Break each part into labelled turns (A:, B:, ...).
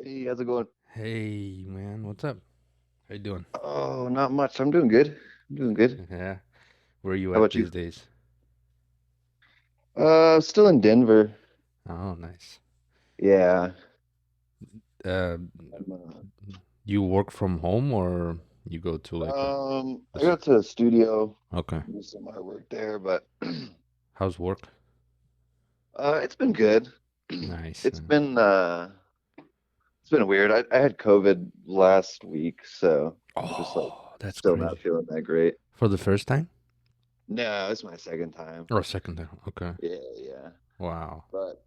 A: Hey, how's it going?
B: Hey man, what's up? How you doing?
A: Oh, not much. I'm doing good. I'm doing good.
B: Yeah, where you
A: How
B: at
A: about you?
B: these days?
A: Still in Denver.
B: Oh, nice.
A: Yeah.
B: Uh,
A: I'm,
B: you work from home or you go to like
A: I
B: s-
A: got to the studio,
B: okay.
A: do some artwork there, but
B: How's work?
A: it's been good.
B: Nice.
A: It's been weird. I had COVID last week, so I'm just like
B: Oh, that's
A: still
B: crazy.
A: not feeling that great.
B: For the first time
A: No, it's my second time.
B: or second time? Okay.
A: Yeah, yeah.
B: Wow.
A: But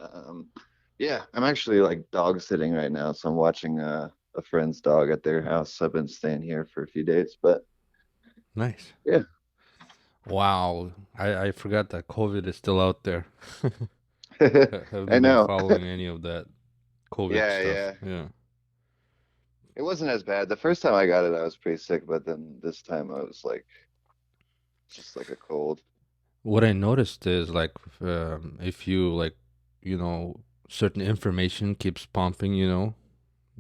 A: yeah, I'm actually like dog sitting right now, so I'm watching a friend's dog at their house. I've been staying here for a few days, but
B: Nice.
A: yeah.
B: Wow. I forgot that COVID is still out there.
A: I
B: Haven't been
A: know.
B: following any of that COVID
A: Yeah,
B: stuff.
A: yeah.
B: Yeah.
A: It wasn't as bad. The first time I got it, I was pretty sick, but then this time I was like just like a cold.
B: What I noticed is like if you like, you know, certain information keeps pumping,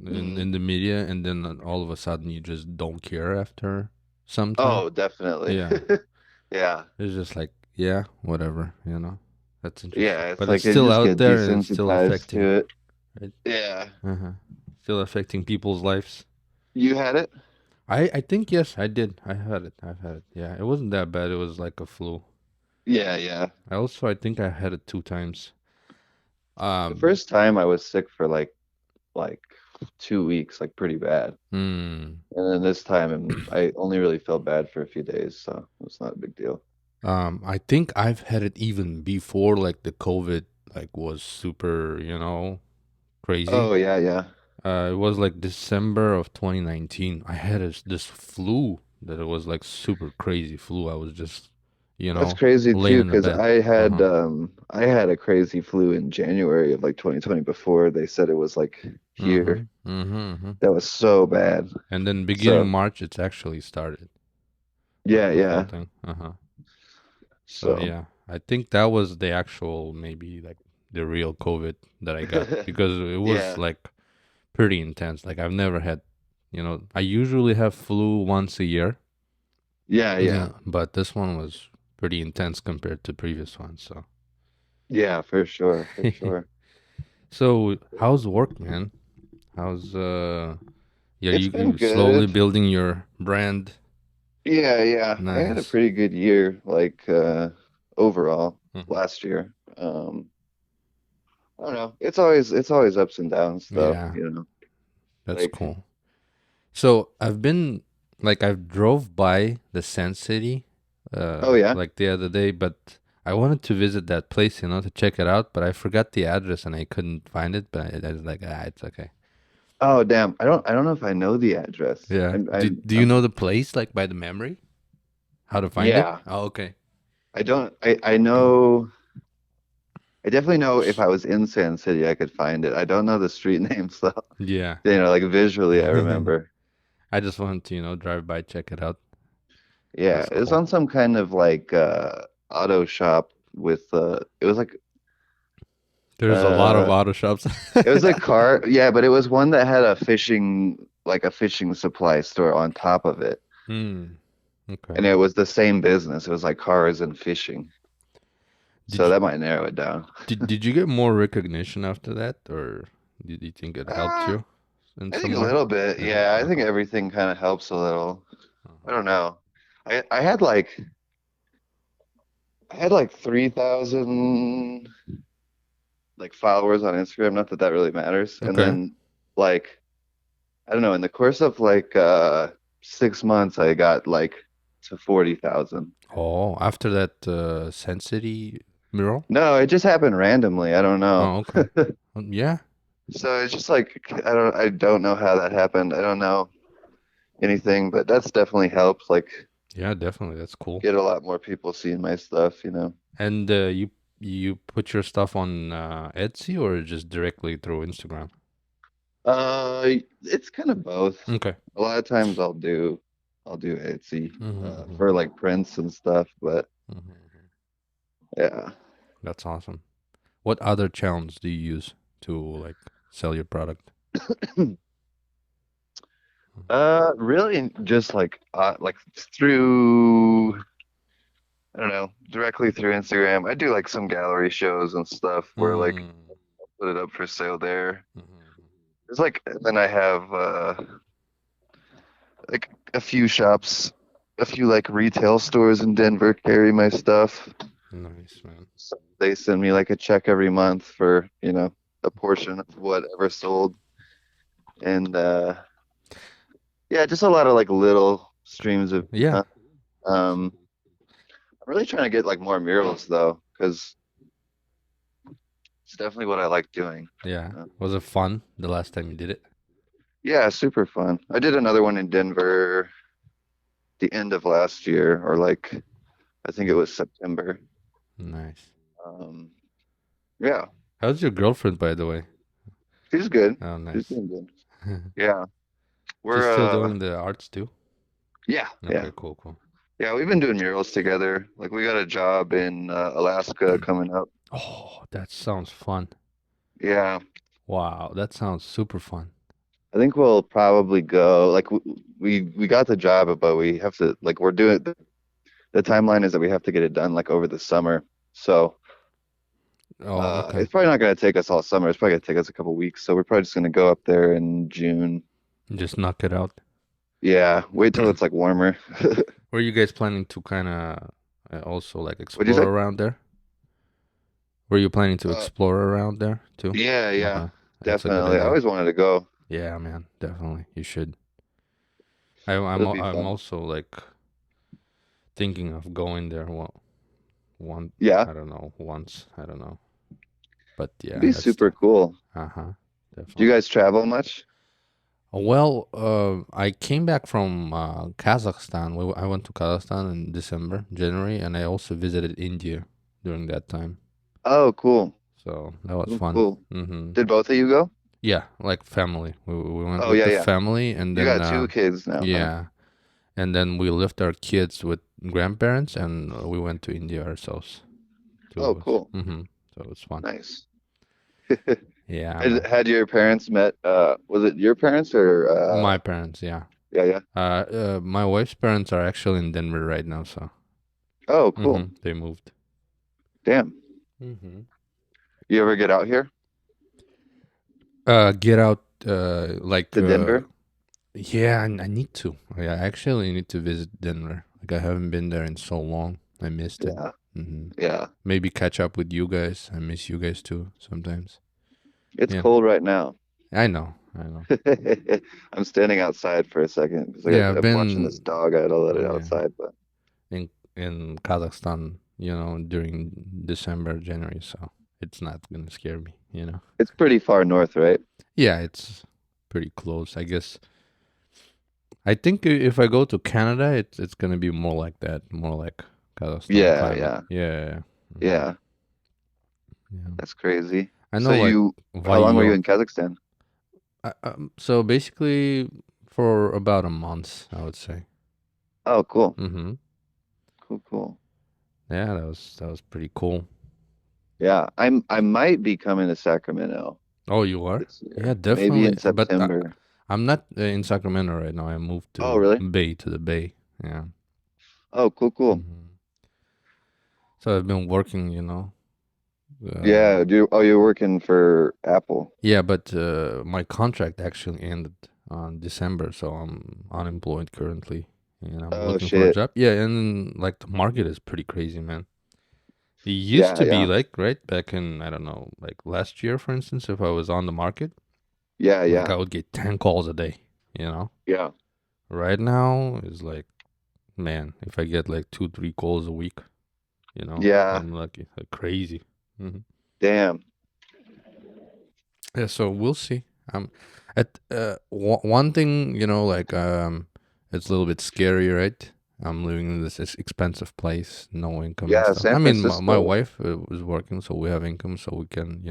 A: Hmm.
B: in the media, and then all of a sudden you just don't care after some time.
A: Oh, definitely.
B: Yeah,
A: Yeah.
B: it's just like yeah, whatever, That's interesting,
A: Yeah, it's
B: but it's
A: like I
B: still
A: just
B: out
A: get
B: there and it's still
A: desensitized
B: affecting,
A: to it.
B: right?
A: Yeah.
B: Uh-huh. Still affecting people's lives.
A: You had it?
B: I think yes, I did. I had it. I've had it. Yeah, it wasn't that bad. It was like a flu.
A: Yeah, yeah.
B: I think I had it two times.
A: The
B: Um,
A: first time I was sick for like 2 weeks, like pretty bad.
B: hmm.
A: And then this time, I only really felt bad for a few days, so it's not a big deal.
B: I think I've had it even before, like the COVID, like was super, crazy.
A: Oh yeah, yeah.
B: It was like December of 2019. I had this flu that it was like super crazy flu. I was just,
A: That's crazy
B: laying
A: too,
B: in the
A: because
B: bed.
A: I had
B: Uh-huh.
A: I had a crazy flu in January of like 2020 before they said it was like here.
B: Mm-hmm. Mm-hmm. Mm-hmm.
A: That was so bad.
B: And then beginning
A: So
B: March, it's actually started, like
A: yeah,
B: the full
A: yeah.
B: thing. Uh-huh. So
A: So
B: yeah, I think that was the actual maybe like the real COVID that I got because it was
A: yeah,
B: like pretty intense. Like I've never had, I usually have flu once a year.
A: yeah, yeah,
B: Yeah, but this one was pretty intense compared to previous ones. So,
A: yeah, for sure, for sure.
B: so how's work, man? How's yeah,
A: It's been
B: you slowly
A: good.
B: building your brand.
A: Yeah, yeah. I had a
B: Nice.
A: pretty good year, like overall
B: Mhm.
A: last year. I don't know. It's always ups and downs though,
B: Yeah,
A: you know.
B: that's
A: Like
B: cool. So I've been like I've drove by the Sand City,
A: oh yeah.
B: like the other day, but I wanted to visit that place, to check it out, but I forgot the address and I couldn't find it. But I was like, it's okay.
A: Oh damn. I don't know if I know the address.
B: Yeah.
A: I'm I'm
B: Do you know
A: I'm
B: the place like by the memory? How to find it?
A: yeah.
B: Oh, okay.
A: I don't I know I definitely know if I was in Sand City I could find it. I don't know the street names though.
B: Yeah.
A: You know, like visually I remember.
B: I just wanted to, drive by, check it out.
A: Yeah,
B: That's
A: it was
B: cool.
A: on some kind of like auto shop with it was like
B: There's a lot of
A: uh
B: auto shops.
A: it was a car, yeah, but it was one that had a fishing supply store on top of it.
B: Hmm. Okay.
A: And it was the same business. It was like cars and fishing.
B: Did
A: So
B: you
A: that might narrow it down.
B: did you get more recognition after that, or did you think it helped
A: Uh,
B: you in
A: I think
B: some
A: a
B: way?
A: little bit.
B: Yeah.
A: Yeah, I think
B: Uh-huh.
A: everything kind of helps a little. I
B: Uh-huh.
A: don't know. I had like 3,000 like followers on Instagram. Not that that really matters. And
B: Okay.
A: then like I don't know, in the course of like 6 months, I got like to 40,000.
B: Oh, after that Sand City mural?
A: No, it just happened randomly. I don't know.
B: Oh, okay. Yeah,
A: So it's just like I don't know how that happened. I don't know anything, but that's definitely helped. Like
B: yeah, definitely. That's cool.
A: get a lot more people seeing my stuff, you know.
B: And you put your stuff on Etsy or just directly through Instagram?
A: It's kind of both.
B: Okay.
A: A lot of times I'll do Etsy
B: Mm-hmm.
A: for like prints and stuff, but
B: Hmm.
A: yeah.
B: That's awesome. What other channels do you use to like sell your product?
A: Really just like through I don't know, directly through Instagram. I do like some gallery shows and stuff where like
B: Mm.
A: put it up for sale there.
B: Mhm.
A: There's like then I have like a few shops, a few like retail stores in Denver carry my stuff.
B: Nice, man.
A: So they send me like a check every month for, a portion of whatever sold. And yeah, just a lot of like little streams of
B: Yeah.
A: income. I'm really trying to get like more murals though, because it's definitely what I like doing.
B: Yeah.
A: Uh,
B: Was it fun the last time you did it?
A: yeah, super fun. I did another one in Denver the end of last year, or like I think it was September.
B: Nice.
A: Um, yeah,
B: How's your girlfriend, by the way?
A: she's good.
B: Oh,
A: She's
B: nice.
A: doing good. Yeah,
B: She's
A: we're
B: still doing the arts too?
A: yeah, yeah,
B: Okay, cool, cool.
A: yeah. We've been doing murals together. Like we got a job in Alaska coming up.
B: Oh, that sounds fun.
A: Yeah,
B: Wow, that sounds super fun.
A: I think we'll probably go. Like we got the job, but we have to like we're doing the timeline is that we have to get it done like over the summer. So
B: Oh, okay.
A: it's probably not going to take us all summer. It's probably going to take us a couple weeks. So we're probably just going to go up there in June.
B: Just knock it out.
A: Yeah, wait till it's like warmer.
B: Were you guys planning to kind of also like
A: What'd you
B: explore
A: say?
B: around there? Were you planning to
A: Uh,
B: explore around there too?
A: yeah, yeah,
B: Okay, that's a good
A: definitely. I
B: idea.
A: always wanted to go.
B: Yeah, man, definitely. You should.
A: It'll be
B: I'm
A: fun.
B: also like thinking of going there. Well, one,
A: Yeah,
B: I don't know, once, I don't know. But
A: it'd
B: yeah,
A: be
B: that's
A: super cool.
B: uh-huh,
A: Do you
B: definitely.
A: guys travel much?
B: Well, I came back from Kazakhstan. I went to Kazakhstan in December, January, and I also visited India during that time.
A: Oh, cool.
B: So that was
A: Cool,
B: fun.
A: cool.
B: Mm-hmm.
A: Did both of you go?
B: Yeah, like family. We went
A: Oh,
B: with
A: yeah,
B: the
A: yeah.
B: family, and
A: You
B: then
A: got two kids now, huh?
B: yeah, and then we left our kids with grandparents, and we went to India ourselves, two
A: Oh,
B: of us.
A: cool.
B: Mm-hmm. So it was fun.
A: Nice.
B: Yeah,
A: Had,
B: man.
A: had your parents met, was it your parents or,
B: My parents, yeah.
A: yeah, yeah.
B: My wife's parents are actually in Denver right now, so
A: Oh, cool.
B: they moved.
A: Damn.
B: Mm-hmm.
A: You ever get out here
B: Get out. Like
A: to Denver?
B: yeah, I need to. Yeah, I actually need to visit Denver. Like I haven't been there in so long. I missed it.
A: Yeah,
B: Hmm.
A: yeah.
B: Maybe catch up with you guys. I miss you guys too sometimes.
A: It's
B: Yeah,
A: cold right now.
B: I know. I know.
A: I'm standing outside for a second because
B: Yeah, I've
A: I'm watching this
B: been
A: dog. I had to let it
B: yeah
A: outside, but
B: in Kazakhstan. During December, January, so it's not gonna scare me.
A: it's pretty far north, right?
B: Yeah, it's pretty close. I guess. I think if I go to Canada, it's gonna be more like that, more like Kazakhstan
A: Yeah,
B: climate.
A: yeah,
B: Yeah, mhm,
A: yeah.
B: yeah.
A: That's crazy.
B: I
A: So
B: know, like
A: how long were you
B: Vayo.
A: in Kazakhstan?
B: So basically, for about a month, I would say.
A: Oh, cool,
B: Mm-hmm.
A: cool, cool.
B: Yeah, that was pretty cool.
A: Yeah, I might be coming to Sacramento
B: Oh, you are?
A: this
B: Yeah,
A: year, maybe
B: definitely.
A: in
B: But
A: September.
B: I'm not in Sacramento right now. I moved
A: Oh,
B: to
A: really?
B: the Bay. Yeah.
A: Oh, cool, cool.
B: Hmm. So I've been working,
A: Yeah, you're working for Apple.
B: Yeah, but my contract actually ended on December, so I'm unemployed currently, and I'm
A: Oh
B: looking for a
A: shit.
B: job. Yeah, and like the market is pretty crazy, man. It used
A: Yeah,
B: to be
A: yeah,
B: like right back in, I don't know, like last year, for instance, if I was on the market,
A: yeah,
B: like
A: yeah,
B: I would get 10 calls a day, you know.
A: yeah,
B: Right now is like, man, if I get like 2, 3 calls a week,
A: yeah.
B: I'm lucky, like crazy. Hmm.
A: Damn.
B: Yeah, so we'll see. At one thing, like it's a little bit scary, right? I'm living in this expensive place, no income and
A: Yeah,
B: stuff. I
A: San
B: mean, my
A: Francisco.
B: wife was working, so we have income, so we can,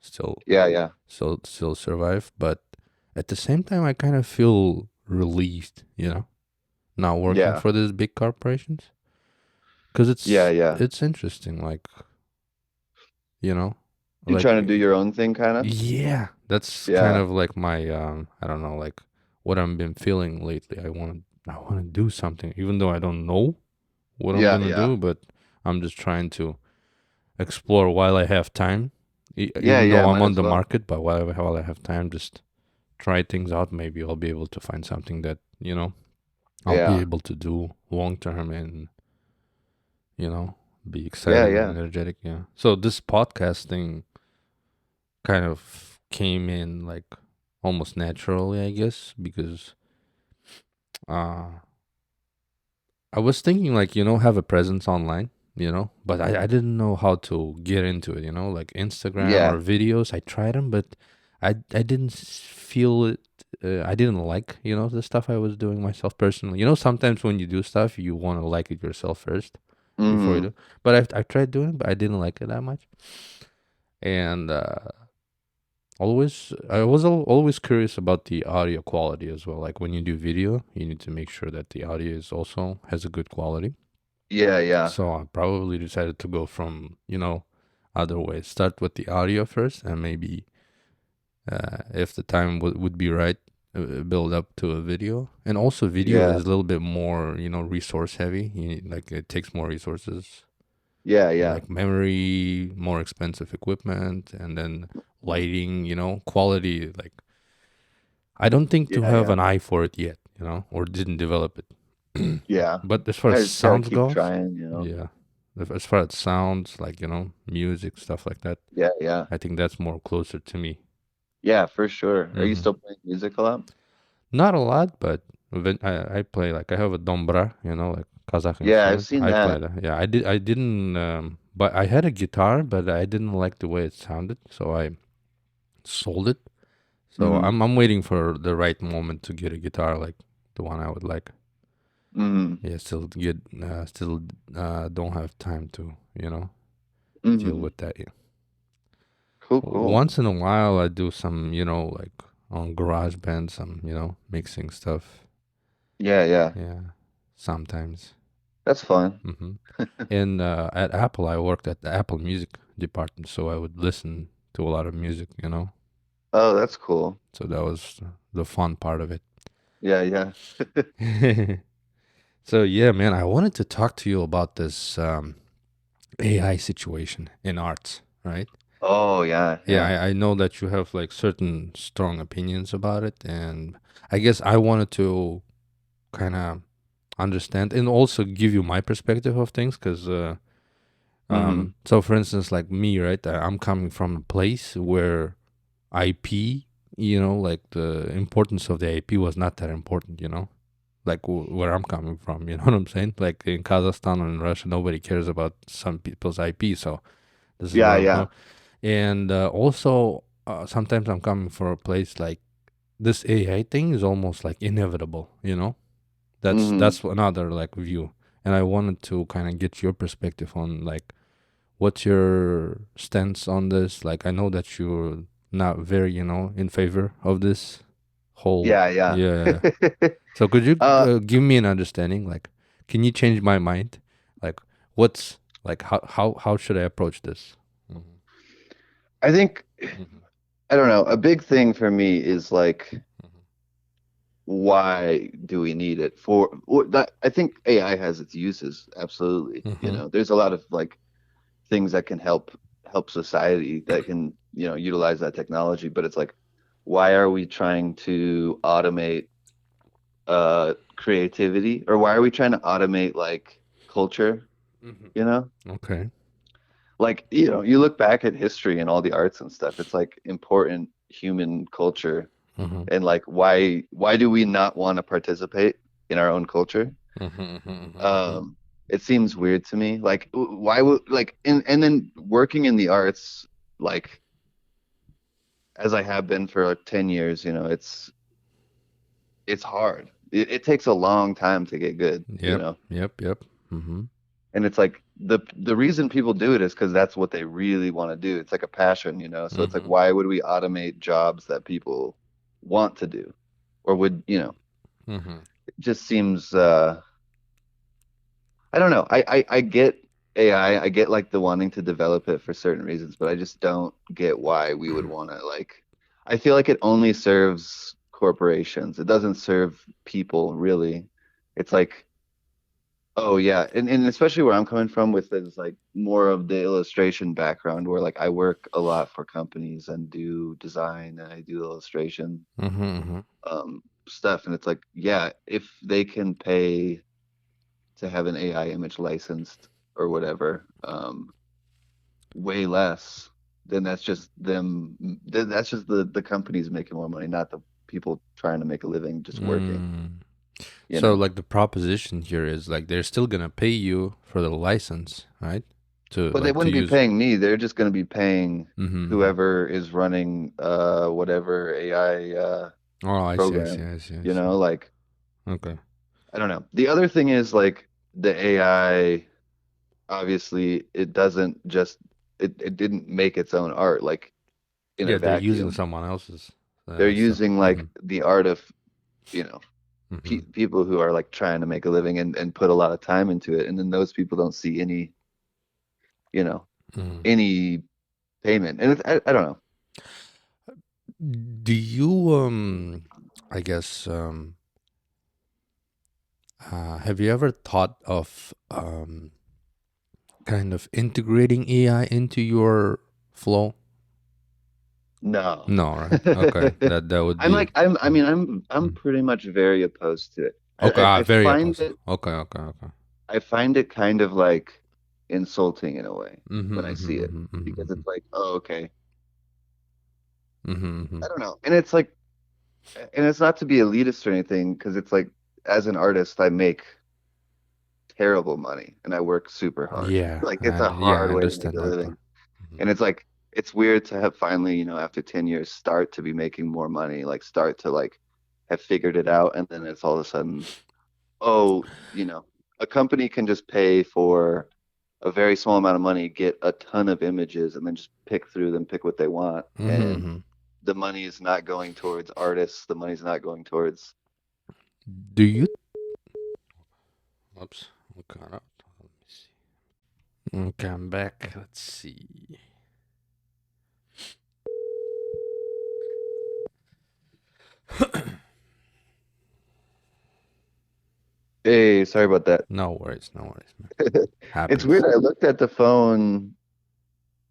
B: still,
A: Yeah, yeah,
B: still survive. But at the same time, I kind of feel relieved, not working
A: yeah,
B: for these big corporations, because
A: yeah,
B: it's
A: yeah.
B: it's interesting, you know,
A: You're
B: like
A: trying to do your own thing, kind of?
B: yeah, That's kind
A: Yeah.
B: of like my I don't know, like what I've been feeling lately. I want to do something even though I don't know what I'm
A: Yeah,
B: going to
A: yeah.
B: do, but I'm just trying to explore while I have time.
A: Yeah,
B: Even though
A: yeah,
B: I'm
A: might
B: on
A: as
B: the
A: well.
B: market, but while I have time, just try things out. Maybe I'll be able to find something that, I'll be
A: Yeah.
B: able to do long term and, be
A: Yeah,
B: excited and
A: yeah.
B: energetic. Yeah. So this podcast thing kind of came in like almost naturally, I guess, because uh I was thinking like, have a presence online, but I didn't know how to get into it, like Instagram or
A: Yeah.
B: videos. I tried them, but I didn't feel it. I didn't like, the stuff I was doing myself personally. Sometimes when you do stuff, you want to like it yourself first before you
A: Hmm.
B: do. But I tried doing it, but I didn't like it that much. And I was always curious about the audio quality as well. Like when you do video, you need to make sure that the audio is also has a good quality.
A: Yeah, yeah.
B: So I probably decided to go from, other ways. Start with the audio first, and maybe if the time would be right, build up to a video. And also, video
A: Yeah.
B: is a little bit more, resource heavy. Like it takes more resources,
A: Yeah, yeah.
B: like memory, more expensive equipment, and then
A: Mhm.
B: lighting. Quality. Like I don't think to
A: Yeah,
B: have
A: yeah.
B: an eye for it yet, or didn't develop it.
A: Yeah.
B: But as far as
A: I just gotta
B: sounds
A: keep
B: goes,
A: trying.
B: yeah. As far as sounds, like, music, stuff like that,
A: Yeah, yeah.
B: I think that's more closer to me.
A: Yeah, for sure. Are you
B: Hmm.
A: still playing music a lot?
B: Not a lot, but I play, like, I have a dombra, like Kazakh
A: Yeah, I've
B: instrument.
A: seen
B: I play
A: that.
B: that. Yeah, I didn't, but I had a guitar, but I didn't like the way it sounded, so I sold it. So
A: Hmm.
B: I'm waiting for the right moment to get a guitar like the one I would like.
A: Hmm.
B: Yeah, still don't have time to, deal
A: Hmm.
B: with that. Yeah.
A: Cool, cool.
B: Once in a while, I do some, like on GarageBand, some, mixing stuff.
A: Yeah, yeah.
B: Yeah, sometimes.
A: That's fun.
B: Hmm. And at Apple, I worked at the Apple Music department, so I would listen to a lot of music.
A: Oh, that's cool.
B: So that was the fun part of
A: Yeah, yeah.
B: it. So yeah, man, I wanted to talk to you about this AI situation in arts, right?
A: Oh, yeah,
B: Yeah,
A: yeah.
B: I know that you have like certain strong opinions about it, and I guess I wanted to kind of understand and also give you my perspective of things, because
A: Hmm.
B: so for instance, like me, right? I'm coming from a place where IP, like the importance of the IP was not that important, like where I'm coming from, you know what I'm saying? Like in Kazakhstan and Russia, nobody cares about some people's IP, so this is
A: Yeah,
B: where I'm
A: yeah.
B: coming. And also, sometimes I'm coming from a place like this AI thing is almost like inevitable,
A: Hmm.
B: That's another like view. And I wanted to kind of get your perspective on like what's your stance on this. Like I know that you're not very, in favor of this whole,
A: Yeah, yeah.
B: yeah. So could you
A: Uh,
B: give me an understanding? Like, can you change my mind? Like, what's like how should I approach this? Hmm.
A: I think
B: Hmm.
A: I don't know. A big thing for me is like,
B: Hmm.
A: why do we need it for that? I think AI has its uses, absolutely.
B: Hmm.
A: There's a lot of like things that can help society that can, utilize that technology, but it's like, why are we trying to automate creativity, or why are we trying to automate like culture,
B: Hmm.
A: you know?
B: Okay.
A: Like, you look back at history and all the arts and stuff, it's like important human culture.
B: Hmm.
A: And like, why do we not want to participate in our own culture?
B: Hmm. Hmm.
A: Um, it seems weird to me. Like, why would like, and then working in the arts, like as I have been for like 10 years, it's hard. It takes a long time to get good,
B: Yep. Yep. Yep. Hmm.
A: and it's like the reason people do it is because that's what they really want to do. It's like a passion. So it's like,
B: Hmm.
A: why would we automate jobs that people want to do, or would.
B: Hmm.
A: It just seems I don't know. I get AI. I get like the wanting to develop it for certain reasons, but I just don't get why we would want to like I feel like it only serves corporations. It doesn't serve people really. It's like, oh yeah, and especially where I'm coming from with is like more of the illustration background where like I work a lot for companies and do design and I do illustration
B: Mm-hmm.
A: stuff and it's like, yeah, if they can pay to have an AI image licensed or whatever, way less, then that's just them. That's just the companies making more money, not the people trying to make a living just working,
B: Mm.
A: you
B: So
A: know.
B: like the proposition here is like they're still gonna pay you for the license, right? To
A: But they
B: like to
A: wouldn't be
B: use.
A: paying me. They're just going to be paying
B: Mm-hmm.
A: whoever is running whatever AI
B: Oh, I see, I see,
A: program,
B: I see, I
A: you
B: see.
A: know, like
B: Okay.
A: I don't know. The other thing is like the AI obviously it doesn't just it didn't make its own art like in a
B: Yeah, they're using
A: vacuum.
B: someone else's
A: They're
B: stuff.
A: using
B: Mm-hmm.
A: like the art of, you know,
B: Mm-hmm.
A: people who are like trying to make a living and put a lot of time into it, and then those people don't see any, you know,
B: Mm-hmm.
A: any payment. And I don't know.
B: Do you I guess have you ever thought of kind of integrating AI into your flow?
A: No.
B: No, right? Okay. That would
A: I'm
B: be
A: like I mean I'm
B: mm.
A: pretty much very opposed to it.
B: Okay,
A: I
B: very
A: find
B: opposite.
A: it
B: Okay, okay, okay.
A: I find it kind of like insulting in a way
B: Mm-hmm,
A: when I see it
B: mm-hmm,
A: because
B: mm-hmm,
A: it's like, oh, okay.
B: mm-hmm, mm-hmm.
A: I don't know. And it's like and it's not to be elitist or anything because it's like as an artist I make terrible money and I work super hard.
B: Yeah,
A: Like it's a
B: yeah,
A: hard
B: I
A: way to make
B: understand
A: a
B: that part.
A: living. And it's like it's weird to have finally, you know, after 10 years start to be making more money, like start to like have figured it out and then it's all of a sudden, oh, you know, a company can just pay for a very small amount of money, get a ton of images and then just pick through them, pick what they want.
B: Mm-hmm,
A: And
B: mm-hmm.
A: the money is not going towards artists, the money's not going towards
B: Do you? Oops, we got out. Let me see. Okay, I'm back. Let's see.
A: Hey, sorry about that.
B: No worries, no worries, man.
A: It's
B: Happens.
A: weird. I looked at the phone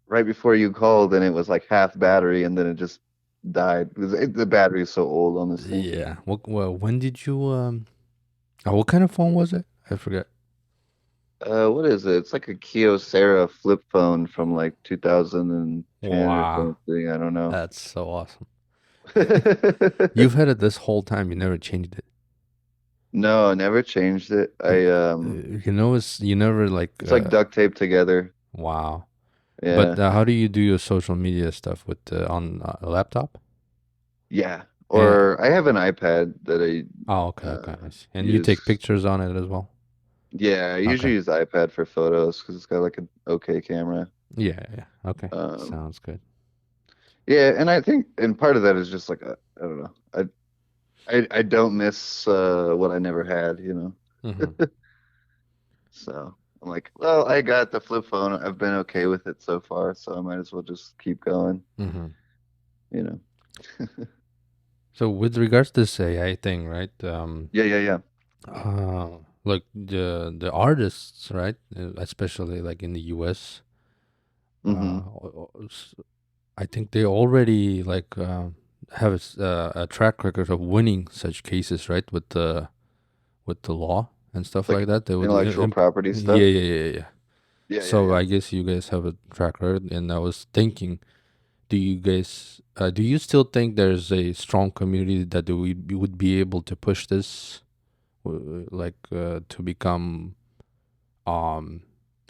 A: right before you called and it was like half battery and then it just died because the battery is so old on this thing.
B: Yeah. Well, when did you what kind of phone was it? I forget.
A: What is it? It's like a Kyocera flip phone from like 2010 or
B: Wow,
A: something. I don't know.
B: that's so awesome. You've had it this whole time. You never changed it.
A: No, I never changed it.
B: You know, it's you never like.
A: It's like duct taped together.
B: Wow. But
A: Yeah.
B: how do you do your social media stuff with on a laptop?
A: Yeah.
B: And
A: Or I have an iPad that
B: oh, okay,
A: I
B: okay, I see. And you take
A: use.
B: pictures on it as well.
A: Yeah, I
B: Okay.
A: usually use the iPad for photos because it's got like an okay camera.
B: Yeah, yeah. Okay.
A: Um,
B: Sounds good.
A: yeah, and I think, and part of that is just like I don't know. I don't miss what I never had, you know.
B: Mm-hmm.
A: So I'm like, well, I got the flip phone. I've been okay with it so far, so I might as well just keep going,
B: Mm-hmm.
A: you know.
B: So with regards to this AI thing, right?
A: Yeah, yeah, yeah.
B: Like the artists, right? Especially like in the U.S.
A: Mm-hmm.
B: I think they already like have a track record of winning such cases, right? With the law and stuff
A: Like
B: like that. They would,
A: intellectual property
B: yeah,
A: stuff.
B: yeah, yeah, yeah.
A: Yeah, yeah,
B: So
A: yeah.
B: I guess you guys have a track record, and I was thinking, do you still think there's a strong community that we would be able to push this, like to become um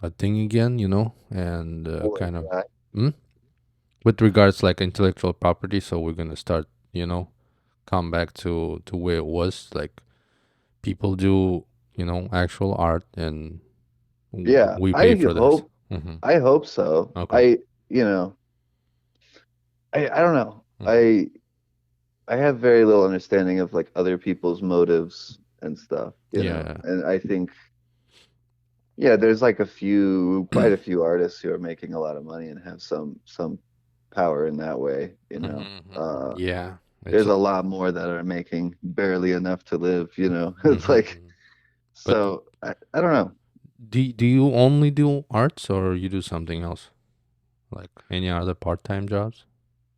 B: a thing again, you know, and
A: Boy,
B: kind of.
A: yeah.
B: Hmm? With regards like intellectual property, so we're gonna start, you know, come back to where it was, like people do, you know, actual art, and
A: Yeah,
B: we pay for this. Mm-hmm.
A: I hope so.
B: Okay.
A: You know, I don't know.
B: Mm-hmm.
A: I have very little understanding of like other people's motives and stuff, you know.
B: Yeah.
A: And I think, yeah, there's like quite a few artists who are making a lot of money and have some power in that way, you know.
B: Mm-hmm. Yeah, it's
A: There's a lot more that are making barely enough to live, you know. It's like
B: mm-hmm. But
A: so I don't know.
B: do you only do arts or you do something else? Like any other part-time jobs?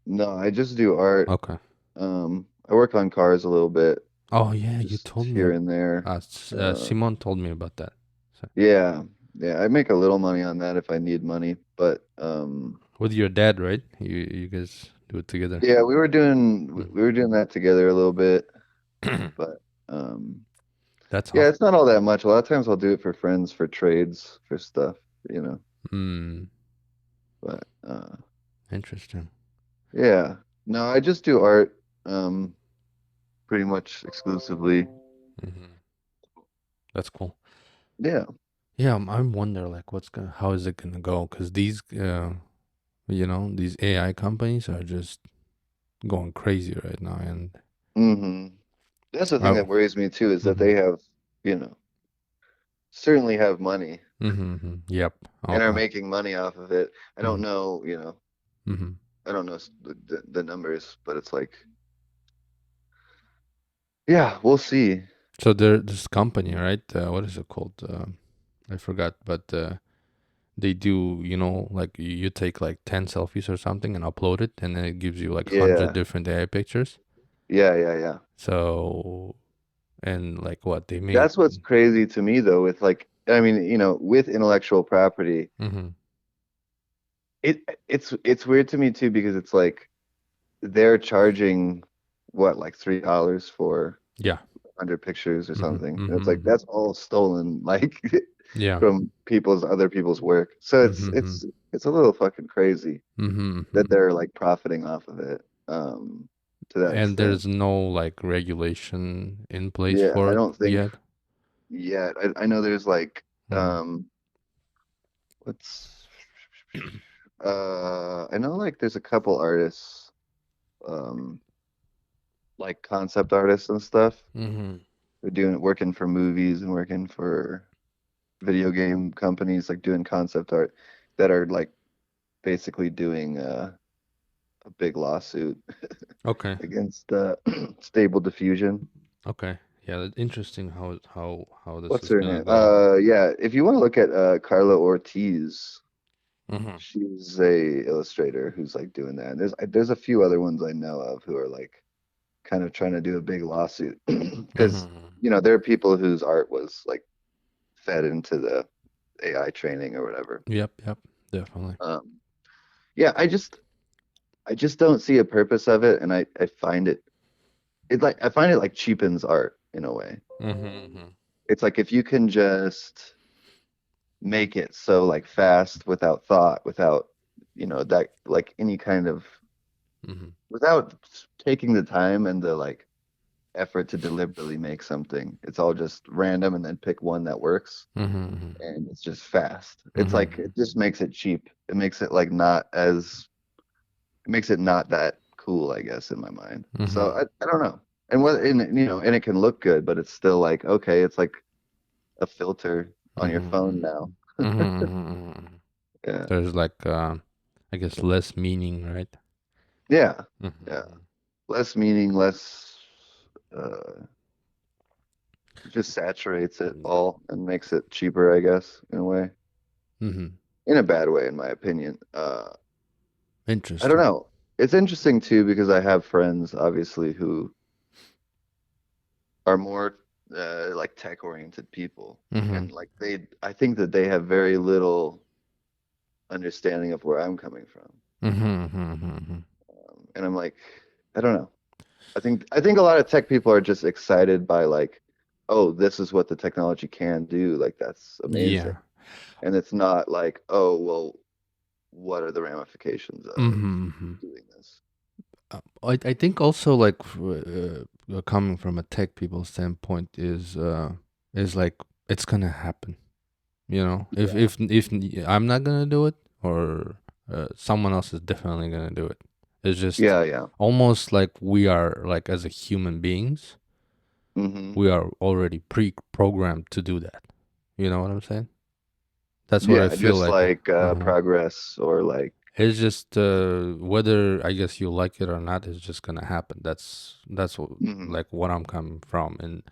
A: No, I just do art.
B: Okay.
A: I work on cars a little bit,
B: Oh yeah, you
A: just
B: told me.
A: here and there. Uh,
B: Simon told me about that. So,
A: yeah, yeah, I make a little money on that if I need money, but
B: with your dad, right? You guys do it together.
A: yeah, we
B: Mhm.
A: were doing that together a little bit, but um
B: That's
A: yeah,
B: awesome.
A: it's not all that much. A lot of times I'll do it for friends, for trades, for stuff, you know.
B: Mm,
A: But
B: interesting.
A: yeah. No, I just do art um pretty much exclusively.
B: Hmm. That's cool.
A: Yeah.
B: Yeah, I'm wonder like how is it gonna go? Because these these AI companies are just going crazy right now, and
A: hmm That's the thing
B: oh,
A: that worries me too, is that
B: mm-hmm,
A: they have, you know, certainly have money
B: mm-hmm, yep,
A: and are
B: okay,
A: making money off of it. I
B: mm-hmm,
A: don't know, you know,
B: mm-hmm.
A: I don't know the numbers, but it's like, yeah, we'll see.
B: So there, this company, right? What is it called? I forgot, but they do, like you take like 10 selfies or something and upload it, and then it gives you like 100
A: Yeah.
B: different AI pictures.
A: Yeah.
B: So, and like what they make.
A: That's what's crazy to me though, with like, I mean, you know, with intellectual property,
B: Mm-hmm.
A: it's weird to me too because it's like they're charging what, like $3 for
B: Yeah.
A: 100 pictures or
B: Mm-hmm.
A: something. And it's like
B: Mm-hmm.
A: that's all stolen, like
B: Yeah.
A: from other people's work. So
B: Mm-hmm.
A: it's a little fucking crazy
B: Mm-hmm.
A: that they're like profiting off of it, to that
B: And
A: extent.
B: there's no like regulation in place
A: Yeah,
B: for
A: I
B: it
A: don't think
B: yet.
A: yet. I know there's like
B: Mm-hmm.
A: what's I know like there's a couple artists, um, like concept artists and stuff.
B: Mm-hmm.
A: They're doing working for movies and working for video game companies, like doing concept art that are like basically doing a big lawsuit
B: Okay.
A: against Stable Diffusion.
B: Okay. Yeah, that's interesting how this
A: What's
B: is
A: her
B: gonna
A: name?
B: go.
A: Yeah, if you want to look at Carla Ortiz,
B: Mm-hmm.
A: she's a illustrator who's like doing that. And there's a few other ones I know of who are like kind of trying to do a big lawsuit because
B: Mm-hmm.
A: you know there are people whose art was like fed into the AI training or whatever.
B: Yep. Yep. Definitely.
A: Um, yeah, I just don't see a purpose of it, and I find I find it like cheapens art in a way.
B: Mm-hmm.
A: It's like if you can just make it so like fast without thought, without you know that like any kind of
B: Mm-hmm.
A: without taking the time and the like effort to deliberately make something. It's all just random and then pick one that works
B: Mm-hmm.
A: and it's just fast. It's like
B: Mm-hmm.
A: it just makes it cheap. It makes it like not as it makes it not that cool, I guess, in my mind. So
B: Mm-hmm.
A: I don't know. And what and you know, and it can look good, but it's still like okay, it's like a filter on your phone
B: Mm-hmm.
A: now.
B: Mm-hmm.
A: Yeah.
B: There's like I guess less meaning, right?
A: Yeah. Yeah.
B: Mm-hmm.
A: Less meaning, less uh just saturates it all and makes it cheaper, I guess, in a way.
B: Mm-hmm.
A: In a bad way, in my opinion. I don't
B: Interesting.
A: know. It's interesting too because I have friends, obviously, who are more like tech oriented people,
B: Mm-hmm.
A: and like I think that they have very little understanding of where I'm coming from,
B: Mm-hmm. Mm-hmm.
A: and I'm like, I don't know. I think a lot of tech people are just excited by like, oh, this is what the technology can do. Like that's amazing,
B: Yeah.
A: and it's not like, oh, well, what are the ramifications of
B: Mm-hmm. Mm-hmm.
A: doing this?
B: I think also like coming from a tech people standpoint is like it's gonna happen. You know,
A: Yeah.
B: if I'm not gonna do it or someone else is definitely gonna do it. It's just
A: Yeah.
B: almost like we are like as a human beings,
A: hmm
B: we are already pre-programmed to do that. You know what I'm saying? That's what I
A: Yeah,
B: feel
A: just
B: like.
A: like
B: Uh-huh.
A: progress or like
B: It's just whether I guess you like it or not is just gonna happen. That's
A: Hmm.
B: like what I'm coming from, and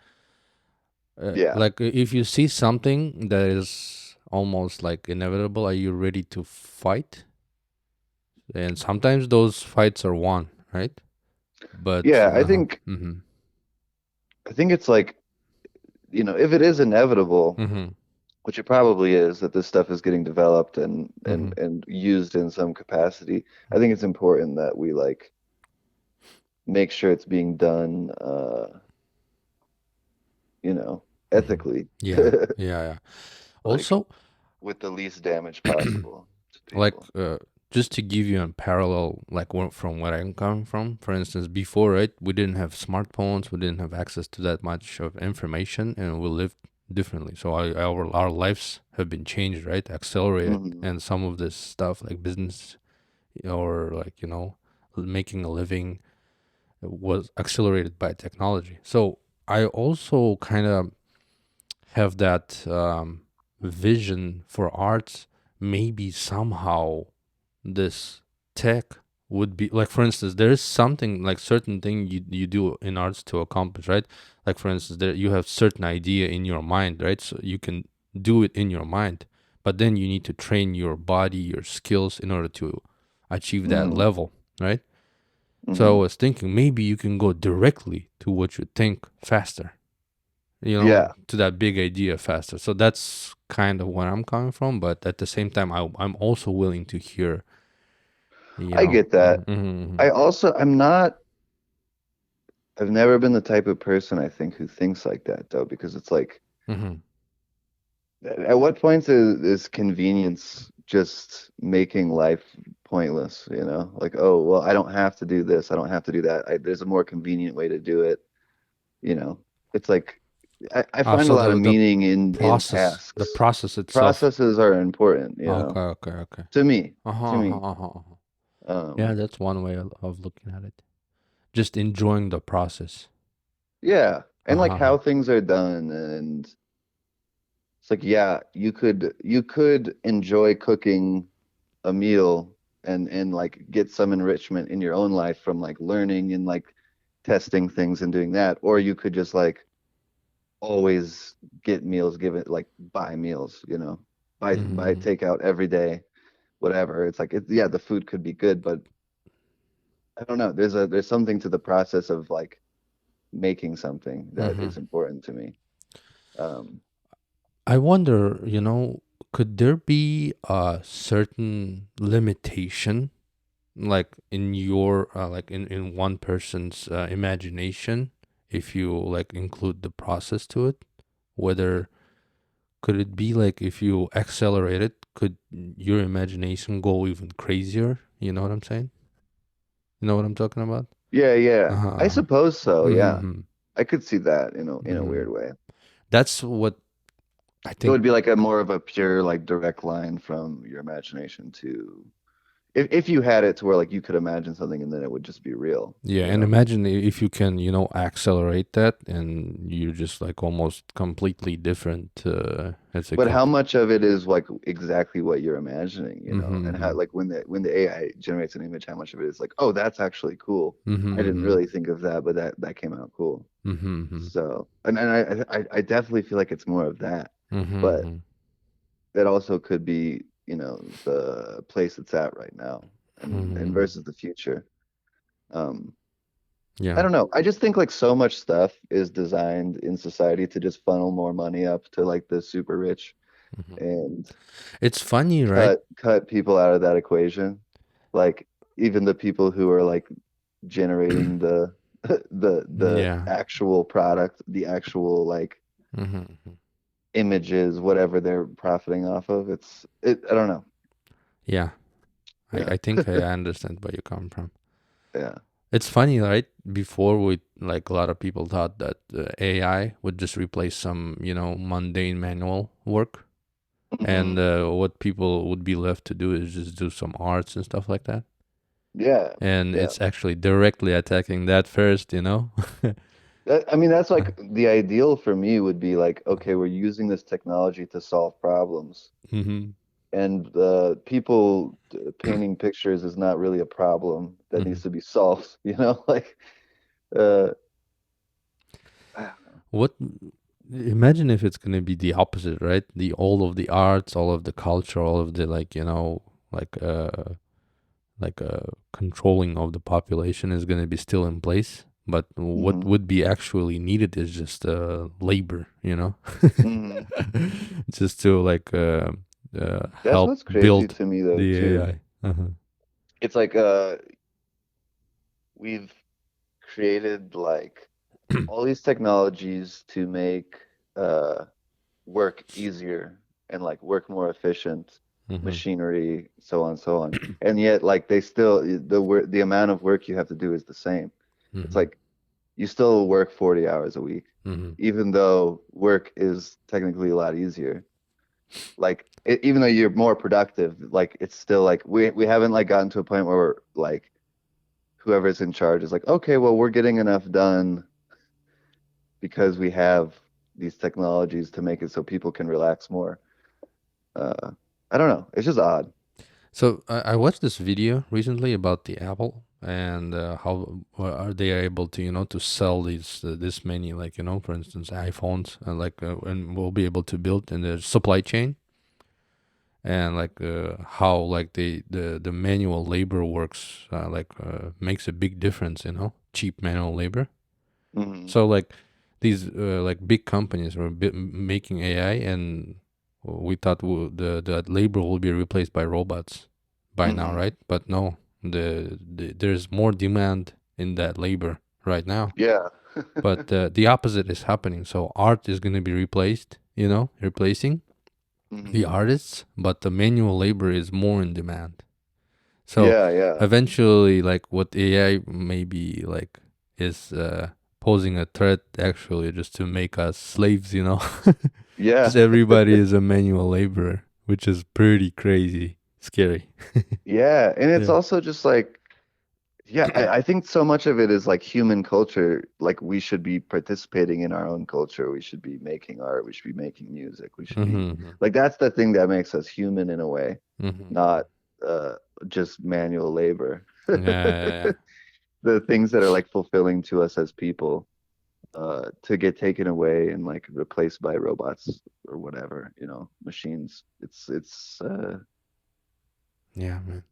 A: Yeah.
B: like if you see something that is almost like inevitable, are you ready to fight? And sometimes those fights are won, right? But
A: Yeah, I think it's like, if it is inevitable,
B: mm-hmm,
A: which it probably is, that this stuff is getting developed and
B: mm-hmm,
A: used in some capacity, I think it's important that we like make sure it's being done
B: mm-hmm.
A: ethically.
B: Yeah, yeah, yeah.
A: Like
B: Also,
A: with the least damage possible to
B: like
A: people.
B: just to give you a parallel, like from where I'm coming from, for instance, before, right, we didn't have smartphones, we didn't have access to that much of information, and we lived differently. So our lives have been changed, right, accelerated,
A: Hmm.
B: and some of this stuff like business or like making a living was accelerated by technology. So I also kind of have that vision for arts. Maybe somehow this tech would be like, for instance, there is something like certain thing you do in arts to accomplish, right? Like for instance, there you have certain idea in your mind, right? So you can do it in your mind, but then you need to train your body, your skills in order to achieve that
A: Hmm.
B: level, right? So I
A: Hmm.
B: was thinking maybe you can go directly to what you think faster,
A: Yeah,
B: to that big idea faster. So that's kind of where I'm coming from, but at the same time, I'm also willing to hear,
A: I get that.
B: mhm, mhm,
A: I also, I've never been the type of person I think who thinks like that though, because it's like,
B: mhm,
A: at what point is convenience just making life pointless, you know? Like, oh, well, I don't have to do this, I don't have to do that. There's a more convenient way to do it, you know? It's like I find a
B: so
A: lot of
B: the
A: meaning in
B: process, the
A: tasks.
B: process itself.
A: Processes are important,
B: Okay, okay, okay.
A: to me, to
B: Uh-huh, uh-huh,
A: me.
B: uh-huh. Uh-huh. Yeah,
A: Um,
B: that's one way of looking at it. Just enjoying the process.
A: yeah, and
B: Uh-huh,
A: like
B: uh-huh.
A: how things are done, and it's like, yeah, you could enjoy cooking a meal and like get some enrichment in your own life from like learning and like testing things and doing that, or you could just like always get meals given, like buy meals, buy
B: Mm-hmm,
A: takeout every day, whatever. It's like yeah, the food could be good, but I don't know. There's something to the process of like making something that
B: mm-hmm.
A: is important to me. Um,
B: I wonder, could there be a certain limitation, like in your, like in one person's imagination, if you like include the process to it? Whether could it be like if you accelerate it, could your imagination go even crazier? You know what I'm saying? You know what I'm talking about?
A: yeah, yeah. I
B: Uh-huh.
A: suppose so. Yeah,
B: Mm-hmm.
A: I could see that in a
B: Mm-hmm.
A: weird way.
B: That's what I
A: It
B: think.
A: would be like a more of a pure, like direct line from your imagination to if you had it to where like you could imagine something and then it would just be real,
B: Yeah,
A: you
B: and
A: know?
B: imagine if you can, accelerate that, and you're just like almost completely different. It's a
A: But how much of it is like exactly what you're imagining, you know? And how
B: mm-hmm,
A: like when the AI generates an image, how much of it is like, oh, that's actually cool. I didn't
B: mm-hmm,
A: really think of that, but that came out cool.
B: mm-hmm,
A: So, and I definitely feel like it's more of that,
B: mm-hmm,
A: but
B: mm-hmm,
A: that also could be, the place it's at right now and
B: mm-hmm.
A: versus the future. Um, I
B: Yeah,
A: don't know. I just think like so much stuff is designed in society to just funnel more money up to like the super rich
B: hmm,
A: and
B: it's funny, right?
A: cut people out of that equation. Like even the people who are like generating the the
B: Yeah,
A: actual product, the actual like
B: mm-hmm.
A: images, whatever they're profiting off of. I don't know.
B: Yeah. I
A: Yeah.
B: I think I understand where you come from.
A: Yeah.
B: It's funny, right? Before we like a lot of people thought that AI would just replace some, mundane manual work,
A: Hmm.
B: and what people would be left to do is just do some arts and stuff like that.
A: Yeah.
B: And
A: Yeah.
B: it's actually directly attacking that first.
A: I mean, that's like the ideal for me would be like, okay, we're using this technology to solve problems.
B: Mm-hmm.
A: and people painting pictures is not really a problem that
B: Hmm.
A: needs to be solved, you know? Like, uh,
B: What? Imagine if it's gonna be the opposite, right? The all of the arts, all of the culture, all of the like, like controlling of the population is gonna be still in place. But what
A: mhm,
B: would be actually needed is just labor,
A: mhm.
B: just to
A: That's
B: help
A: what's crazy
B: build
A: to me though,
B: the
A: too.
B: AI. Uh-huh.
A: It's like we've created like all these technologies to make uh work easier and like work more efficient,
B: Hmm.
A: machinery, so on, so on. And yet, like they still the amount of work you have to do is the same. It's
B: Hmm.
A: like you still work 40 hours a week,
B: Hmm.
A: even though work is technically a lot easier. Like even though you're more productive, like it's still like we haven't like gotten to a point where like whoever's in charge is like, okay, well, we're getting enough done because we have these technologies to make it so people can relax more. Uh, I don't know. It's just odd.
B: So I watched this video recently about the Apple and how are they able to to sell these this many, like for instance iPhones, and we'll be able to build in the supply chain, and how like the manual labor works, makes a big difference, cheap manual labor.
A: Hmm.
B: So like these like big companies were making AI, and we thought the labor will be replaced by robots by now,
A: Hmm.
B: right? But no, there's more demand in that labor right now.
A: Yeah.
B: But the opposite is happening. So art is going to be replaced, replacing the
A: Hmm.
B: artists, but the manual labor is more in demand. So
A: Yeah, yeah.
B: eventually, like what AI maybe like is posing a threat actually just to make us slaves,
A: Yeah.
B: just everybody is a manual laborer, which is pretty crazy, scary.
A: Yeah. And it's
B: Yeah.
A: also just like, yeah, I think so much of it is like human culture. Like we should be participating in our own culture. We should be making art. We should be making music. We should be
B: Mm-hmm.
A: like that's the thing that makes us human in a way,
B: Mm-hmm.
A: not uh just manual labor.
B: Yeah, yeah, yeah.
A: The things that are like fulfilling to us as people, to get taken away and like replaced by robots or whatever, machines.
B: Yeah, man,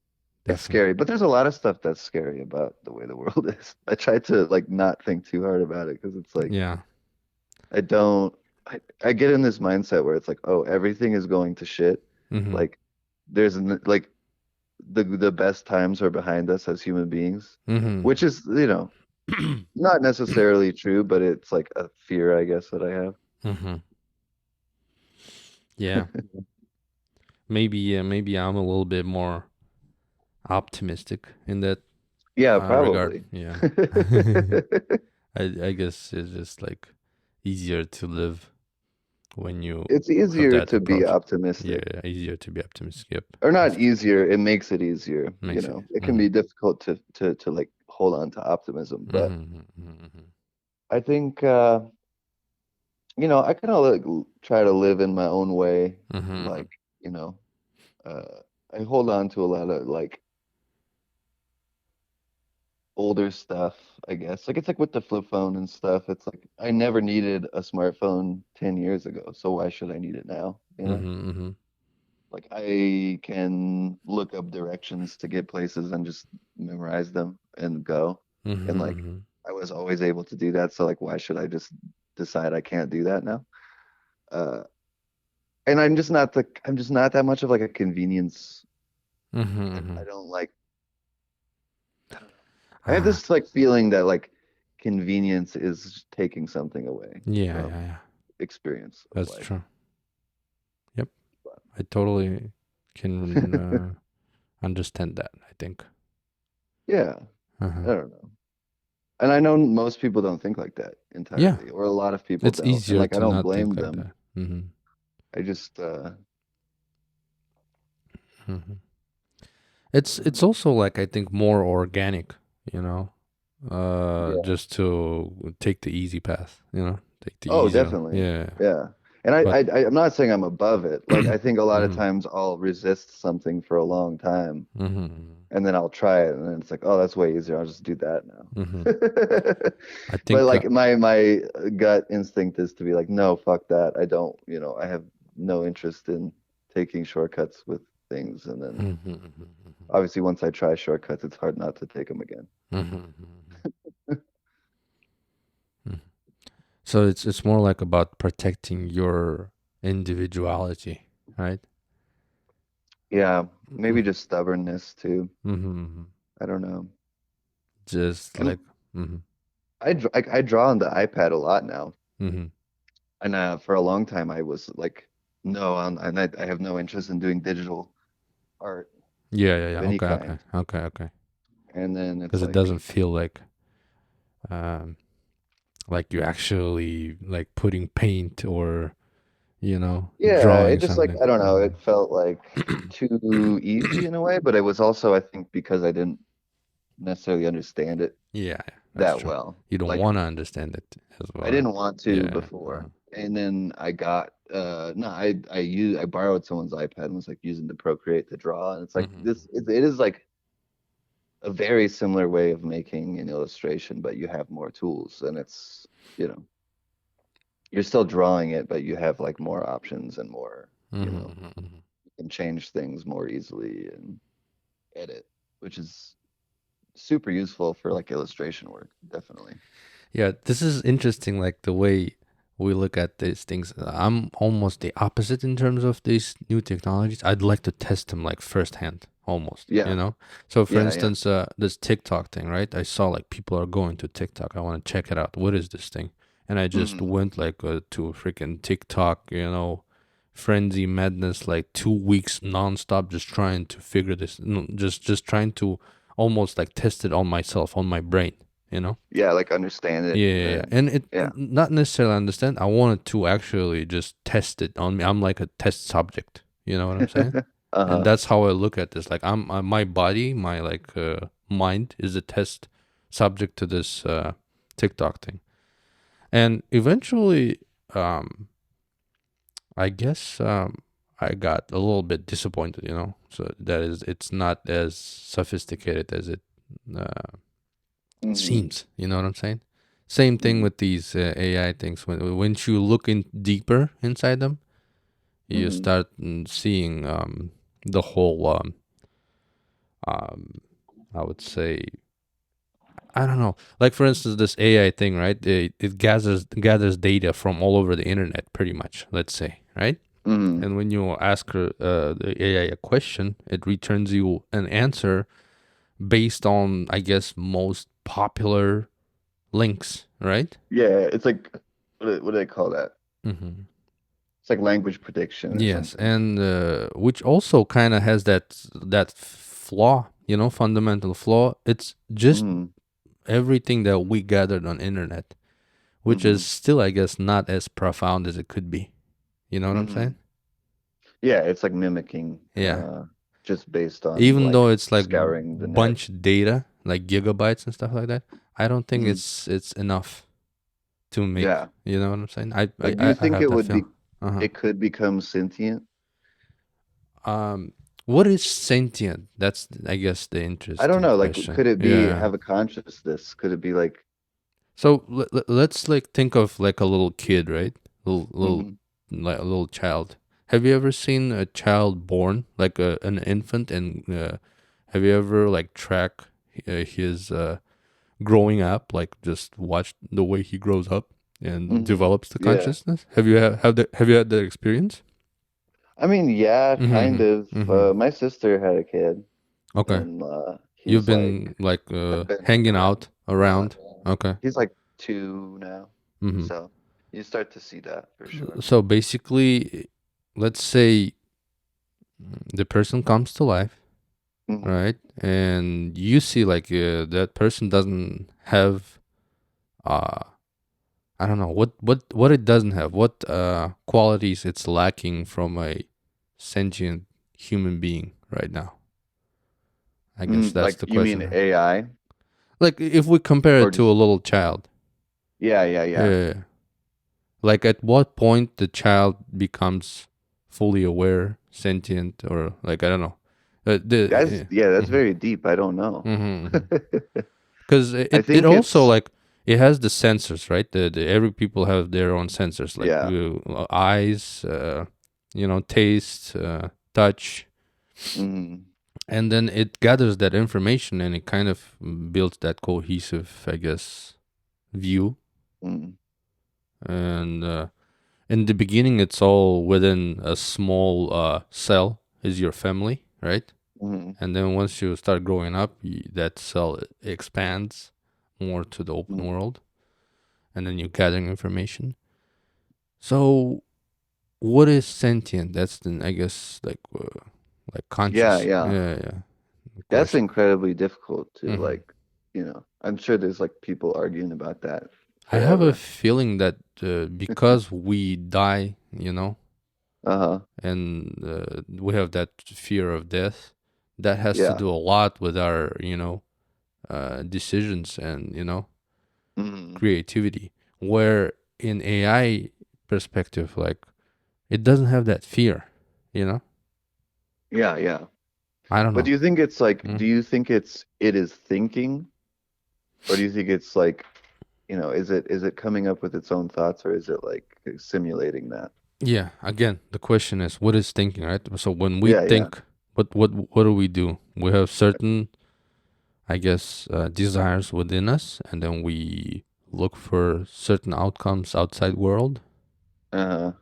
A: It's
B: definitely.
A: scary, but there's a lot of stuff that's scary about the way the world is. I try to like not think too hard about it because it's like
B: Yeah.
A: I don't I get in this mindset where it's like, oh, everything is going to shit.
B: Mm-hmm.
A: Like like the best times are behind us as human beings,
B: Mm-hmm.
A: which is, not necessarily true, but it's like a fear, I guess, that I have.
B: Mm-hmm. Yeah. Maybe I'm a little bit more optimistic in that
A: Yeah,
B: regard.
A: probably.
B: Yeah. I guess it's just like easier to live when you
A: It's
B: have
A: easier
B: that
A: to be
B: approach. Yeah,
A: optimistic.
B: easier to be optimistic. Yep,
A: Or
B: that's
A: not
B: true.
A: easier, it makes it easier,
B: Makes it.
A: It can
B: Mm-hmm.
A: be difficult to like hold on to optimism, but
B: Mm-hmm. Mm-hmm.
A: I think I kind of like try to live in my own way.
B: Mm-hmm.
A: Like, you know, uh I hold on to a lot of like older stuff, I guess. Like it's like with the flip phone and stuff. It's like I never needed a smartphone 10 years ago, so why should I need it now?
B: Mm-hmm. Mm-hmm.
A: Like I can look up directions to get places and just memorize them and go. And like
B: Mm-hmm.
A: I was always able to do that, so like why should I just decide I can't do that now? Uh and I'm just not that much of like a convenience.
B: Mm-hmm.
A: I
B: Mm-hmm.
A: don't like I don't know. I have
B: Ah,
A: this like feeling that like convenience is taking something away
B: yeah,
A: from
B: yeah, yeah.
A: experience of
B: That's
A: life.
B: true. Yep,
A: But
B: I totally can understand that. I think.
A: yeah, I
B: Uh-huh.
A: don't know. And I know most people don't think like that
B: Yeah,
A: entirely, or a lot of people
B: it's
A: don't. And
B: easier
A: like I
B: to
A: don't
B: not think
A: blame
B: like
A: them.
B: that. Mm-hmm.
A: I just
B: Mm-hmm.
A: I don't
B: It's
A: know.
B: also like I think more organic,
A: Yeah.
B: just to take the easy path, take the
A: Oh,
B: easy one.
A: definitely.
B: Yeah.
A: Yeah. And
B: But
A: I'm not saying I'm above it. Like I think a lot of
B: mhm,
A: times I'll resist something for a long time
B: mhm,
A: and then I'll try it and then it's like, oh, that's way easier. I'll just do that
B: mhm.
A: now.
B: I
A: But
B: think
A: like my gut instinct is to be like, no, fuck that. I don't, I have no interest in taking shortcuts with things. And then
B: mhm, mhm,
A: obviously once I try shortcuts, it's hard not to take them again.
B: mhm, mhm, mhm. So it's more like about protecting your individuality, right?
A: Yeah, maybe
B: Mhm,
A: just stubbornness too.
B: mhm.
A: I don't know.
B: Just
A: And
B: like mhm,
A: I draw on the iPad a lot now.
B: mhm.
A: And for a long time, I was like, no, and I have no interest in doing digital art
B: Yeah, yeah,
A: of
B: yeah.
A: any
B: Okay, okay,
A: kind.
B: okay, okay.
A: And then it's
B: Because it
A: like,
B: doesn't feel um like you actually like putting paint or
A: yeah, it
B: drawing
A: just like,
B: something.
A: I don't know,
B: Mhm.
A: it felt like too easy in a way, but it was also, I think, because I didn't necessarily understand it
B: Yeah, yeah, that's
A: that
B: true.
A: well.
B: You don't
A: Like,
B: want to understand it as well,
A: I
B: right?
A: didn't want to
B: Yeah.
A: before.
B: Uh-huh.
A: And then I got no, I borrowed someone's iPad and was like using the Procreate to draw. And it's like
B: Hmm.
A: it is like a very similar way of making an illustration, but you have more tools and it's, you know, you're still drawing it, but you have like more options and more,
B: Hmm.
A: you can change things more easily and edit, which is super useful for like illustration work, definitely.
B: Yeah, this is interesting. Like the way we look at these things. I'm almost the opposite in terms of these new technologies. I'd like to test them like firsthand, almost.
A: Yeah,
B: So, for
A: yeah, yeah.
B: instance, this TikTok thing, right? I saw like people are going to TikTok. I want to check it out. What is this thing? And I just
A: Hmm.
B: went like to freaking TikTok, frenzy madness, like 2 weeks nonstop, just trying to figure this, no, just trying to almost like test it on myself, on my brain, you know.
A: Yeah, like understand it
B: Yeah,
A: and
B: yeah, yeah.
A: then
B: And it
A: yeah.
B: not necessarily understand. I wanted to actually just test it on me. I'm like a test subject. You know what I'm saying? And
A: Uh-huh.
B: that's how I look at this. Like my body, my like mind is a test subject to this TikTok thing. And eventually, um, I guess I got a little bit disappointed. So that is, it's not as sophisticated as it uh,
A: Hmm.
B: seems. You know what I'm saying? Same thing
A: Hmm.
B: with these AI things. When you look in deeper inside them, you
A: Hmm.
B: start seeing the whole. Um, I would say, I don't know. Like for instance, this AI thing, right? It gathers data from all over the internet, pretty much. Let's say, right?
A: Hmm.
B: And when you ask the AI a question, it returns you an answer based on, I guess, most popular links, right?
A: Yeah, it's like what do they call that?
B: Mm-hmm.
A: It's like language prediction or
B: Yes,
A: something.
B: and which also kind of has that flaw, fundamental flaw. It's just
A: Hmm.
B: everything that we gathered on internet, which is
A: Hmm.
B: still, I guess, not as profound as it could be. You know what I'm saying?
A: Hmm. Yeah, it's like mimicking
B: Yeah.
A: just based on
B: Even though
A: like
B: it's like
A: scouring the net.
B: bunch data, like gigabytes and stuff like that, I don't think
A: Hmm.
B: it's enough to make.
A: Yeah.
B: You know what I'm saying? I I
A: Like, do you
B: I I
A: think
B: have
A: it
B: that
A: would
B: feel.
A: be
B: Uh
A: it could become sentient?
B: huh. What is sentient? That's, I guess, the
A: I don't
B: interesting
A: know. Like,
B: question.
A: could it be
B: Yeah.
A: have a consciousness? Could it be like,
B: So let's like think of like a little kid, right? Little
A: hmm.
B: like a little child. Have you ever seen a child born, like an infant, and have you ever like track his growing up, like just watch the way he grows up and
A: Hmm.
B: develops the
A: Yeah.
B: consciousness? Have you had that experience?
A: I mean, yeah, kind
B: Mm-hmm.
A: of.
B: Mm-hmm.
A: My sister had a kid,
B: Okay.
A: and
B: You've
A: he's
B: been
A: like
B: like
A: have been
B: hanging
A: around
B: out
A: a lot.
B: around. Okay.
A: He's like 2 now,
B: Mm-hmm.
A: so you start to see that for sure.
B: So basically, let's say the person comes to life,
A: Hmm.
B: right? And you see like that person doesn't have uh I don't know what it doesn't have, what qualities it's lacking from a sentient human being right now. I guess that's
A: Like
B: the
A: you mean
B: question.
A: AI
B: Like if we compare
A: or
B: it to a
A: just
B: little child.
A: yeah, yeah,
B: Yeah,
A: yeah.
B: yeah, yeah. Like, at what point the child becomes fully aware, sentient, or like, I don't know.
A: That's, yeah, that's
B: Mhm,
A: very deep. I don't know.
B: mhm. Because
A: I
B: it
A: think
B: also,
A: it's,
B: like, it has the sensors, right? Every people have their own sensors, like
A: yeah.
B: eyes, taste, touch,
A: Mm,
B: and then it gathers that information and it kind of builds that cohesive, I guess, view.
A: mm,
B: And in the beginning, it's all within a small cell is your family, right?
A: mm,
B: And then once you start growing up, that cell expands more to the open
A: mm.
B: world, and then you're gathering information. So, what is sentient? That's the, I guess, like
A: Yeah,
B: conscious.
A: yeah.
B: Yeah, yeah.
A: That's
B: Question.
A: incredibly difficult to
B: Hmm.
A: like, I'm sure there's like people arguing about that
B: I have a
A: forever.
B: feeling that because we die,
A: Uh-huh.
B: and we have that fear of death, that has to
A: Yeah.
B: do a lot with our, decisions and,
A: Mm.
B: creativity. Where in AI perspective, like, it doesn't have that fear, you know?
A: Yeah, yeah.
B: I don't
A: But
B: know.
A: do
B: Mm.
A: you think it is thinking, or do you think it's like, is it coming up with its own thoughts, or is it like simulating that?
B: Yeah, again, the question is what is thinking, right? So when we
A: Yeah, yeah.
B: think, what do we do? We have certain, I guess, desires within us, and then we look for certain outcomes outside world,
A: Uh-huh.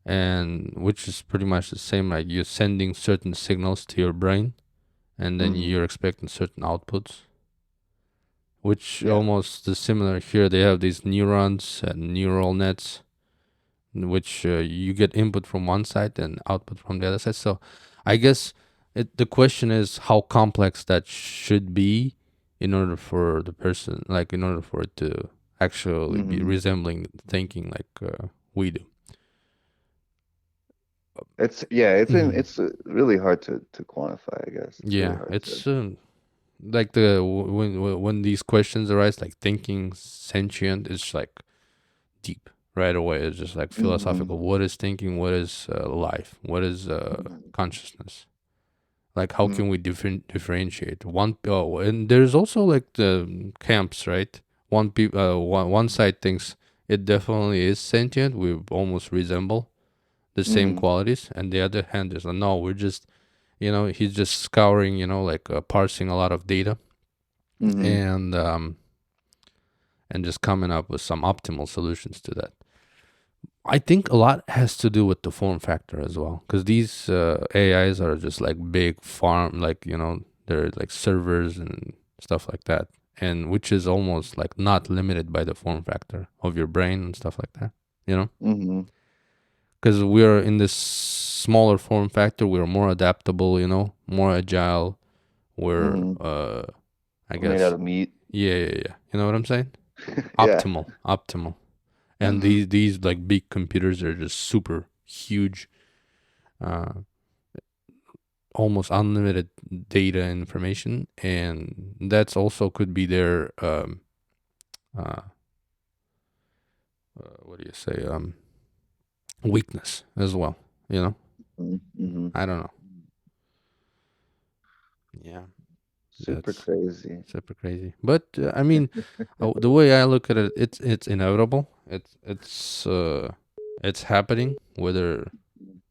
B: and which is pretty much the same. Like, you're sending certain signals to your brain, and then
A: Hmm.
B: you're expecting certain outputs. Which
A: Yeah.
B: almost is similar here. They have these neurons and neural nets, in which you get input from one side and output from the other side. So, I guess the question is how complex that should be in order for the person, like, in order for it to actually be
A: Hmm.
B: resembling thinking like we do.
A: It's yeah, it's in,
B: Mhm.
A: it's really hard to quantify, I guess. It's really
B: Yeah,
A: hard to.
B: it's like when these questions arise, like thinking sentient, it's like deep right away. It's just like
A: Hmm.
B: philosophical. What is thinking? What is life? What is consciousness? Like, how
A: Hmm.
B: can we differentiate one? Oh, and there's also like the camps, right? One side thinks it definitely is sentient. We almost resemble the same
A: Hmm.
B: qualities, and the other hand is like, no, we're just, he's just scouring, like parsing a lot of data,
A: Hmm.
B: and just coming up with some optimal solutions to that. I think a lot has to do with the form factor as well, because these AIs are just like big farm, like, they're like servers and stuff like that, and which is almost like not limited by the form factor of your brain and stuff like that,
A: Hmm.
B: because we're in this smaller form factor, we're more adaptable, more agile. We're,
A: Hmm.
B: I
A: We're made out
B: guess,
A: of meat.
B: yeah, yeah, yeah. You know what I'm saying?
A: Yeah.
B: Optimal. And
A: Hmm.
B: these like big computers are just super huge, uh, almost unlimited data and information, and that's also could be their uh, what do you say, weakness as well. You know,
A: Hmm.
B: I don't know. Yeah,
A: Super
B: that's
A: crazy.
B: super crazy. But I mean, the way I look at it, it's inevitable. It's happening whether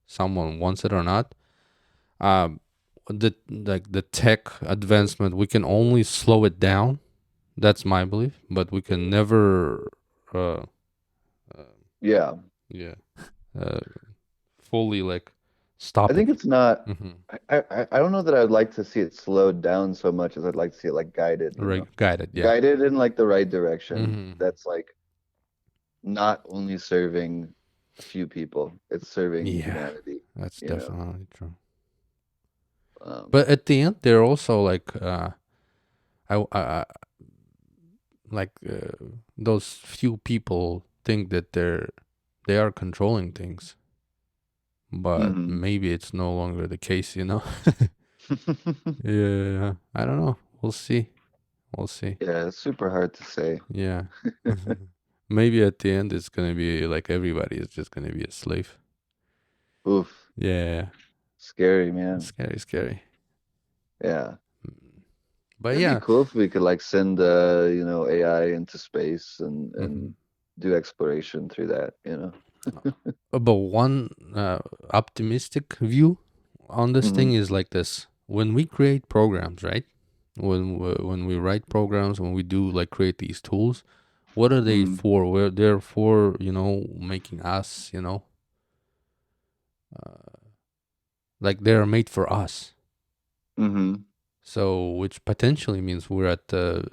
B: someone wants it or not. Um, the tech advancement, we can only slow it down. That's my belief, but we can never, uh, uh
A: Yeah.
B: yeah, uh, fully like
A: I
B: stop it.
A: think it's not.
B: Hmm.
A: I don't know that I'd like to see it slowed down so much as I'd like to see it like guided,
B: Guided, yeah.
A: guided in like the right direction.
B: Hmm.
A: That's like not only serving a few people, it's serving
B: Yeah,
A: humanity,
B: that's
A: you know.
B: definitely true.
A: Um,
B: But at the end, they're also like, I like those few people think that they are controlling things, but
A: mhm.
B: maybe it's no longer the case, Yeah, I don't know. We'll see. We'll see.
A: Yeah, it's super hard to say.
B: Yeah. maybe at the end it's gonna be like everybody is just gonna be a slave.
A: Oof,
B: Yeah,
A: scary, man.
B: scary, scary.
A: Yeah.
B: But
A: It'd be
B: yeah,
A: cool if we could like send AI into space
B: hmm
A: and do exploration through that,
B: but one optimistic view on this
A: Hmm.
B: thing is like this: when we create programs, right? When we write programs, when we do like create these tools, what are they
A: Hmm.
B: for? Where they're for, making us, like they're made for us.
A: Hmm.
B: So, which potentially means we're at the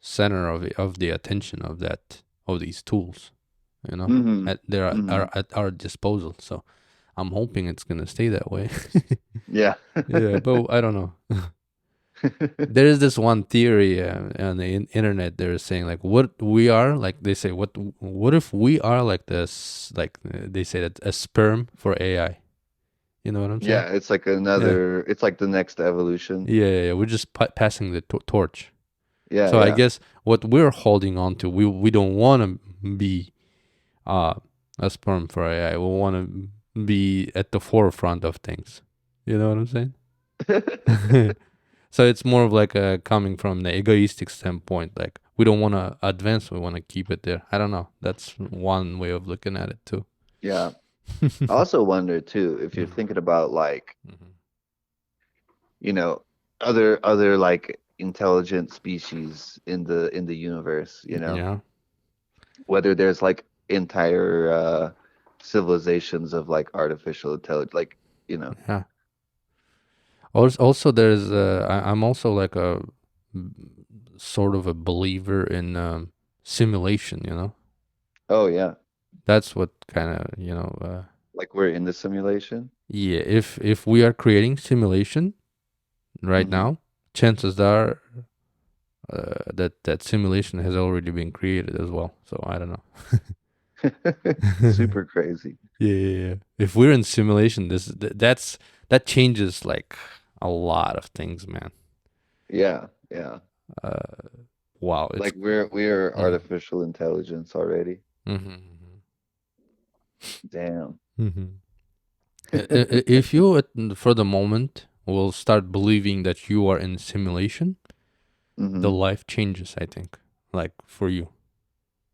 B: center of the attention of these tools,
A: Hmm.
B: they're
A: Hmm.
B: at our disposal. So, I'm hoping it's gonna stay that way.
A: Yeah.
B: Yeah, but I don't know. There is this one theory on the internet. They're saying like, what we are like. They say what if we are like this? Like they say that a sperm for AI. You know what I'm saying?
A: Yeah, it's like
B: Yeah,
A: it's like the next evolution.
B: yeah, yeah. We're just passing the torch.
A: Yeah,
B: So I
A: yeah.
B: guess what we're holding on to, we don't want to be uh, a sperm for AI. We want to be at the forefront of things. You know what I'm saying? So it's more of like coming from the egoistic standpoint. Like we don't want to advance, we want to keep it there. I don't know. That's one way of looking at it too.
A: Yeah. I also wonder too, if you're
B: Mhm,
A: thinking about like,
B: mhm.
A: you know, other like intelligent species in the universe,
B: Yeah,
A: whether there's like entire civilizations of like artificial intelligence, like, you know.
B: yeah. Also, there's I'm also like a sort of a believer in simulation.
A: Oh yeah,
B: That's what kind of
A: like we're in the simulation.
B: yeah. If we are creating simulation right
A: Hmm.
B: now, chances are that simulation has already been created as well. So I don't know.
A: Super crazy.
B: Yeah, yeah, yeah. If we're in simulation, that changes like a lot of things, man.
A: Yeah, yeah.
B: Uh, wow, it's
A: Like we're
B: mhm,
A: artificial intelligence already.
B: mhm,
A: Damn.
B: mhm. If you, for the moment, will start believing that you are in simulation, the
A: Hmm.
B: life changes. I think, like for you,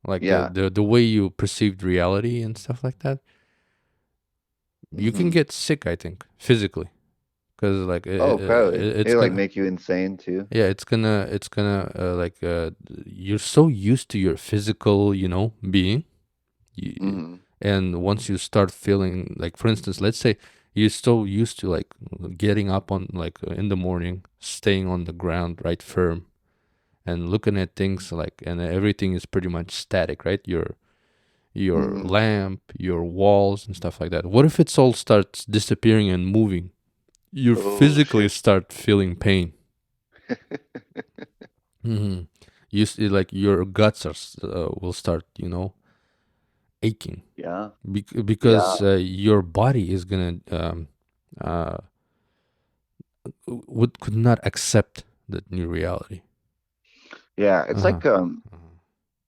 B: like the
A: Yeah.
B: the the way you perceived reality and stuff like that. You can
A: Hmm.
B: get sick. I think physically, because like
A: Oh, probably.
B: it's
A: It like
B: gonna.
A: make you insane too.
B: Yeah, it's gonna like you're so used to your physical, being, you,
A: Hmm.
B: and once you start feeling like, for instance, let's say you're so used to like getting up on like in the morning, staying on the ground right firm, and looking at things like, and everything is pretty much static, right? Your
A: Hmm.
B: lamp, your walls, and stuff like that. What if it's all starts disappearing and moving? You
A: Oh
B: physically
A: shit.
B: start feeling pain. Hmm. You see, like your guts will start, aching
A: Yeah.
B: because
A: Yeah.
B: your body is gonna uh, would could not accept that new reality.
A: Yeah. It's
B: Uh-huh.
A: like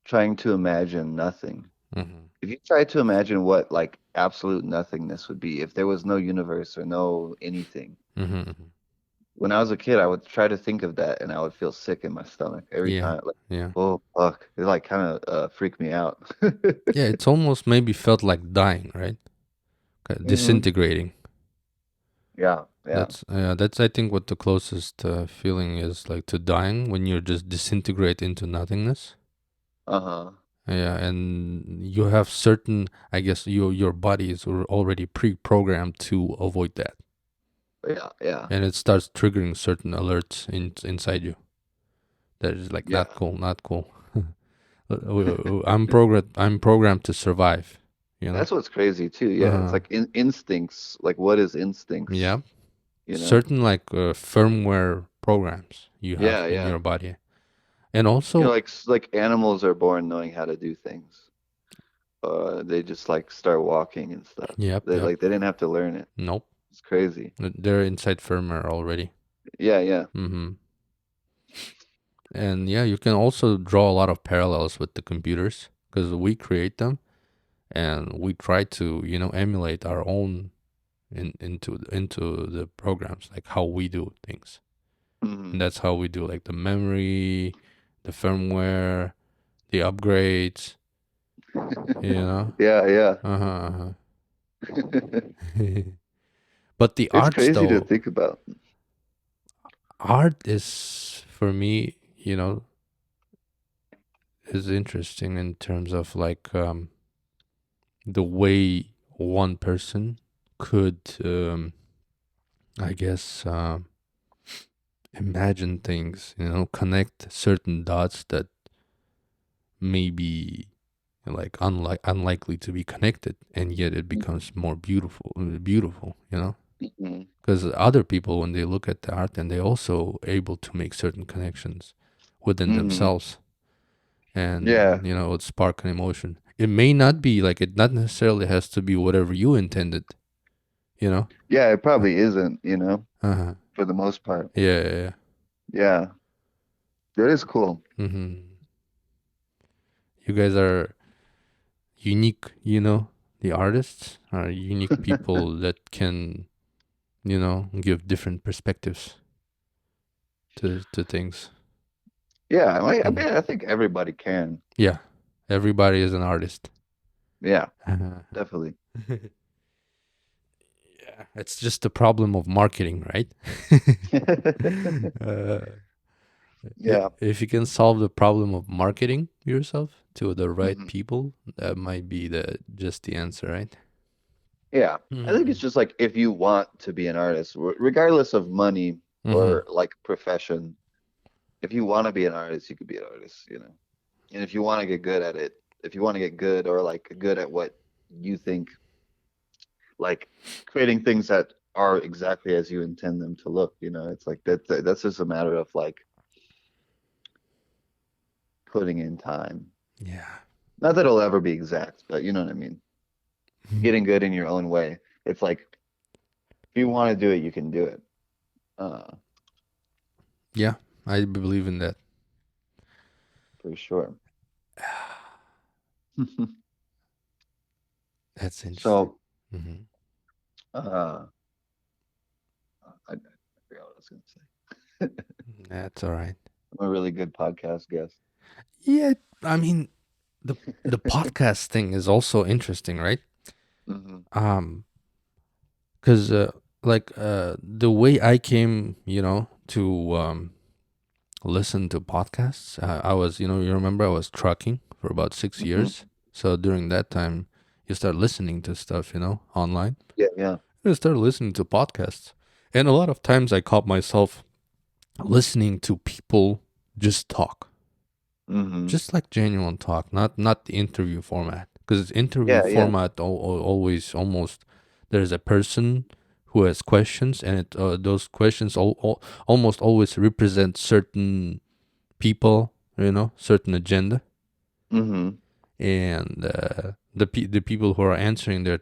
A: trying to imagine nothing.
B: Hmm.
A: If you try to imagine what like absolute nothingness would be if there was no universe or no anything.
B: Hmm. Hmm.
A: When I was a kid, I would try to think of that and I would feel sick in my stomach every
B: Yeah,
A: time. Like,
B: yeah,
A: oh fuck. It like kind of freaked me out.
B: yeah. It's almost maybe felt like dying, right?
A: Hmm.
B: Disintegrating.
A: Yeah, yeah.
B: That's I think what the closest feeling is like to dying, when you just disintegrate into nothingness.
A: Uh-huh.
B: Yeah, and you have certain, I guess your body is already pre-programmed to avoid that,
A: Yeah, yeah.
B: and it starts triggering certain alerts inside you. That is like not
A: Yeah.
B: cool, not cool. I'm programmed to survive. You know.
A: That's what's crazy too. Yeah, it's
B: Uh
A: like instincts. Like what is instincts,
B: yeah.
A: you know?
B: Certain like firmware programs you have
A: Yeah,
B: in your
A: yeah.
B: body, and also
A: Like like animals are born knowing how to do things. They just like start walking and stuff.
B: yep, yep.
A: They didn't have to learn it.
B: Nope.
A: It's crazy.
B: They're inside firmware already.
A: Yeah, yeah.
B: Mm-hmm. And yeah, you can also draw a lot of parallels with the computers, because we create them and we try to, emulate our own into the programs, like how we do things.
A: Hmm.
B: And that's how we do like the memory, the firmware, the upgrades, you know.
A: Yeah, yeah.
B: Uh-huh. But the
A: It's
B: arts
A: crazy to
B: though,
A: think about.
B: art is for me, is interesting in terms of like the way one person could I guess imagine things, connect certain dots that may be like unlikely to be connected, and yet it becomes more beautiful,
A: Hmm.
B: because other people, when they look at the art, and they also able to make certain connections within
A: Hmm.
B: themselves, and
A: Yeah,
B: it spark an emotion. It may not be like, it not necessarily has to be whatever you intended, you know
A: yeah. It probably isn't,
B: uh-huh.
A: for the most part.
B: Yeah, yeah, yeah.
A: Yeah, that is cool.
B: Hmm. You guys are unique, the artists are unique people that can, give different perspectives to things.
A: Yeah, I
B: Mhm.
A: mean, I think everybody can.
B: Yeah, everybody is an artist.
A: Yeah,
B: Uh-huh.
A: definitely.
B: Yeah, it's just a problem of marketing, right? uh,
A: Yeah.
B: if you can solve the problem of marketing yourself to the right
A: Hmm.
B: people, that might be the answer, right?
A: Yeah. I think it's
B: Mm-hmm.
A: just like if you want to be an artist, regardless of money
B: Mm-hmm.
A: or like profession, if you want to be an artist, you could be an artist. And if you want to get good at it, if you want to get good or like good at what you think, like creating things that are exactly as you intend them to look, it's like that's just a matter of like putting in time.
B: Yeah.
A: Not that it'll ever be exact, but you know what I mean.
B: Mhm.
A: Getting good in your own way. It's like if you want to do it, you can do it. Uh,
B: Yeah, I believe in that.
A: for sure.
B: That's interesting.
A: So,
B: Hmm.
A: uh, I forgot what I was going to say.
B: That's all right.
A: I'm a really good podcast guest.
B: Yeah, I mean, the the podcast thing is also interesting, right?
A: Hmm.
B: Um, because like the way I came, to listen to podcasts, I was, you remember, I was trucking for about 6 years.
A: Hmm.
B: So during that time, you start listening to stuff, online.
A: Yeah, yeah.
B: I started listening to podcasts, and a lot of times I caught myself listening to people just talk,
A: Hmm.
B: just like genuine talk, not the interview format. Because interview
A: Yeah, yeah.
B: format always almost, there's a person who has questions, and those questions almost always represent certain people, certain agenda,
A: Hmm.
B: and the people who are answering, uh,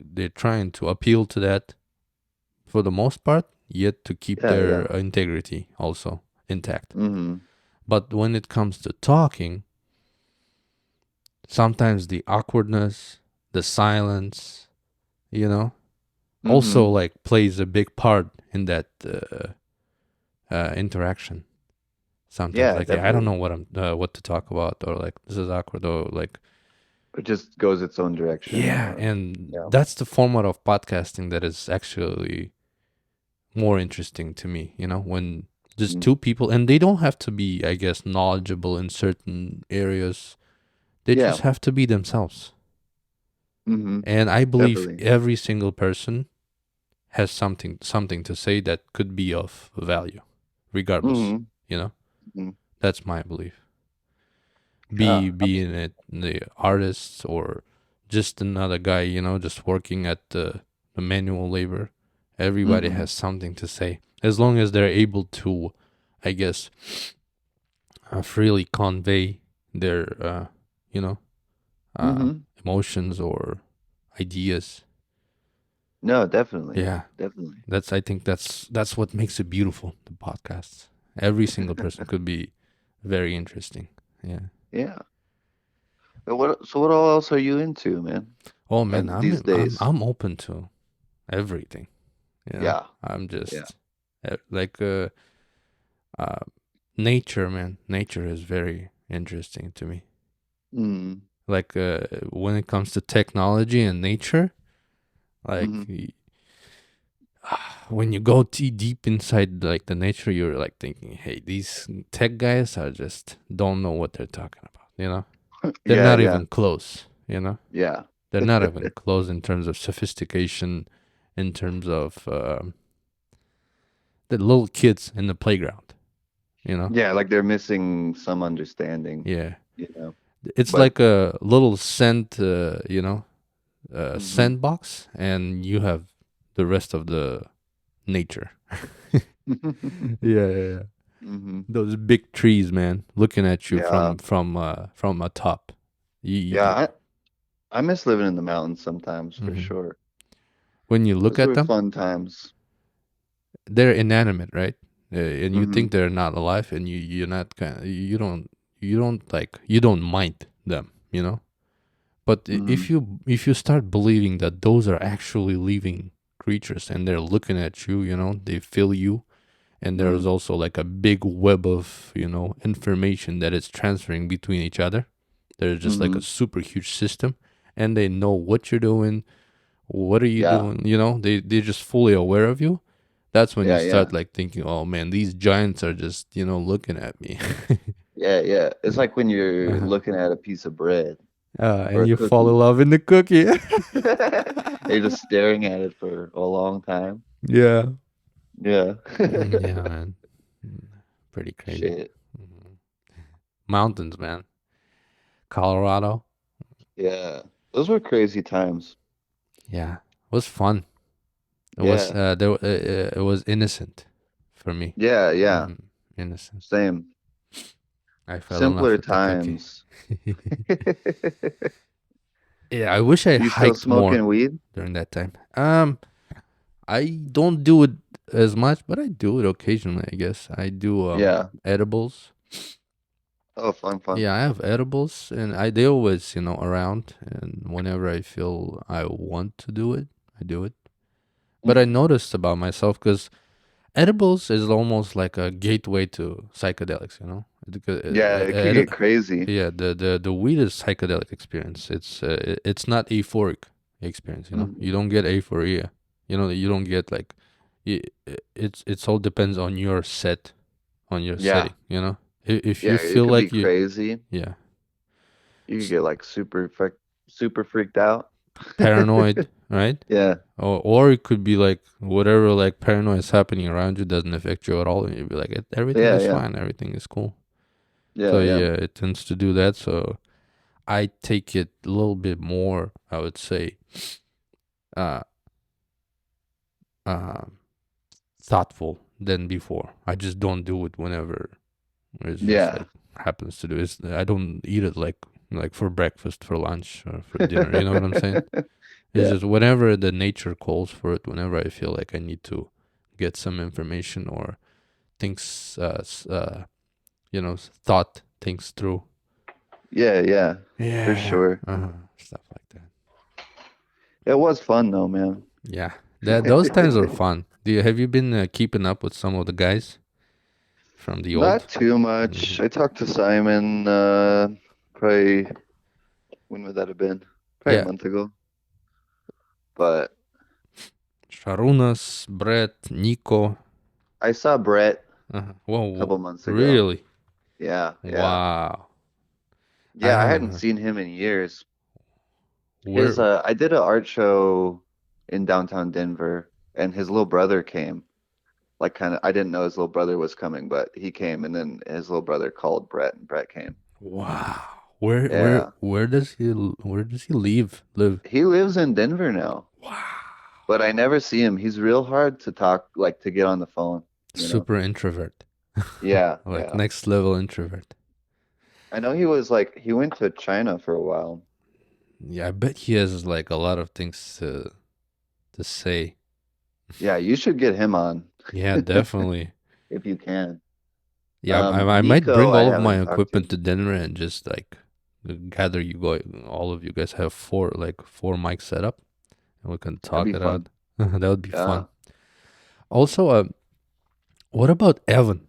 B: they're trying to appeal to that for the most part, yet to keep
A: Yeah,
B: their
A: yeah.
B: integrity also intact.
A: Hmm.
B: But when it comes to talking, sometimes the awkwardness, the silence, you know, also
A: Hmm.
B: like plays a big part in that interaction. Sometimes,
A: Yeah,
B: like, yeah, I don't
A: definitely.
B: know what to talk about, or like this is awkward, or like,
A: It just goes its own direction,
B: yeah,
A: or
B: and
A: yeah.
B: that's the format of podcasting that is actually more interesting to me. When just
A: Mhm.
B: two people, and they don't have to be, I guess, knowledgeable in certain areas. They
A: Yeah.
B: just have to be themselves.
A: Hmm.
B: And I believe
A: Definitely.
B: every single person has something to say that could be of value, regardless.
A: Hmm.
B: You know,
A: Hmm.
B: that's my belief. Be
A: Yeah.
B: being it the artists, or just another guy, just working at the manual labor. Everybody
A: Hmm.
B: has something to say, as long as they're able to, I guess, freely convey their, you know, uh,
A: Hmm.
B: emotions or ideas.
A: No, definitely.
B: Yeah,
A: Definitely.
B: I think that's what makes it beautiful. The podcasts. Every single person could be very interesting. Yeah.
A: Yeah. So what all else are you into, man?
B: Oh man,
A: And these days?
B: I'm open to everything. You know,
A: Yeah.
B: I'm
A: Yeah.
B: just like uh, nature, man. Nature is very interesting to me.
A: Mm.
B: Like when it comes to technology and nature, like
A: Hmm.
B: when you go too deep inside like the nature, you're like thinking, hey, these tech guys are just don't know what they're talking about. You know, they're
A: Yeah,
B: not
A: yeah,
B: even close. You know,
A: yeah.
B: they're not even close in terms of sophistication, in terms of the little kids in the playground. You know,
A: Yeah, like they're missing some understanding,
B: yeah,
A: you know.
B: it's
A: But
B: like a little scent,
A: hmm.
B: sandbox, and you have the rest of the nature. Yeah, yeah, yeah.
A: Hmm.
B: Those big trees, man, looking at you
A: Yeah.
B: from a top.
A: Yeah, I miss living in the mountains sometimes for
B: Mhm.
A: sure.
B: When you look
A: Those
B: at
A: were
B: them,
A: fun times.
B: they're inanimate, right? And you
A: Hmm.
B: think they're not alive, and you're not kind of, you don't mind them, you know. But
A: Hmm.
B: if you start believing that those are actually living creatures and they're looking at you, you know, they feel you, and there's
A: Hmm.
B: also like a big web of information that is transferring between each other. There's just like a
A: Hmm.
B: super huge system, and they know what you're doing, what are you
A: Yeah.
B: doing. You know, they're just fully aware of you. That's when you
A: Yeah,
B: start
A: yeah.
B: like thinking, oh man, these giants are just looking at me.
A: Yeah, yeah. It's like when you're
B: Uh-huh.
A: looking at a piece of bread or
B: And
A: a
B: you fall in
A: cookie.
B: love in the cookie.
A: You're just staring at it for a long time.
B: Yeah.
A: Yeah.
B: Yeah, man. Pretty crazy.
A: Shit.
B: Mhm. Mountains, man. Colorado.
A: Yeah. Those were crazy times.
B: Yeah, it was fun.
A: Yeah.
B: It was innocent for me.
A: Yeah, yeah.
B: Hmm. Innocent.
A: Same.
B: I fell in love
A: Simpler
B: with the cookie.
A: times.
B: Yeah, I wish I
A: You still
B: hiked more
A: smoking weed?
B: during that time. I don't do it as much, but I do it occasionally, I guess. I do
A: Yeah.
B: edibles.
A: Oh, fun, fun.
B: Yeah, I have edibles, and they always around, and whenever I feel I want to do it, I do it. But I
A: Hmm.
B: noticed about myself because edibles is almost like a gateway to psychedelics, you know? Because,
A: Yeah, it could get crazy.
B: yeah, the weed is psychedelic experience. It's not euphoric experience, you know? You
A: Hmm.
B: don't get euphoria. You don't get like it's all depends on your on your
A: Yeah.
B: setting, you know? If
A: Yeah,
B: you
A: it
B: feel
A: could be
B: like you
A: crazy.
B: yeah,
A: You could get like super freaked out.
B: paranoid, right?
A: Yeah.
B: Or it could be like whatever like paranoia is happening around you doesn't affect you at all, and you'd be like, Everything
A: Yeah,
B: is
A: yeah.
B: fine, everything is cool." So
A: Yeah, yeah.
B: yeah, it tends to do that. So I take it a little bit more, I would say, uh, uh, thoughtful than before. I just don't do it whenever it's just
A: Yeah.
B: like happens to do. I don't eat it like for breakfast, for lunch, or for dinner. You know what I'm saying? It's
A: Yeah.
B: just whenever the nature calls for it. Whenever I feel like I need to get some information or things, thought things through.
A: Yeah, yeah. For
B: Yeah,
A: sure.
B: stuff like that.
A: It was fun though, man.
B: Yeah, those times are fun. Have you been keeping up with some of the guys from the old?
A: Not too
B: Hmm.
A: much. I talked to Simon probably when would that have been? Probably a
B: Yeah,
A: month ago. But
B: Sharunas, Brett, Nico.
A: I saw Brett
B: Whoa,
A: a couple months ago.
B: really?
A: Yeah, yeah.
B: Wow. I
A: Yeah, I
B: haven't
A: hadn't
B: heard.
A: seen him in years. His
B: Where?
A: I did an art show in downtown Denver and his little brother came. Like kind of I didn't know his little brother was coming, but he came and then his little brother called Brett and Brett came.
B: Wow. Where? Where?
A: Yeah.
B: Where does he? Where does he live?
A: He lives in Denver now,
B: Wow.
A: but I never see him. He's real hard to talk, like to get on the phone, you know?
B: Super introvert.
A: Yeah,
B: Like
A: yeah.
B: next level introvert.
A: I know he was like he went to China for a while.
B: Yeah, I bet he has like a lot of things to say.
A: Yeah, you should get him on
B: Yeah, definitely.
A: if you can.
B: Yeah, I might
A: Nico,
B: bring
A: I
B: all of
A: haven't
B: my
A: talked to.
B: equipment to Denver and just like gather you guys. All of you guys have four mics set up, and we can
A: That'd
B: talk
A: be
B: it
A: fun.
B: out. That would be
A: Yeah.
B: fun. Also, what about Evan?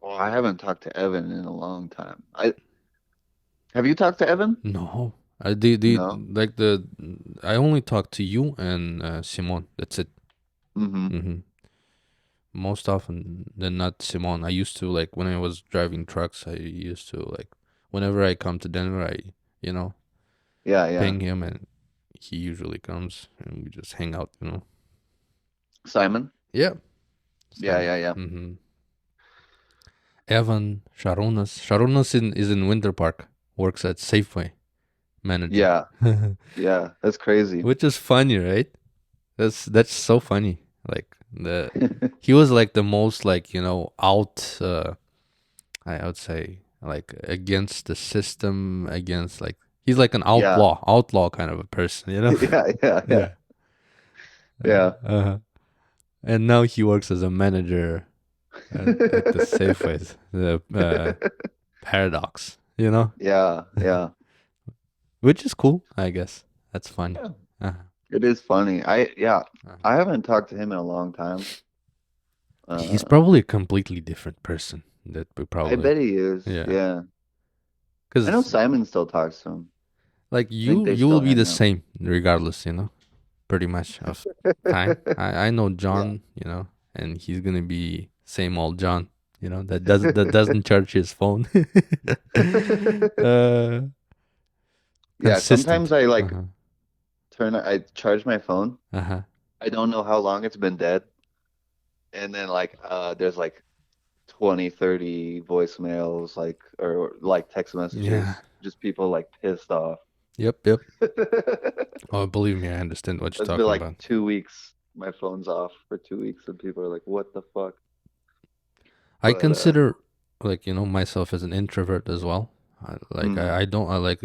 A: Well, I haven't talked to Evan in a long time. I have you talked to Evan?
B: No, the
A: No.
B: like the I only talk to you and Simon. That's it.
A: Mm-hmm.
B: hmm Most often than not, Simon. I used to like when I was driving trucks. I used to like whenever I come to Denver, I you know
A: Yeah, yeah.
B: ping him and he usually comes and we just hang out.
A: Simon?
B: Yeah,
A: Yeah,
B: Simon.
A: yeah, yeah.
B: Evan Sharunas. Is in Winter Park. Works at Safeway manager.
A: Yeah, yeah. That's crazy.
B: Which is funny, right? That's so funny. Like the he was like the most like out. I would say like against the system, against like he's like an
A: Yeah.
B: outlaw kind of a person, you know?
A: Yeah, yeah, yeah.
B: Yeah.
A: Yeah.
B: Uh, and now he works as a manager at the Safeways, the Paradox,
A: Yeah, yeah.
B: which is cool, I guess. That's funny.
A: Yeah.
B: Uh-huh.
A: It is funny. Yeah.
B: Uh-huh.
A: I haven't talked to him in a long time.
B: He's
A: Uh,
B: probably a completely different person. That we
A: I
B: probably,
A: bet he is.
B: yeah,
A: Yeah. I know
B: because
A: Simon still talks to him.
B: like
A: I think
B: you,
A: they
B: you will
A: still
B: be the
A: hang out.
B: same regardless, pretty much of time. I know
A: Yeah.
B: John, and he's gonna be same old John, that doesn't charge his phone. uh,
A: Yeah, sometimes
B: Consistent.
A: I
B: Uh
A: like
B: huh.
A: I charge my phone.
B: Uh huh.
A: I don't know how long it's been dead. And then like there's like 20, 30 voicemails like or like text
B: Yeah.
A: messages, just people like pissed off.
B: Yep. Yep.
A: It's
B: Oh, believe me, I understand what you're
A: been
B: talking
A: like
B: about.
A: 2 weeks. My phone's off for 2 weeks and people are like, what the fuck?
B: I
A: But
B: consider like myself as an introvert as well.
A: mm,
B: I don't I like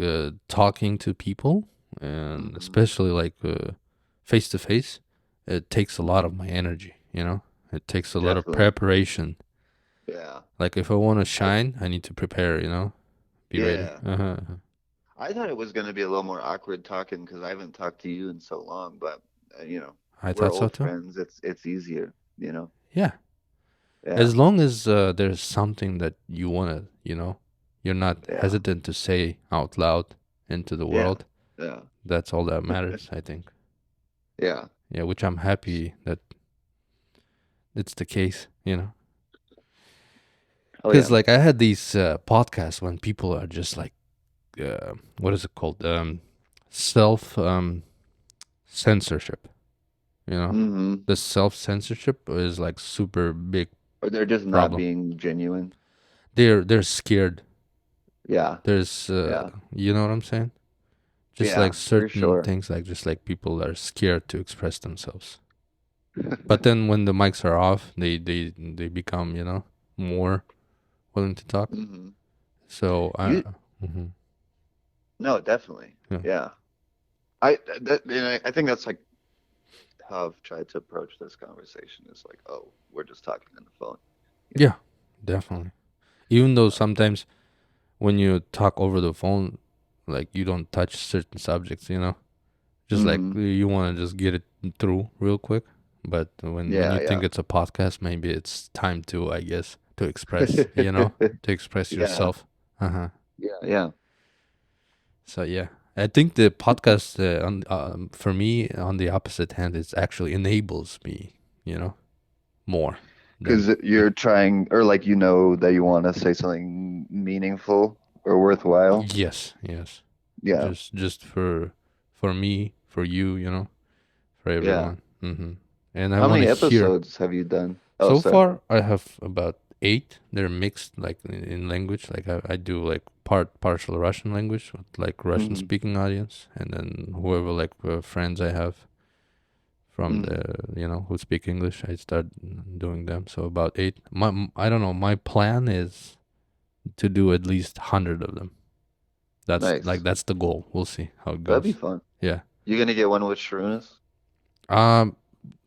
B: talking to people and
A: mhm,
B: especially like face to face. It takes a lot of
A: mhm,
B: my energy. It takes a lot of
A: definitely.
B: preparation.
A: Yeah.
B: Like if I want to
A: I
B: shine, I need to prepare. Be ready.
A: yeah.
B: Uh-huh.
A: I thought it was going to be a little more awkward talking because I haven't talked to you in so long, but
B: I
A: we're
B: thought so
A: old
B: too.
A: friends. It's easier.
B: Yeah.
A: Yeah.
B: As long as there's something that you wanna, you're not
A: Yeah.
B: hesitant to say out loud into the
A: Yeah.
B: world.
A: Yeah.
B: That's all that matters, I think.
A: Yeah.
B: Yeah, which I'm happy that it's the case.
A: Oh
B: Because
A: yeah.
B: like I had these podcasts when people are just like, what is it called? Self censorship. You know,
A: Mm-hmm.
B: the self censorship is like super big
A: Or they're just not
B: problem.
A: being genuine.
B: They're scared.
A: Yeah.
B: There's,
A: Yeah.
B: you know what I'm saying? Just like
A: Yeah, for
B: certain
A: sure.
B: things, like just like people are scared to express themselves. But then when the mics are off, they become more willing to talk.
A: hmm
B: So
A: You
B: mhm,
A: no, definitely.
B: yeah,
A: Yeah. I think that's like how I've tried to approach this conversation is like, oh, we're just talking on the phone, you
B: yeah,
A: know.
B: definitely. Even though
A: Um,
B: sometimes when you talk over the phone, like you don't touch certain subjects, just like
A: hmm
B: you want to just get it through real quick. But when
A: Yeah,
B: you think
A: yeah.
B: it's a podcast, maybe it's time to, I guess, to express, to express
A: Yeah.
B: yourself. Uh huh.
A: Yeah, yeah.
B: So yeah, I think the podcast for me on the opposite hand, it actually enables me, more than
A: Because you're trying or like that you want to say something meaningful or worthwhile.
B: yes, yes,
A: Yeah.
B: just for me, for you, for
A: Yeah.
B: everyone. And I
A: How
B: want to
A: many
B: hear.
A: episodes have you done? Oh,
B: So
A: sorry.
B: far, I have about 8. They're mixed, like in language. Like I do like partial Russian language with like Russian
A: hmm
B: speaking audience, and then whoever like friends I have from
A: hmm
B: the who speak English, I start doing them. So about 8. I don't know. My plan is to do at least 100 of them.
A: Nice.
B: That's the goal. We'll see how it
A: That'd be
B: goes.
A: fun.
B: Yeah.
A: You gonna get one with Sharunas?
B: Um.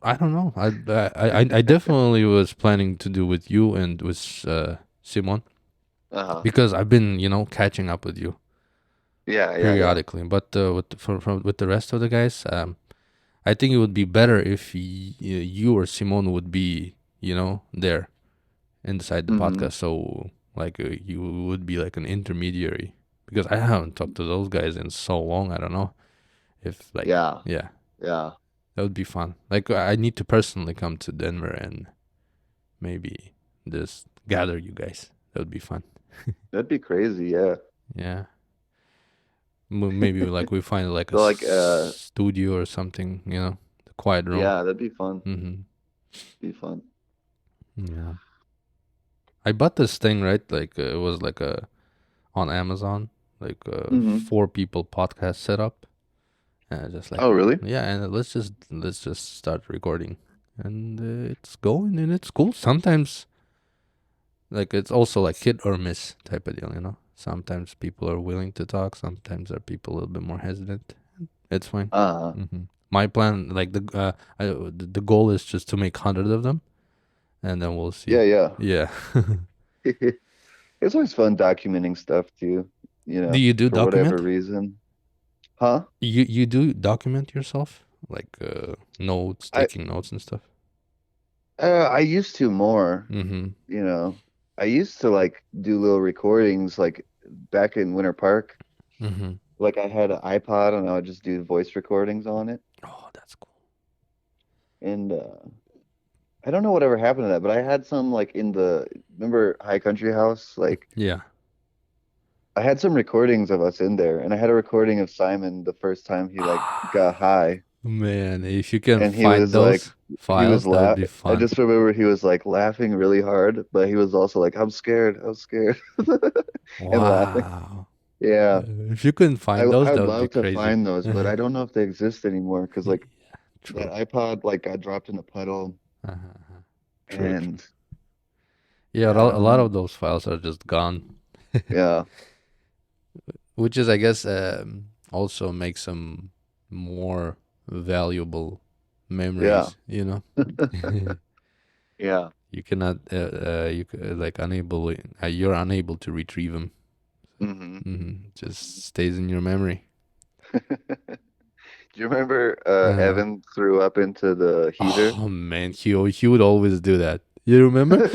B: I don't know. I definitely was planning to do with you and with Simon
A: Uh-huh.
B: because I've been, catching up with you
A: Yeah, yeah, yeah.
B: periodically. But with the rest of the guys, I think it would be better if you or Simon would be, there inside the
A: Hmm.
B: podcast. So like you would be like an intermediary because I haven't talked to those guys in so long. I don't know if like
A: Yeah,
B: yeah,
A: yeah.
B: that would be fun. Like I need to personally come to Denver and maybe just gather you guys. That would be fun.
A: That'd be crazy, yeah.
B: Yeah. Maybe like we find like a
A: So like
B: studio or something, the quiet room.
A: yeah, that'd be fun.
B: Mm-hmm.
A: Be fun.
B: Yeah. I bought this thing, right? Like it was like a on Amazon, like a
A: Hmm.
B: 4 people podcast setup. And just like
A: Oh, really?
B: yeah, and let's just start recording. And it's going and it's cool. Sometimes like it's also like hit or miss type of deal. Sometimes people are willing to talk, sometimes are people a little bit more hesitant. It's fine.
A: Uh-huh.
B: My plan, like the goal is just to make 100 of them, and then we'll
A: Yeah,
B: see.
A: yeah.
B: Yeah.
A: It's always fun documenting stuff too,
B: Do you do
A: for whatever
B: document?
A: reason. Huh?
B: You do document yourself, like notes,
A: I
B: taking notes and stuff.
A: I used to more,
B: Mm-hmm.
A: you know. I used to like do little recordings like back in Winter Park.
B: Mm-hmm.
A: Like I had an iPod and I would just do voice recordings on it.
B: Oh, that's cool.
A: And I don't know whatever happened to that, but I had some like in the remember High Country House? Like
B: Yeah.
A: I had some recordings of us in there, and I had a recording of Simon the first time he like got high,
B: Man, if you can
A: and he
B: find
A: was like,
B: those
A: he was
B: files, that would
A: laugh.
B: be
A: I
B: fun.
A: just remember he was like laughing really hard, but he was also like, I'm scared," and laughing.
B: Wow.
A: Yeah,
B: If you couldn't find those,
A: I'd
B: that would be
A: love to
B: crazy.
A: find those, but
B: Uh-huh.
A: I don't know if they exist anymore because
B: Yeah,
A: like that
B: true.
A: iPod like got dropped in a puddle,
B: Uh-huh. True, true.
A: and
B: Yeah,
A: I
B: a
A: don't
B: lot
A: know.
B: of those files are just gone,
A: Yeah,
B: which is, I guess, also makes them more valuable
A: yeah,
B: memories.
A: yeah.
B: You cannot, like, you're unable to retrieve them.
A: Hmm.
B: Just stays in your memory.
A: Do you remember
B: Uh,
A: Evan threw up into the heater?
B: oh man, he would always do that. You remember?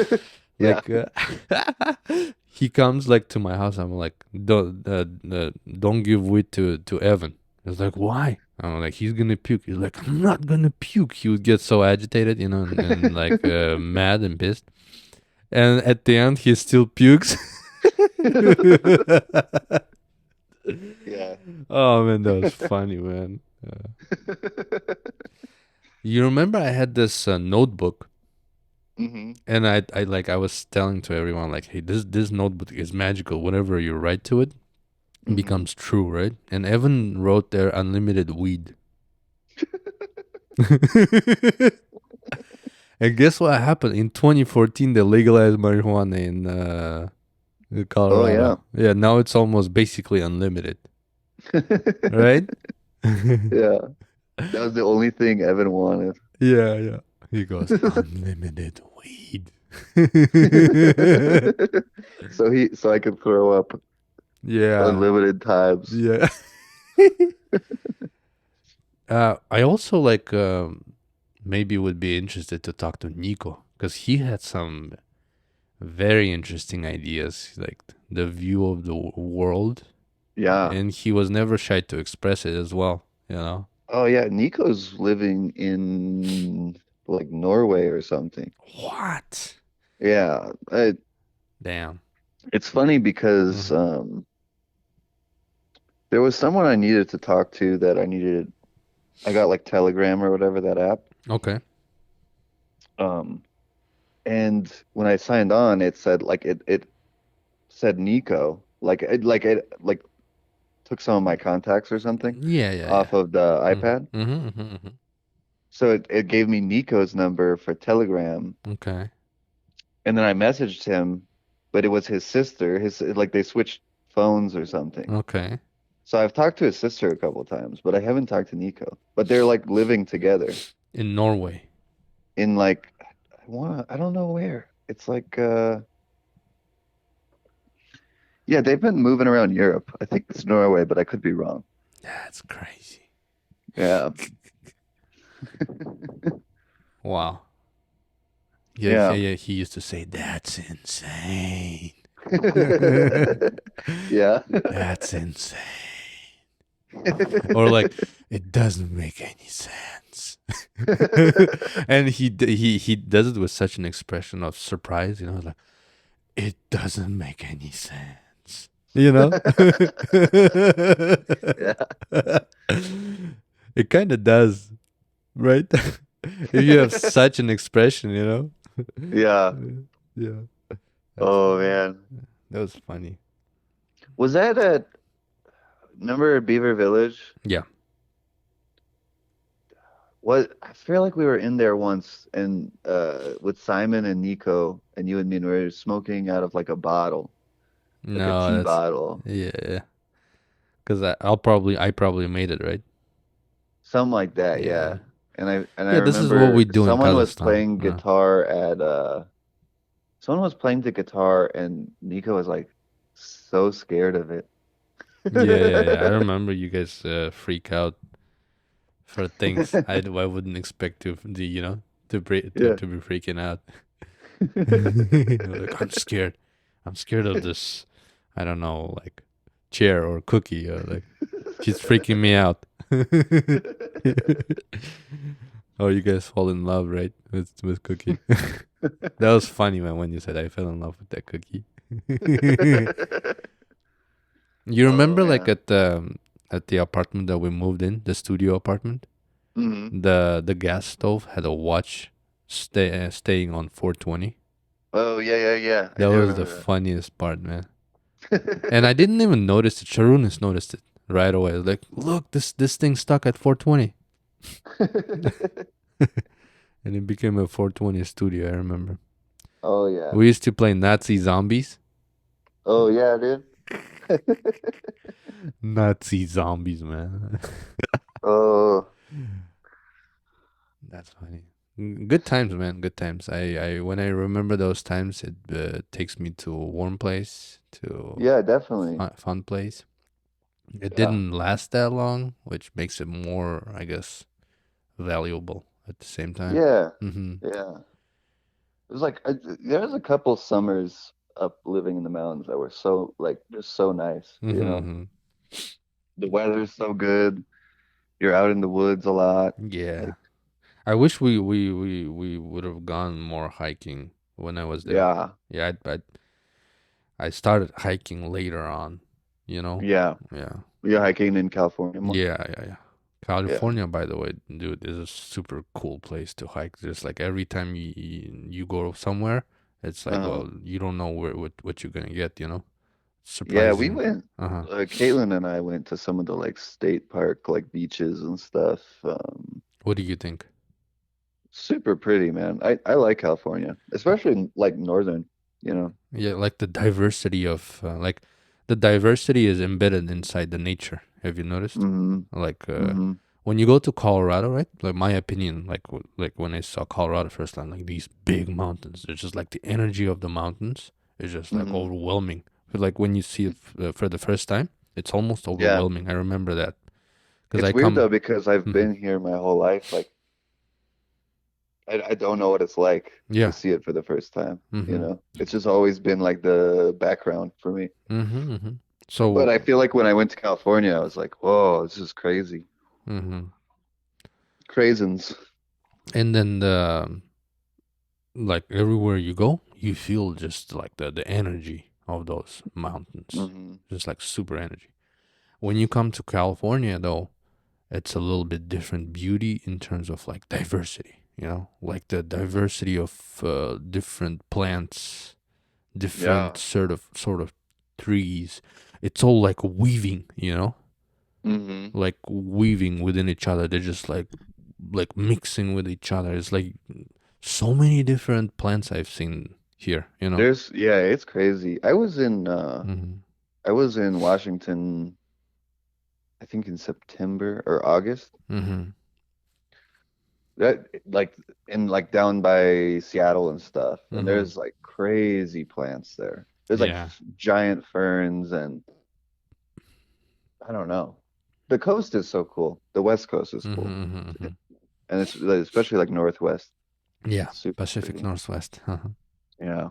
A: Yeah.
B: Like he comes like to my house. I'm like, don't give way to Evan. He's like, why? I'm like, he's gonna puke. He's like, I'm not gonna puke. He would get so agitated, and like mad and pissed. And at the end, he still pukes.
A: Yeah.
B: Oh man, that was funny, man. You remember I had this notebook,
A: Hmm.
B: and I was telling to everyone like, hey, this notebook is magical. Whatever you write to it
A: Hmm.
B: becomes true, right? And Evan wrote there unlimited weed. And guess what happened in 2014? They legalized marijuana in
A: Oh yeah.
B: Colorado. Yeah, now it's almost basically unlimited, right?
A: Yeah. That was the only thing Evan wanted.
B: Yeah, yeah. He goes unlimited weed.
A: So I could throw up
B: Yeah,
A: unlimited times.
B: yeah. I also like maybe would be interested to talk to Nico because he had some very interesting ideas, like the view of the world,
A: Yeah.
B: and he was never shy to express it as well. You know?
A: Oh yeah. Nico's living in like Norway or something.
B: What?
A: Yeah.
B: Damn.
A: It's funny because
B: Hmm.
A: there was someone I needed to talk to that I got like Telegram or whatever that app.
B: Okay.
A: Um, and when I signed on, it said like it said Nico, like took some of my contacts or something
B: Yeah, yeah, yeah.
A: off of the
B: Mm-hmm.
A: iPad.
B: Mm-hmm. Mm-hmm.
A: So it gave me Nico's number for Telegram,
B: Okay.
A: and then I messaged him, but it was his sister. His like they switched phones or something.
B: Okay.
A: So I've talked to his sister a couple of times, but I haven't talked to Nico. But they're like living together.
B: In Norway.
A: in like I don't know where. It's like yeah, they've been moving around Europe. I think it's Norway, but I could be wrong.
B: That's crazy.
A: Yeah.
B: Wow. Yeah,
A: Yeah.
B: he used to say, "That's insane."
A: Yeah.
B: That's insane. Or like, it doesn't make any sense. And he does it with such an expression of surprise, like it doesn't make any sense. You know?
A: Yeah.
B: It kind of does, right? If you have such an expression.
A: Yeah.
B: Yeah, that's
A: Oh
B: funny.
A: man.
B: That was funny.
A: Was that at remember Beaver Village?
B: Yeah.
A: What I feel like we were in there once and with Simon and Nico and you and me and we were smoking out of like a bottle, like a
B: No,
A: tea
B: that's
A: bottle.
B: yeah. Because I probably made it right.
A: Something like that,
B: Yeah.
A: yeah. And I
B: Yeah, this is what we
A: remember
B: do in
A: someone was
B: Kazakhstan.
A: playing guitar at someone was playing the guitar and Nico was like so scared of it.
B: Yeah. I remember you guys freak out for things I wouldn't expect
A: Yeah.
B: to be freaking out. Like, I'm scared of this. I don't know, like chair or cookie, or like she's freaking me out. Oh, you guys fall in love, right? With cookie. That was funny, man, when you said I fell in love with that cookie. You
A: Oh
B: remember, like
A: man.
B: at the apartment that we moved in, the studio apartment,
A: Hmm.
B: the gas stove had a watch staying on 420.
A: Oh yeah, yeah, yeah. I
B: That
A: do
B: was the
A: remember
B: funniest part, man. And I
A: that.
B: didn't even notice it. Sharunis noticed it right away. Like, look, this thing stuck at 420, and it became a 420 studio. I remember.
A: Oh yeah.
B: We used to play Nazi zombies.
A: Oh yeah, dude.
B: Nazi zombies, man.
A: Oh
B: That's funny. Good times, man. Good times. When I remember those times, it takes me to a warm place, to
A: yeah, definitely.
B: fun place. It
A: Yeah.
B: didn't last that long, which makes it more, I guess, valuable at the same time.
A: Yeah.
B: Mm-hmm.
A: Yeah. It was like there was a couple summers up living in the mountains that were so like just so nice, you know.
B: Mm-hmm.
A: The weather's so good. You're out in the woods a lot.
B: Yeah.
A: Like,
B: I wish we would have gone more hiking when I was there.
A: yeah.
B: Yeah, I started hiking later on, you know?
A: Yeah.
B: Yeah.
A: You're hiking in California more.
B: Yeah.
A: Yeah.
B: California, by the way, dude, is a super cool place to hike. Just like every time you go somewhere, it's like,
A: Uh-huh.
B: well, you don't know what you're gonna get.
A: Yeah, we
B: Surprising.
A: went
B: Uh-huh.
A: Caitlin and I went to some of the like state park like beaches and stuff.
B: What do you think?
A: Super pretty, man. I like California, especially like northern, you know.
B: Yeah, like the diversity of the diversity is embedded inside the nature. Have you noticed?
A: Hmm.
B: Like
A: Hmm.
B: when you go to Colorado, right? Like my opinion, like when I saw Colorado first time, like these big mountains, it's just like the energy of the mountains is just like
A: Hmm.
B: overwhelming. But like when you see it for the first time, it's almost
A: Yeah.
B: overwhelming. I remember that because
A: It's
B: I
A: weird
B: come.
A: though because I've
B: Hmm.
A: been here my whole life. Like I don't know what it's like to
B: Yeah.
A: see it for the first time, you
B: Hmm.
A: know. It's just always been like the background for me.
B: Hmm.
A: But I
B: So.
A: feel like when I went to California, I was like, whoa, this is crazy.
B: Hmm.
A: Craisins.
B: And then like everywhere you go, you feel just like the energy of those mountains,
A: Hmm.
B: just like super energy. When you come to California, though, it's a little bit different beauty in terms of like diversity. Like the diversity of different plants, different
A: Yeah.
B: sort of trees. It's all like weaving,
A: Hmm.
B: like weaving within each other. They're just like mixing with each other. It's like so many different plants I've seen here.
A: Yeah, it's crazy.
B: Hmm.
A: I was in Washington, I think in September or August.
B: Hmm.
A: that like in like down by Seattle and stuff, and
B: Mm-hmm.
A: there's like crazy plants there. There's like
B: Yeah.
A: giant ferns and I don't know. The coast is so cool. The West Coast is
B: Mm-hmm,
A: cool,
B: mm-hmm, mm-hmm.
A: and it's like, especially like Northwest.
B: Yeah.
A: It's super
B: Pacific
A: pretty.
B: Northwest. Uh-huh.
A: Yeah,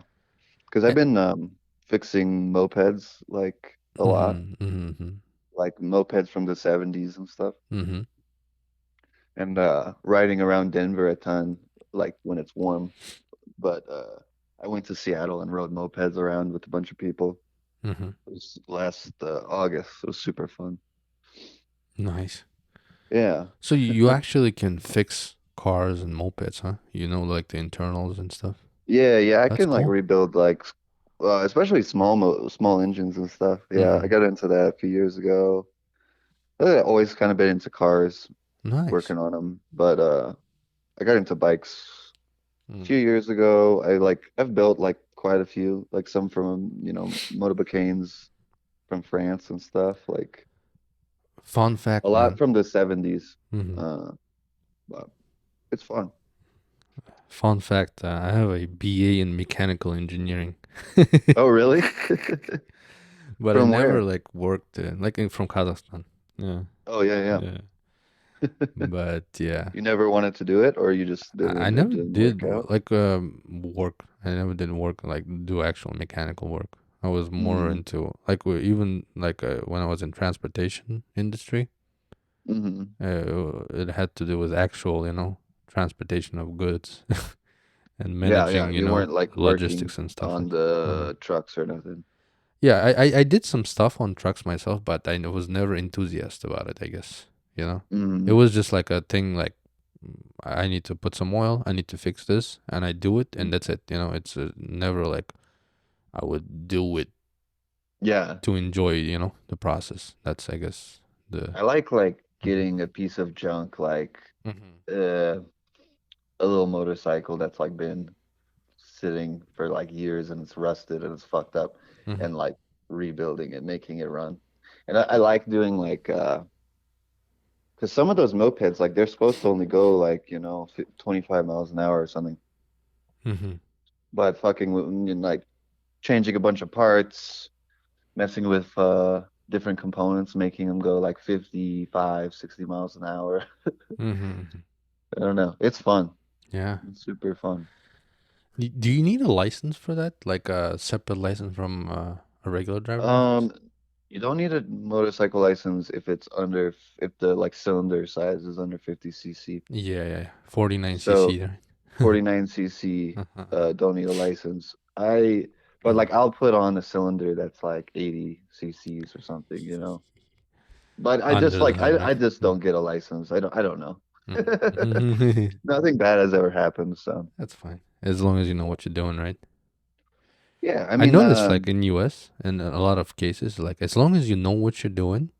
A: because I've
B: Eh,
A: been fixing mopeds like a lot,
B: mm-hmm, mm-hmm,
A: like mopeds from the 70s and stuff,
B: mm-hmm.
A: and riding around Denver a ton, like when it's warm. But I went to Seattle and rode mopeds around with a bunch of people.
B: Mm-hmm.
A: It was last August. It was super fun.
B: Nice.
A: Yeah.
B: So you actually can fix cars and mopeds, huh? You know, like the internals and stuff.
A: Yeah, yeah, I
B: That's
A: can like
B: cool.
A: rebuild like especially small engines and stuff. Yeah, I
B: Mm-hmm.
A: got into that a few years ago. I've always kind of been into cars,
B: Nice.
A: working on them, but I got into bikes a
B: Mm.
A: few years ago. I've built like quite a few, like some from, Motobacanes from France and stuff, like
B: Fun
A: a
B: fact,
A: lot
B: man.
A: from the 70s.
B: Mm-hmm.
A: Uh, but it's fun.
B: Fun fact. I have a BA in mechanical engineering,
A: Oh, really?
B: but I
A: From
B: never
A: where?
B: like worked from Kazakhstan. Yeah,
A: Oh, yeah, yeah.
B: yeah. But yeah,
A: You never wanted to do it, or you just
B: I
A: didn't, it
B: never
A: didn't
B: did
A: work out?
B: like work. I never did work like do actual mechanical work. I was more
A: Mm-hmm.
B: into like even like when I was in transportation industry.
A: Mm-hmm.
B: It had to do with actual, transportation of goods and
A: Yeah, yeah.
B: managing,
A: You weren't like working
B: logistics and stuff
A: on
B: like that.
A: the trucks or nothing.
B: Yeah, I did some stuff on trucks myself, but I was never enthusiast about it, I guess. It
A: Mm-hmm.
B: was just like a thing like I need to put some oil, I need to fix this, and I do it, and that's it. It's never like I would do it
A: Yeah.
B: to enjoy, the process. That's, I guess, the.
A: I like
B: Mhm.
A: getting a piece of junk, like
B: Mhm.
A: uh, a little motorcycle that's like been sitting for like years and it's rusted and it's fucked up,
B: Mhm.
A: and like rebuilding it, making it run. And I like doing like because some of those mopeds, like they're supposed to only go like, 25 miles an hour or something.
B: Mhm.
A: But fucking like changing a bunch of parts, messing with different components, making them go like 55, 60 miles an hour.
B: Mhm.
A: I don't know. It's fun.
B: Yeah.
A: It's super fun.
B: Do you need a license for that? Like a separate license from a regular driver license?
A: Um, you don't need a motorcycle license if the like cylinder size is under 50 cc.
B: Yeah, yeah, yeah. 49 cc,
A: So
B: right?
A: 49 cc, don't need a license. But
B: Mhm.
A: like I'll put on a cylinder that's like 80 cc's or something, you know. But I just
B: Under the
A: like
B: hood,
A: I
B: right?
A: just
B: Mm.
A: don't get a license. I don't know.
B: Mhm.
A: Nothing bad has ever happened, so
B: That's fine. As long as you know what you're doing, right?
A: yeah. I
B: I
A: mean,
B: noticed like in US in a lot of cases, like as long as you know what you're doing,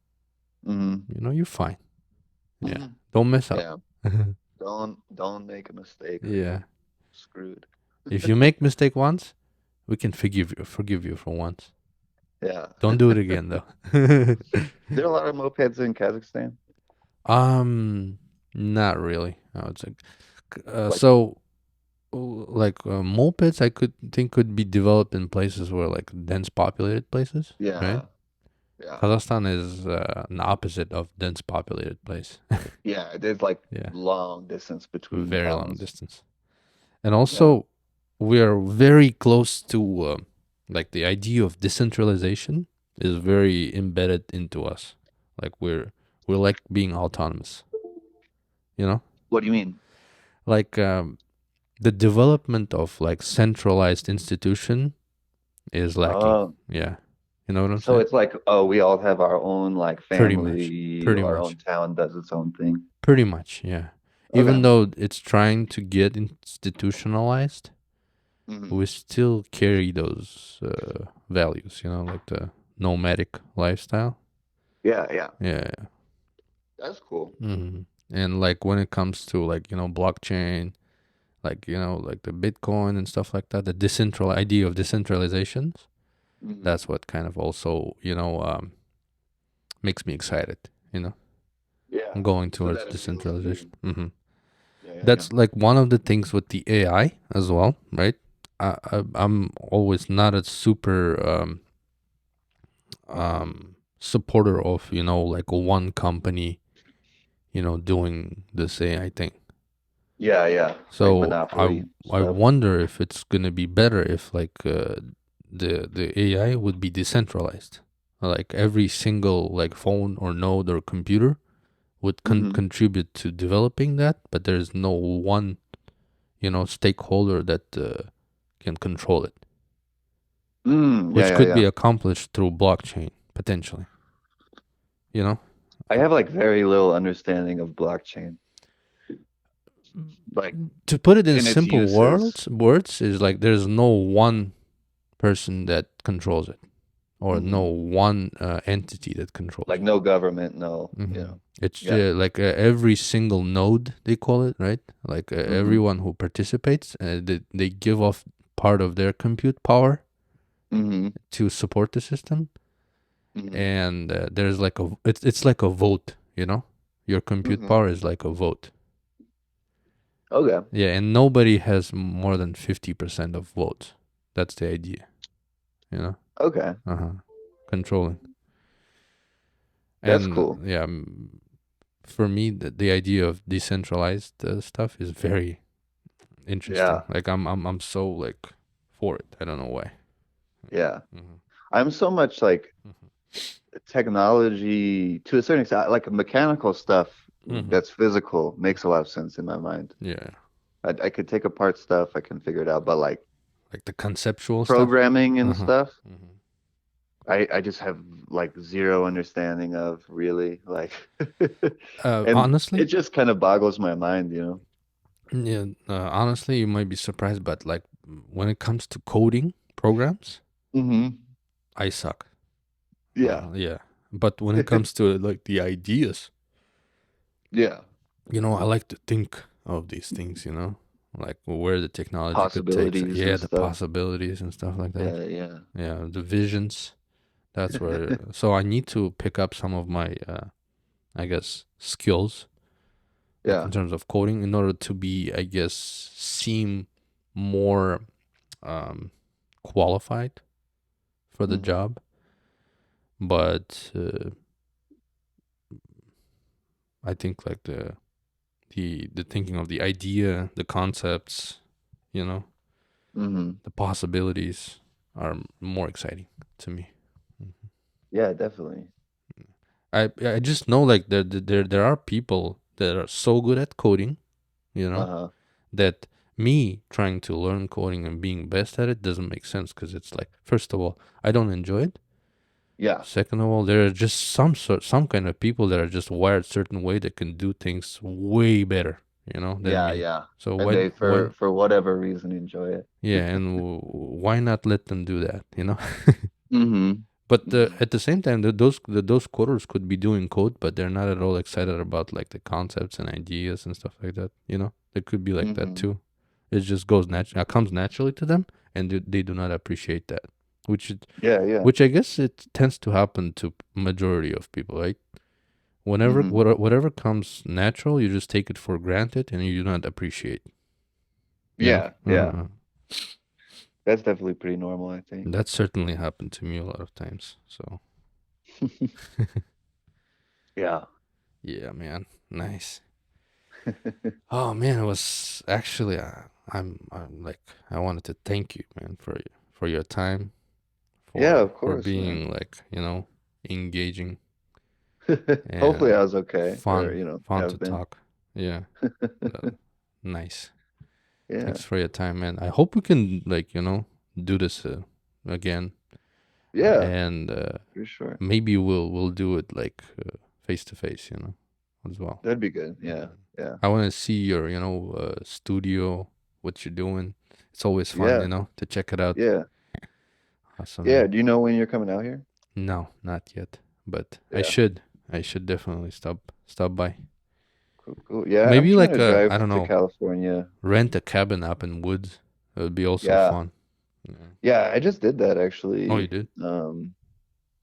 A: mhm,
B: you're fine. Yeah.
A: mhm.
B: Don't mess up.
A: Yeah. Don't make a mistake or
B: Yeah.
A: you're screwed.
B: If you make mistake once, we can forgive you for once.
A: Yeah.
B: Don't do it again though.
A: There are a lot of mopeds in Kazakhstan.
B: um Not really. I would say.
A: Like,
B: So like mopeds I could think could be developed in places where like dense populated places, right?
A: yeah, yeah,
B: Kazakhstan is an opposite of dense populated place.
A: yeah. There's like
B: Yeah,
A: long distance between
B: very long
A: towns.
B: distance. And
A: Yeah.
B: also we are very close to like the idea of decentralization is very embedded into us. Like we're like being autonomous, you know?
A: What do you mean?
B: Like the development of like centralized institution is lacking.
A: Oh,
B: Yeah. You know what I'm
A: so
B: saying?
A: it's like, oh, we all have our own like
B: Pretty much.
A: family,
B: Pretty
A: our
B: much.
A: own town does its own thing.
B: Pretty much, yeah. Even
A: Okay.
B: though it's trying to get institutionalized,
A: Hmm.
B: we still carry those values, like the nomadic lifestyle.
A: Yeah, yeah.
B: Yeah.
A: That's cool.
B: Hmm. And like when it comes to like, blockchain, like, like the Bitcoin and stuff like that, the decentral idea of decentralization,
A: Hmm.
B: that's what kind of also, makes me excited,
A: Yeah.
B: going
A: So
B: towards
A: that appeals to
B: decentralization.
A: you.
B: Hmm.
A: Yeah, yeah.
B: that's like one of the things with the AI as well, right? I'm always not a super supporter of like one company doing this AI thing.
A: Yeah, yeah. Like
B: So I
A: Monopoly
B: I
A: stuff.
B: wonder if it's gonna be better if like the AI would be decentralized, like every single like phone or node or computer would
A: Mm-hmm.
B: contribute to developing that, but there's no one stakeholder that can control it,
A: Yeah,
B: which
A: yeah,
B: could be
A: yeah.
B: accomplished through blockchain potentially. You know,
A: I have like very little understanding of blockchain, like
B: to put it in
A: in its
B: simple
A: uses.
B: words is like there's no one person that controls it, or no
A: Hmm.
B: one entity that controls
A: Like no government, no,
B: it.
A: you know.
B: It's
A: Yeah.
B: like every single node, they call it, right? Like
A: Hmm.
B: everyone who participates, they give off part of their compute power
A: Hmm.
B: to support the system,
A: Hmm.
B: and there's like it's like a vote. Your compute
A: Hmm.
B: power is like a vote.
A: Okay.
B: Yeah, and nobody has more than 50% of votes. That's the idea. You know.
A: Okay.
B: Uh-huh. Controlling.
A: That's
B: And
A: cool.
B: yeah, for me, the idea of decentralized stuff is very interesting.
A: Yeah.
B: Like I'm so like for it. I don't know why.
A: Yeah.
B: Hmm.
A: I'm so much like
B: Hmm.
A: technology to a certain extent, like mechanical stuff
B: Hmm.
A: that's physical makes a lot of sense in my mind.
B: Yeah,
A: I could take apart stuff, I can figure it out, but like
B: like the conceptual stuff.
A: programming and
B: Uh-huh.
A: stuff,
B: Hmm.
A: I just have like zero understanding of really like, and it
B: Honestly,
A: just kind of boggles my mind, you know?
B: yeah. Honestly, you might be surprised, but like when it comes to coding programs,
A: Hmm.
B: I suck.
A: Yeah.
B: Yeah. But when it comes to like the ideas,
A: Yeah.
B: I like to think of these things, like where the technology could take.
A: Possibilities
B: Yeah,
A: and
B: the
A: stuff.
B: possibilities and stuff like that.
A: Yeah, yeah.
B: Yeah, the visions. That's where. So I need to pick up some of my, I guess, skills, like in
A: Yeah.
B: terms of coding, in order to be, I guess, seem more um, qualified for the
A: Hmm.
B: job. But I think like the thinking of the idea, the concepts, you know,
A: Hmm.
B: the possibilities are more exciting to me. Mhm.
A: Yeah, definitely.
B: I just know like there are people that are so good at coding, you know,
A: Uh-huh.
B: that me trying to learn coding and being best at it doesn't make sense, because it's like, first of all, I don't enjoy it.
A: Yeah.
B: Second of all, there are just some kind of people that are just wired certain way that can do things way better, than
A: Yeah,
B: me.
A: yeah.
B: So
A: And
B: why
A: they
B: why
A: for whatever reason enjoy it.
B: yeah, and why not let them do that,
A: Hmm.
B: But
A: Hmm.
B: at the same time, those coders could be doing code, but they're not at all excited about like the concepts and ideas and stuff like that. It could be like that
A: Hmm.
B: too. It just comes naturally to them, and they do not appreciate that, which
A: Yeah, yeah.
B: which I guess it tends to happen to majority of people, right? Whenever
A: Hmm.
B: whatever comes natural, you just take it for granted and you do not appreciate. You know,
A: Yeah, yeah.
B: uh,
A: That's definitely pretty normal, I think.
B: that certainly happened to me a lot of times. So
A: Yeah.
B: yeah, man, nice. Oh man, it was actually I'm like, I wanted to thank you, man, for your time,
A: Yeah,
B: for
A: of
B: for
A: course, man.
B: being like, engaging
A: Hopefully
B: and
A: I was okay, or
B: fun to
A: have been.
B: talk. Yeah, uh, nice.
A: Yeah.
B: Thanks for your time, man. I hope we can like, do this again,
A: Yeah,
B: and
A: for sure.
B: maybe we'll do it like face to face, as well.
A: That'd be good. Yeah.
B: Mhm.
A: Yeah.
B: I want to see your, studio, what you're doing. It's always fun,
A: Yeah.
B: to check it out.
A: Yeah.
B: Awesome,
A: Yeah.
B: man.
A: Do you know when you're coming out here?
B: No, not yet, but I
A: Yeah.
B: should. I should definitely stop by.
A: Cool, cool. Yeah, I'm
B: Maybe
A: trying
B: like
A: to drive
B: I don't
A: to
B: know,
A: California.
B: rent a cabin up in woods. It would be also
A: Yeah.
B: fun. Yeah.
A: Yeah, I just did that
B: Oh, you
A: actually
B: did?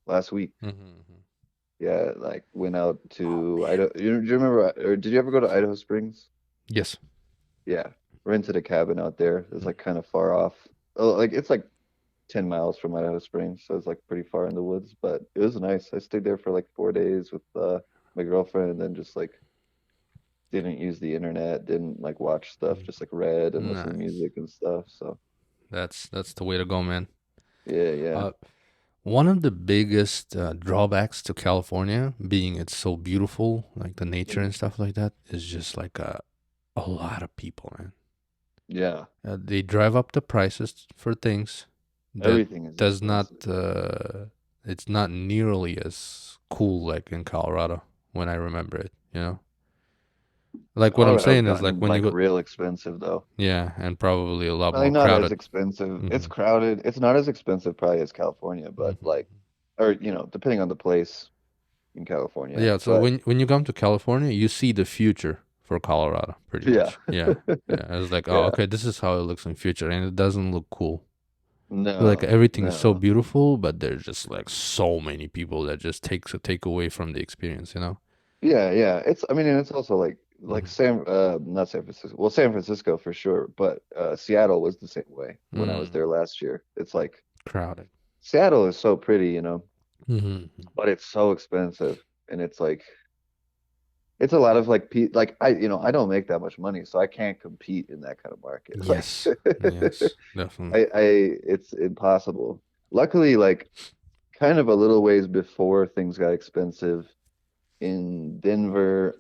A: last week.
B: Mm-hmm.
A: Yeah, like went out to Idaho. Do you remember or did you ever go to Idaho Springs?
B: Yes.
A: yeah, rented a cabin out there. It's like kind of far off. Oh, like it's like 10 miles from Idaho Springs, so it's like pretty far in the woods, but it was nice. I stayed there for like 4 days with my girlfriend and then just like didn't use the internet, didn't like watch stuff,
B: Mm.
A: just like read and listened to
B: Nice.
A: music and stuff. So
B: That's the way to go, man.
A: yeah, yeah.
B: Uh, One of the biggest drawbacks to California, being it's so beautiful, like the nature
A: Mhm.
B: and stuff like that, is just like a lot of people, man.
A: Yeah.
B: They drive up the prices for things that
A: Everything is
B: does not.
A: expensive.
B: It's not nearly as cool like in Colorado when I remember it. Like what I'm
A: Colorado's
B: saying is like
A: gotten
B: when you
A: like
B: go,
A: real expensive though.
B: yeah, and probably a lot
A: Probably
B: more
A: not as
B: crowded.
A: expensive. It's
B: Hmm.
A: crowded. It's not as expensive probably as California, but like,
B: Hmm.
A: or depending on the place in California.
B: Yeah, so
A: But
B: when you come to California, you see the future for Colorado, pretty
A: yeah.
B: much. Yeah, yeah. It's like, oh,
A: Yeah.
B: okay, this is how it looks in future, and it doesn't look cool. Like
A: No,
B: everything is so
A: no.
B: beautiful, but there's just like so many people that just take away from the experience.
A: Yeah, yeah. I mean, and it's also like
B: Hmm.
A: not San Francisco. Well, San Francisco for sure, but Seattle was the same way when I was
B: Mm,
A: there last year. It's like
B: crowded.
A: Seattle is so pretty,
B: Hmm.
A: but it's so expensive and it's like it's a lot of like like I don't make that much money, so I can't compete in that kind of market. Like
B: Yes, yes, definitely.
A: I it's impossible. Luckily, like kind of a little ways before things got expensive in Denver,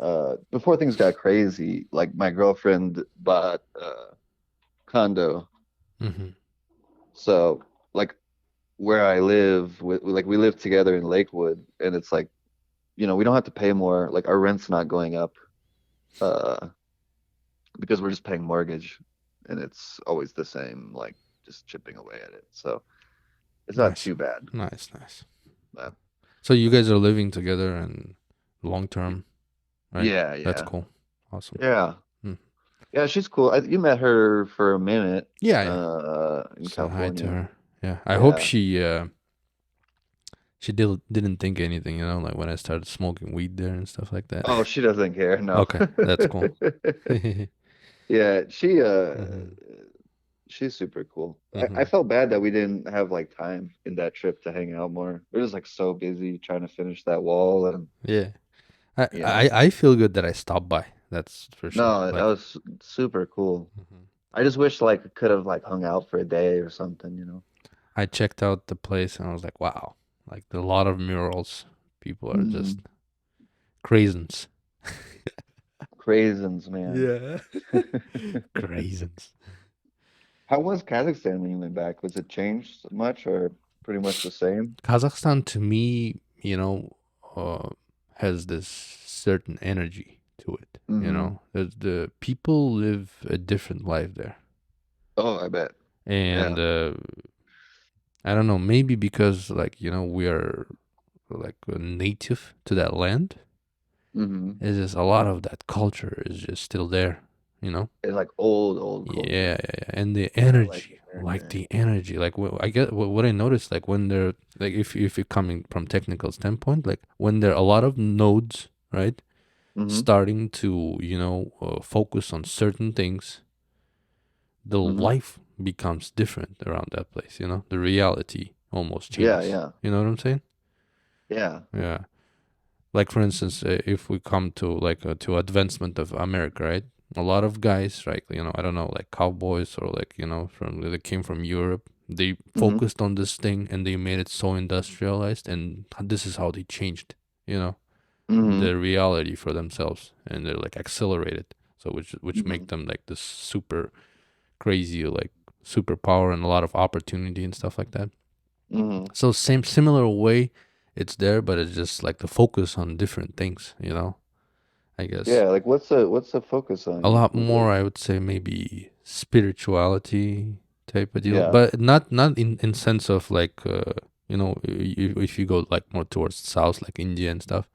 A: before things got crazy, like my girlfriend bought a condo.
B: Hmm.
A: So like where I live, like we live together in Lakewood, and it's like, we don't have to pay more. Like our rent's not going up, uh, because we're just paying mortgage, and it's always the same, like just chipping away at it. So it's not
B: Nice,
A: too bad.
B: nice, nice.
A: But
B: So you guys are living together and long term, right?
A: yeah,
B: That's
A: yeah,
B: cool. Awesome.
A: yeah,
B: Mm.
A: yeah. She's cool. You met her for a minute,
B: Yeah, yeah.
A: in
B: Said hi to
A: California.
B: her. Yeah, I hope
A: Yeah.
B: she didn't think anything, like when I started smoking weed there and stuff like that.
A: Oh, she doesn't care. No.
B: Okay, that's cool.
A: Yeah,
B: Hmm.
A: she's super cool. I
B: Hmm.
A: felt bad that we didn't have like time in that trip to hang out more. We're just like so busy trying to finish that wall and
B: Yeah, I,
A: you
B: I
A: know.
B: I feel good that I stopped by. That's for sure.
A: No, that
B: Like,
A: was super cool.
B: mhm.
A: I just wish like I could have like hung out for a day or something.
B: I checked out the place and I was like, wow, like a lot of murals. People are just
A: Hmm.
B: craisins.
A: Craisins, man.
B: Yeah. Craisins.
A: How was Kazakhstan when you went back? Was it changed much or pretty much the same?
B: Kazakhstan to me, uh, has this certain energy to it.
A: Hmm.
B: The people live a different life there,
A: Oh, I bet.
B: and
A: Yeah.
B: I don't know, maybe because like we are like native to that land.
A: Hmm.
B: It's just a lot of that culture is just still there. You know.
A: It's like old
B: Yeah,
A: culture.
B: yeah, yeah. And the
A: Yeah, I like it
B: energy,
A: there.
B: like
A: Yeah.
B: the energy, like I get what I noticed, like when they're like if you're coming from technical standpoint, like when there are a lot of nodes, right,
A: Hmm.
B: starting to focus on certain things, the
A: Hmm.
B: life becomes different around that place. The reality almost
A: Yeah,
B: changes.
A: yeah,
B: You know what I'm saying?
A: yeah.
B: Yeah. Like for instance, if we come to like to advancement of America, right? A lot of guys, right? I don't know, like cowboys or like from they came from Europe. They
A: Hmm.
B: focused on this thing and they made it so industrialized, and this is how they changed, you know,
A: Hmm.
B: the reality for themselves, and they're like accelerated. So which
A: Hmm.
B: make them like this super crazy, like superpower and a lot of opportunity and stuff like that.
A: Hmm.
B: So same similar way, it's there, but it's just like the focus on different things, I guess.
A: Yeah, like what's the focus
B: A
A: on
B: lot
A: with
B: more,
A: it?
B: I would say, maybe spirituality type of deal,
A: Yeah.
B: but not in sense of like if you go like more towards the south, like India and stuff,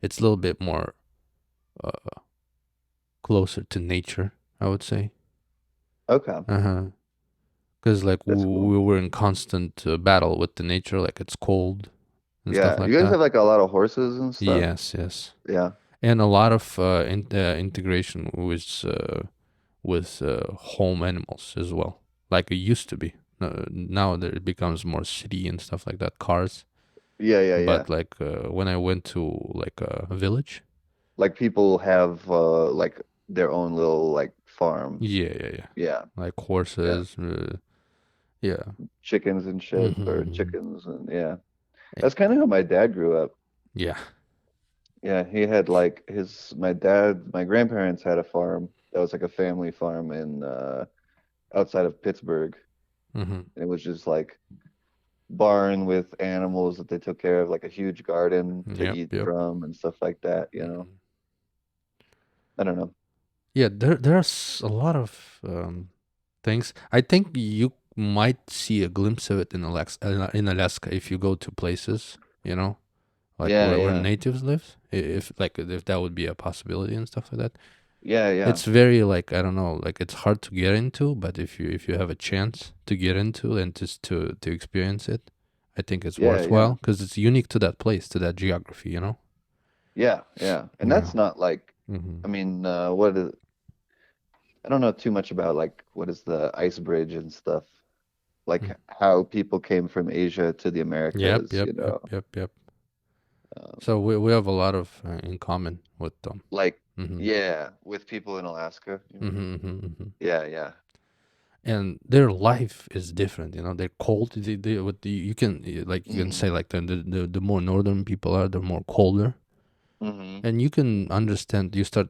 B: it's a little bit more uh, closer to nature, I would say.
A: Okay.
B: Uh-huh. Because like
A: That's cool.
B: we were in constant battle with the nature, like it's cold and stuff
A: Yeah. You
B: like
A: guys
B: that.
A: have like a lot of horses and stuff?
B: Yes, yes.
A: Yeah.
B: And a lot of integration with home animals as well, like it used to be. Now there it becomes more city and stuff like that, cars.
A: Yeah, yeah, yeah.
B: But like when I went to like a village,
A: Like people have like their own little like farm.
B: yeah, yeah, yeah,
A: Yeah,
B: like
A: yeah.
B: horses, yeah.
A: Chickens and shit, or
B: Hmm.
A: chickens and yeah. That's kind of how my dad grew up.
B: Yeah.
A: Yeah, he had like my grandparents had a farm that was like a family farm in outside of Pittsburgh.
B: Hmm.
A: And it was just like barn with animals that they took care of, like a huge garden to
B: Yep,
A: eat
B: yep.
A: from and stuff like that, you know.
B: Mhm.
A: I don't know.
B: Yeah, there's a lot of things. I think you might see a glimpse of it in Alaska if you go to places, like
A: Yeah,
B: where
A: yeah.
B: natives live. If that would be a possibility and stuff like that.
A: Yeah, yeah.
B: It's very like I don't know, like it's hard to get into, but if you have a chance to get into and just to experience it, I think it's
A: Yeah, yeah.
B: worthwhile because it's unique to that place, to that geography,
A: Yeah, yeah. And
B: Yeah.
A: that's not like
B: Hmm.
A: I mean, what is I don't know too much about like what is the ice bridge and stuff. Like how people came from Asia to the
B: Yep,
A: Americas,
B: yep,
A: you
B: yep,
A: know.
B: yep, yep.
A: Um,
B: So we have a lot of in common with them.
A: like
B: Hmm.
A: yeah, with people in Alaska, you mean?
B: Hmm. Hmm.
A: Yeah, yeah.
B: And their life is different. They're cold. You can you can
A: Hmm.
B: say like the more northern people are, the more colder.
A: Hmm.
B: And you can understand. You start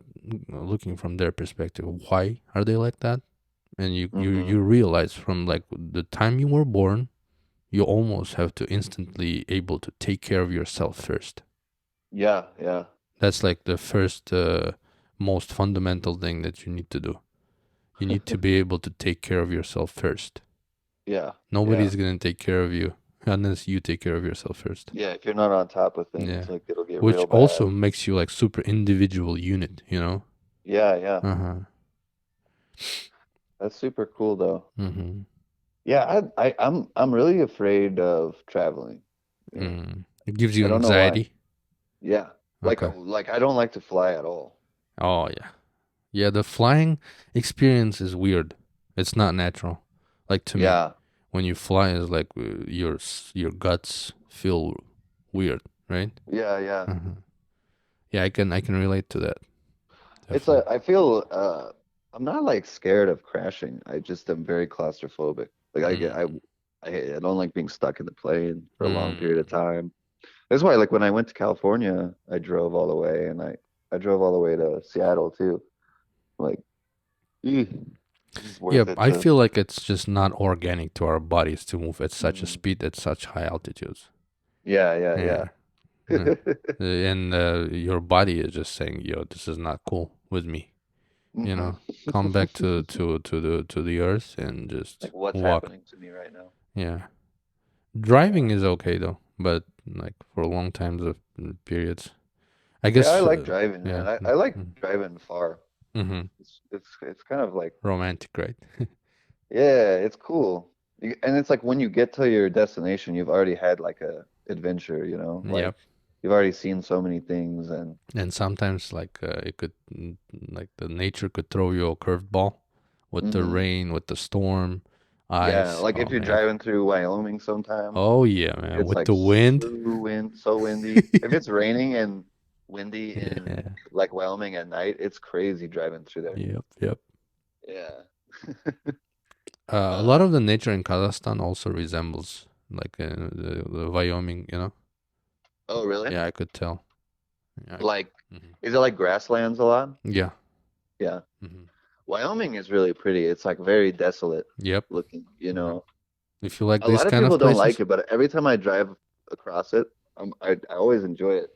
B: looking from their perspective. Why are they like that? And you
A: Hmm.
B: realize from like the time you were born, you almost have to instantly able to take care of yourself first.
A: Yeah, yeah.
B: That's like the first most fundamental thing that you need to do. You need to be able to take care of yourself first.
A: Yeah, yeah.
B: Nobody's gonna take care of you unless you take care of yourself first.
A: Yeah, if you're not on top of things,
B: Yeah,
A: like it'll get
B: which
A: real bad.
B: also makes you like super individual unit.
A: Yeah, yeah.
B: Uh huh.
A: That's super cool though.
B: Mm-hmm.
A: Yeah, I'm really afraid of traveling. You know,
B: It gives you
A: I don't know why.
B: anxiety.
A: Yeah.
B: Okay.
A: Like I don't like to fly at all.
B: Oh yeah. Yeah, the flying experience is weird. It's not natural. Like to me,
A: Yeah.
B: when you fly, is like your guts feel weird, right?
A: Yeah, yeah.
B: Uh-huh. Yeah, I can relate to that.
A: It's
B: Definitely.
A: I feel I'm not like scared of crashing. I just am very claustrophobic. Like
B: Mm.
A: I don't like being stuck in the plane for a long period of
B: Mm.
A: time. That's why like when I went to California, I drove all the way and I drove all the way to Seattle too. Like, eeh, this is
B: Yeah,
A: worth it
B: I
A: to
B: feel like it's just not organic to our bodies to move at such a
A: Mhm.
B: speed at such high altitudes.
A: Yeah, yeah,
B: Yeah. Yeah.
A: yeah.
B: And your body is just saying, "Yo, this is not cool with me." You
A: Hmm.
B: know, come back to the earth and just
A: Like what's
B: walk.
A: happening to me right now?
B: Yeah.
A: Yeah.
B: Driving is okay though, but like for long times of periods. I
A: Yeah, I
B: guess
A: like driving,
B: yeah.
A: man. I like driving far.
B: Mm-hmm.
A: It's kind of like
B: Romantic, right?
A: yeah, it's cool. And it's like when you get to your destination, you've already had like a adventure, you know? Like
B: Yep.
A: you've already seen so many things and
B: And sometimes like it could like the nature could throw you a curved ball with the
A: hmm
B: rain, with the storm,
A: yeah,
B: ice.
A: like
B: Oh
A: if you're
B: man.
A: driving through Wyoming sometimes,
B: Oh yeah, man.
A: it's
B: With
A: like
B: the wind.
A: so windy. If it's raining and windy in
B: Yeah.
A: like Wyoming at night, it's crazy driving through there.
B: Yep. Yep.
A: Yeah.
B: A lot
A: Uh,
B: of the nature in Kazakhstan also resembles like the Wyoming.
A: oh, really?
B: Yeah, I could tell. Yeah.
A: Like,
B: Hmm.
A: is it like grasslands a lot?
B: Yeah.
A: Yeah.
B: Hmm.
A: Wyoming is really pretty. It's like very desolate
B: Yep.
A: looking, you
B: Yep.
A: know.
B: If you like
A: A
B: these
A: lot of
B: kind of
A: people don't like
B: places,
A: it, but every time I drive across it, I always enjoy it.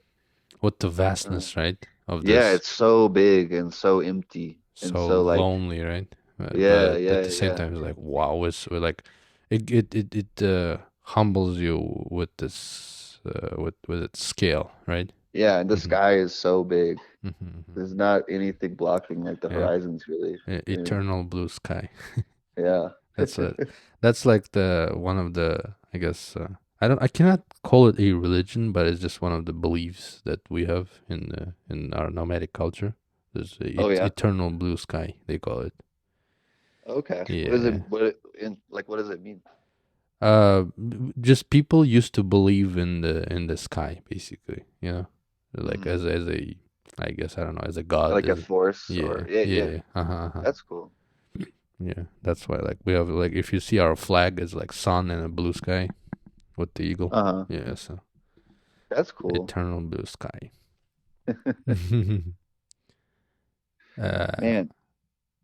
B: with the
A: Uh,
B: vastness, right, of
A: yeah,
B: this,
A: it's so big and so empty and
B: so
A: so like,
B: lonely, right?
A: yeah,
B: But at
A: yeah,
B: the same
A: yeah.
B: time, it's like wow, it's like it humbles you with this with its scale, right?
A: Yeah, and the
B: Hmm.
A: sky is so big.
B: Hmm.
A: There's not anything blocking like the
B: Yeah,
A: horizons really. You know?
B: eternal blue sky.
A: Yeah.
B: That's a that's like the one of the I guess I cannot call it a religion, but it's just one of the beliefs that we have in our nomadic culture. There's
A: Oh yeah.
B: eternal blue sky, they call it.
A: Okay. What is it?
B: Yeah.
A: What does it mean?
B: Just people used to believe in the sky, basically. Like
A: Hmm.
B: as a, I guess I don't know, as a god.
A: Like a force
B: Yeah,
A: or yeah, yeah.
B: yeah, uh-huh.
A: That's cool.
B: Yeah. That's why like we have like if you see our flag is like sun and a blue sky with the eagle.
A: Uh-huh.
B: Yeah, so
A: That's cool.
B: eternal blue sky. uh,
A: Man,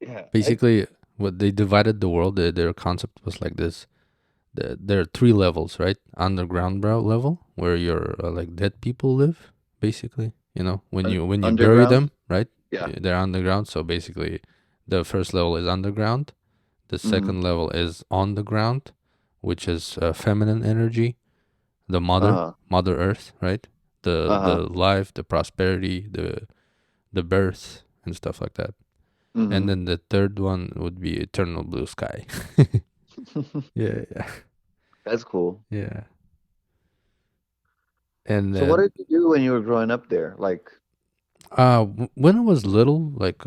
A: yeah.
B: Basically, what they divided the world, their concept was like this. There are three levels, right? Underground level, where your like dead people live, basically. When you bury
A: Underground?
B: them, right?
A: Yeah.
B: They're underground. So basically, the first level is underground. The
A: Hmm.
B: second level is on the ground, which is feminine energy, the
A: Uh-huh.
B: Mother Earth, right? The
A: Uh-huh.
B: life, the prosperity, the birth, and stuff like that. And
A: Hmm.
B: then the third one would be eternal blue sky. Yeah, yeah,
A: That's cool.
B: yeah. And
A: So what did you do when you were growing up there? Like,
B: when I was little, like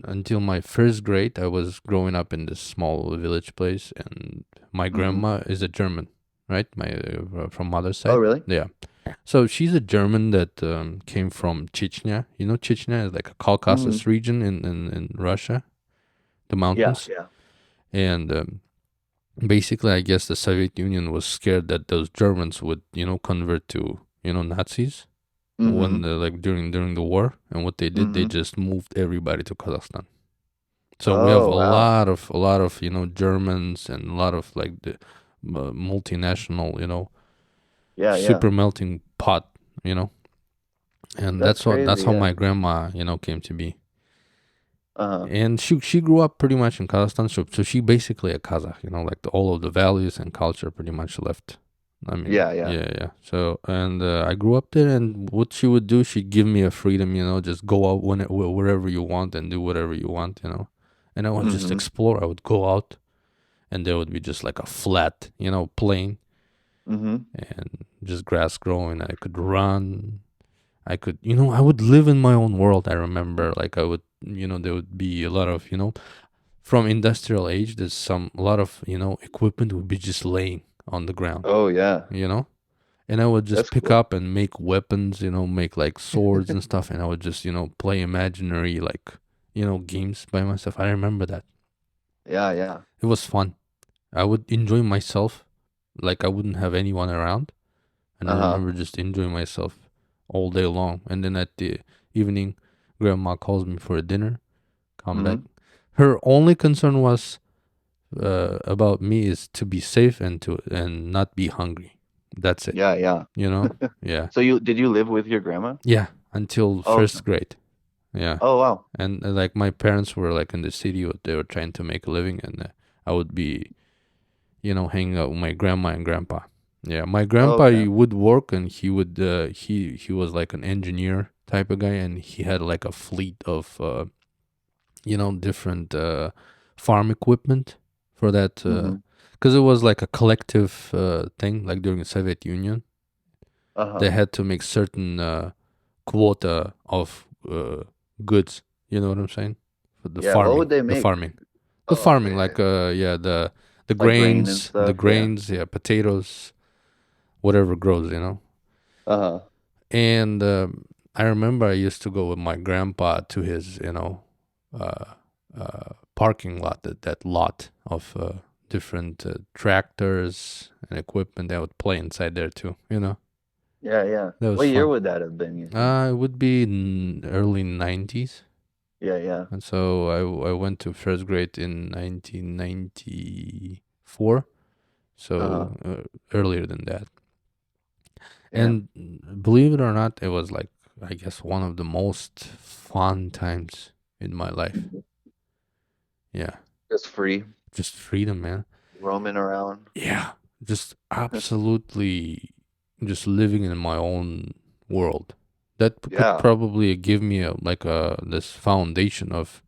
B: until my first grade, I was growing up in this small village place, and my
A: hmm.
B: grandma is a German, right? My from mother's
A: Oh,
B: side,
A: really?
B: yeah. So she's a German that came from Chechnya. You know, Chechnya is like a
A: Hmm.
B: Caucasus region in Russia, the
A: Yeah,
B: mountains,
A: yeah.
B: and basically, I guess the Soviet Union was scared that those Germans would, convert to, Nazis when
A: Hmm.
B: like during the war, and what they did, they
A: Hmm.
B: just moved everybody to Kazakhstan. So we have
A: Oh, wow.
B: a lot of Germans and a lot of like the multinational,
A: Yeah, yeah.
B: super melting pot, you know, and
A: That's
B: that's
A: crazy,
B: how
A: yeah.
B: my grandma, came to be.
A: Uh-huh.
B: And she grew up pretty much in Kazakhstan, so she basically a Kazakh, like all of the values and culture pretty much left. I mean,
A: Yeah, yeah.
B: yeah, yeah. So, and I grew up there, and what she would do, she'd give me a freedom, just go out wherever you want and do whatever you want. And I would just
A: Hmm.
B: explore. I would go out, and there would be just like a flat, plain
A: Hmm.
B: and just grass growing. I could run. I could, I would live in my own world. I remember, like, I would, there would be a lot of, from industrial age, a lot of, equipment would be just laying on the ground,
A: Oh, yeah.
B: you know? And I would just
A: That's
B: pick
A: cool.
B: up and make weapons, make like swords and stuff. And I would just, play imaginary, like, games by myself. I remember that.
A: Yeah, yeah.
B: It was fun. I would enjoy myself like I wouldn't have anyone around. And I
A: Uh-huh.
B: remember just enjoying myself all day long. And then at the evening, grandma calls me for a dinner, come back.
A: Hmm.
B: Her only concern was about me is to be safe and not be hungry. That's it.
A: Yeah, yeah.
B: You know? Yeah.
A: So did you live with your grandma?
B: Yeah. Until
A: Oh, okay.
B: first grade. Yeah.
A: Oh, wow.
B: And like my parents were like in the city, they were trying to make a living, and I would be, hanging out with my grandma and grandpa. Yeah, my
A: Oh,
B: grandpa
A: okay.
B: he would work, and he would he was like an engineer type of guy, and he had like a fleet of different farm equipment for that
A: Hmm.
B: because it was like a collective thing, like during the Soviet Union. They
A: Uh-huh.
B: had to make certain quota of goods. You know what I'm saying? For the
A: Yeah, what
B: farming,
A: would they
B: the
A: make?
B: farming, the
A: Oh,
B: farming,
A: okay.
B: like yeah, the
A: Like grain and
B: grains,
A: stuff, yeah.
B: yeah, potatoes, whatever grows.
A: Uh-huh.
B: And I remember I used to go with my grandpa to his, uh, parking lot, that lot of different tractors and equipment that would play inside there too.
A: Yeah, yeah.
B: That was
A: What year
B: fun.
A: would that have been, you think?
B: It would be early 90s.
A: Yeah, yeah.
B: And so I went to first grade in 1994.
A: Uh-huh.
B: So earlier than that.
A: Yeah.
B: And believe it or not, it was like, I guess, one of the most fun times in my life. Yeah.
A: Just free,
B: Just freedom, man.
A: roaming around.
B: Yeah. Just absolutely just living in my own world. That could
A: Yeah,
B: probably give me this foundation of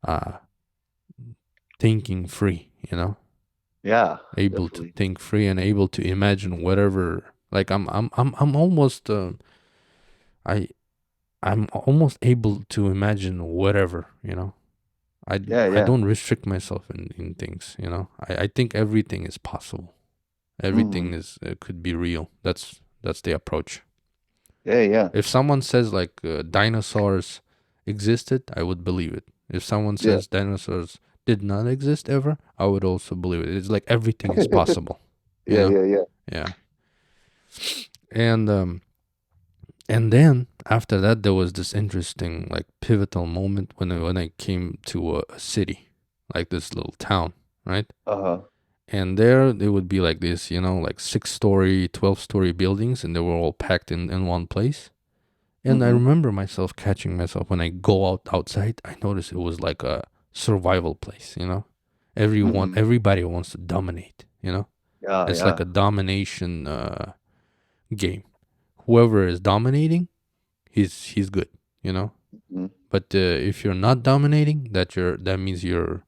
B: uh thinking free,
A: yeah,
B: able to
A: definitely.
B: think free and able to imagine whatever. Like I'm almost I I'm almost able to imagine whatever.
A: Yeah,
B: I
A: yeah.
B: don't restrict myself in things, you know. I think everything is possible.
A: Hmm.
B: Everything is could be real. That's the approach.
A: Yeah, yeah.
B: If someone says like dinosaurs existed, I would believe it. If someone
A: Yeah.
B: says dinosaurs did not exist ever, I would also believe it. It's like everything is possible, you
A: Yeah,
B: know?
A: yeah, yeah.
B: Yeah. And and then after that there was this interesting like pivotal moment when I came to a city, like this little town, right?
A: Uh-huh.
B: And there they would be like this, you know, like 6-story, 12-story buildings, and they were all packed in one place. And I
A: Hmm.
B: remember myself catching myself when I go outside. I noticed it was like a survival place. You know,
A: Hmm.
B: everybody wants to dominate. You know,
A: Yeah,
B: it's like
A: yeah.
B: a domination game. Whoever is dominating, he's good. You know,
A: Hmm.
B: but if you're not dominating, that means you're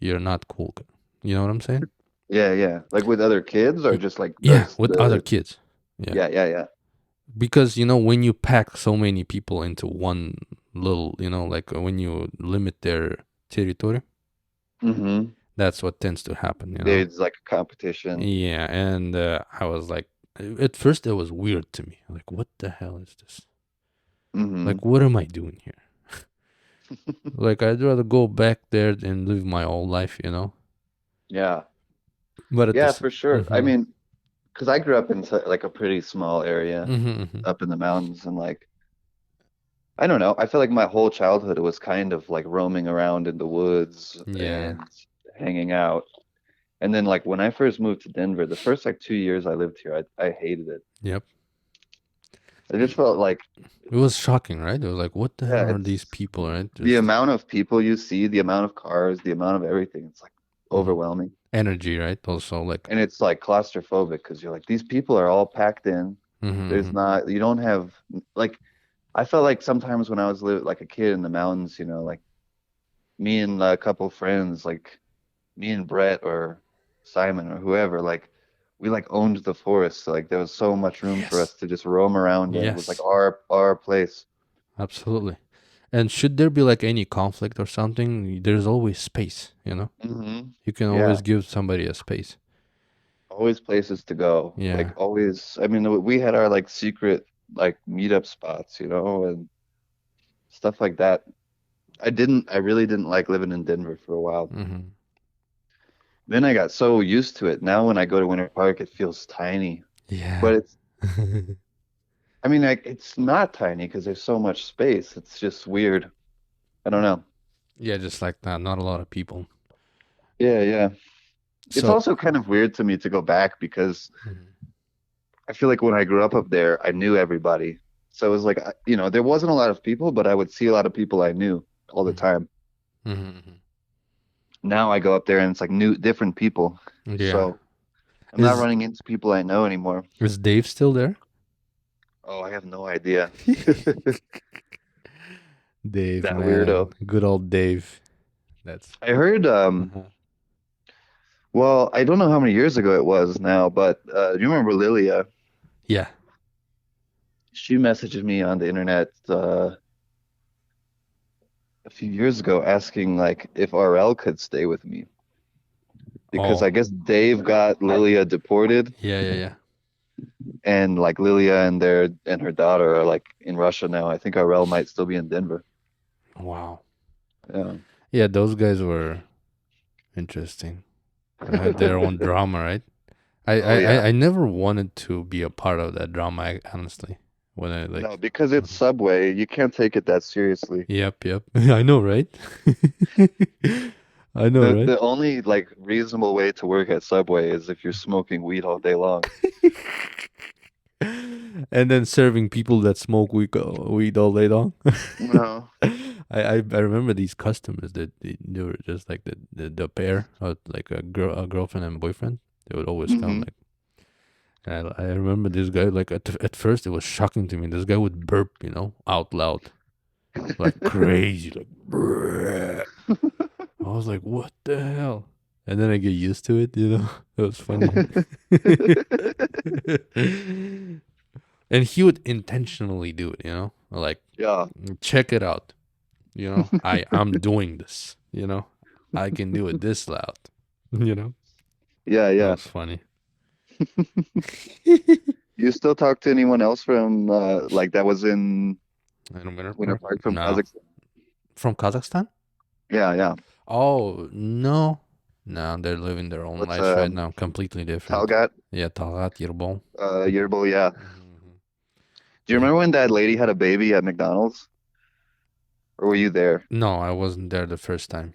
B: not cool. You know what I'm saying?
A: Yeah, yeah. Like with other kids or
B: Y-
A: just like
B: Yeah, with other
A: the
B: kids. Yeah,
A: yeah, yeah, yeah.
B: because you know when you pack so many people into one little, you know, like when you limit their territory,
A: Hmm.
B: that's what tends to happen, you know.
A: There's like a competition.
B: Yeah, and I was like, at first it was weird to me, like what the hell is this,
A: Hmm.
B: like what am I doing here, like I'd rather go back there and live my old life, you know.
A: Yeah.
B: But at
A: Yeah,
B: this
A: for sure. I
B: mm-hmm,
A: mean, because I grew up in like a pretty small area
B: mm-hmm, mm-hmm.
A: up in the mountains and like I don't know. I feel like my whole childhood was kind of like roaming around in the woods
B: Yeah,
A: and hanging out. And then like when I first moved to Denver, the first like 2 years I lived here, I hated it.
B: yep.
A: I just felt like,
B: It was shocking, right? It was like, what the hell
A: yeah,
B: are these
A: it's
B: people, right?
A: the
B: Just
A: amount of people you see, the amount of cars, the amount of everything. It's like
B: mhm.
A: overwhelming.
B: Energy, right? Also, like,
A: And it's like claustrophobic because you're like, these people are all packed in. There's
B: mm-hmm,
A: not, you don't have like, I felt like sometimes when I was like a kid in the mountains, like me and a couple friends, like me and Brett or Simon or whoever, like we like owned the forest. So, like there was so much room for us
B: yes,
A: to just roam around in. It was like
B: yes,
A: our place.
B: absolutely. And should there be like any conflict or something, there's always space, you know?
A: Hmm.
B: You can
A: Yeah,
B: always give somebody a space.
A: always places to go. Like
B: Yeah.
A: always. I mean, we had our like secret like meetup spots, and stuff like that. I really didn't like living in Denver for a while.
B: Hmm.
A: Then I got so used to it. Now when I go to Winter Park, it feels tiny.
B: Yeah.
A: But I mean, like, it's not tiny because there's so much space. It's just weird. I don't know.
B: Yeah, just like that. Not a lot of people.
A: Yeah, yeah. It's
B: So,
A: also kind of weird to me to go back because
B: mhm,
A: I feel like when I grew up there, I knew everybody. So it was like, there wasn't a lot of people, but I would see a lot of people I knew all the
B: mhm,
A: time.
B: mhm,
A: Now I go up there and it's like new, different people.
B: mhm. Yeah.
A: So I'm not
B: Is
A: running into people I know anymore.
B: is Dave still there?
A: Oh, I have no idea.
B: Dave,
A: That
B: man.
A: weirdo.
B: Good old Dave. That's
A: I heard,
B: uh-huh.
A: well, I don't know how many years ago it was now, but do you remember Lilia?
B: Yeah.
A: She messaged me on the internet a few years ago asking like if RL could stay with me because
B: Oh.
A: I guess Dave got Lilia deported
B: Yeah, yeah, yeah.
A: and like Lilia and her daughter are like in Russia now. I think RL might still be in Denver.
B: Wow.
A: Yeah.
B: Yeah, those guys were interesting. They had their own drama, right?
A: Oh yeah.
B: I never wanted to be a part of that drama, honestly. When I
A: No,
B: like,
A: because it's
B: mhm.
A: Subway, you can't take it that seriously.
B: Yep, yep. I know, right? I know,
A: The
B: right?
A: the only like reasonable way to work at Subway is if you're smoking weed all day long.
B: And then serving people that smoke weed all day long.
A: No.
B: I remember these customers that they were just like the pair, like a girlfriend and boyfriend. They would always come
A: Hmm.
B: like. And I remember this guy like at first it was shocking to me. This guy would burp, you know, out loud like crazy, like. Bruh. I was like, what the hell? And then I get used to it, you know. It was funny. And he would intentionally do it, you know, like
A: Yeah.
B: check it out. You know, I'm doing this. You know, I can do it this loud. You know,
A: Yeah,
B: that
A: yeah.
B: was funny.
A: You still talk to anyone else from like that was in
B: And Winter
A: Winter
B: Park?
A: Park from
B: No,
A: Kazakhstan?
B: from Kazakhstan.
A: Yeah, yeah.
B: Oh no, no, they're living their own
A: What's
B: lives right now, completely different.
A: Talgat,
B: Yeah, Talgat, Yerbol.
A: Yerbal, yeah.
B: Mhm.
A: Do you
B: Yeah.
A: remember when that lady had a baby at McDonald's? Or were you there?
B: No, I wasn't there the first time.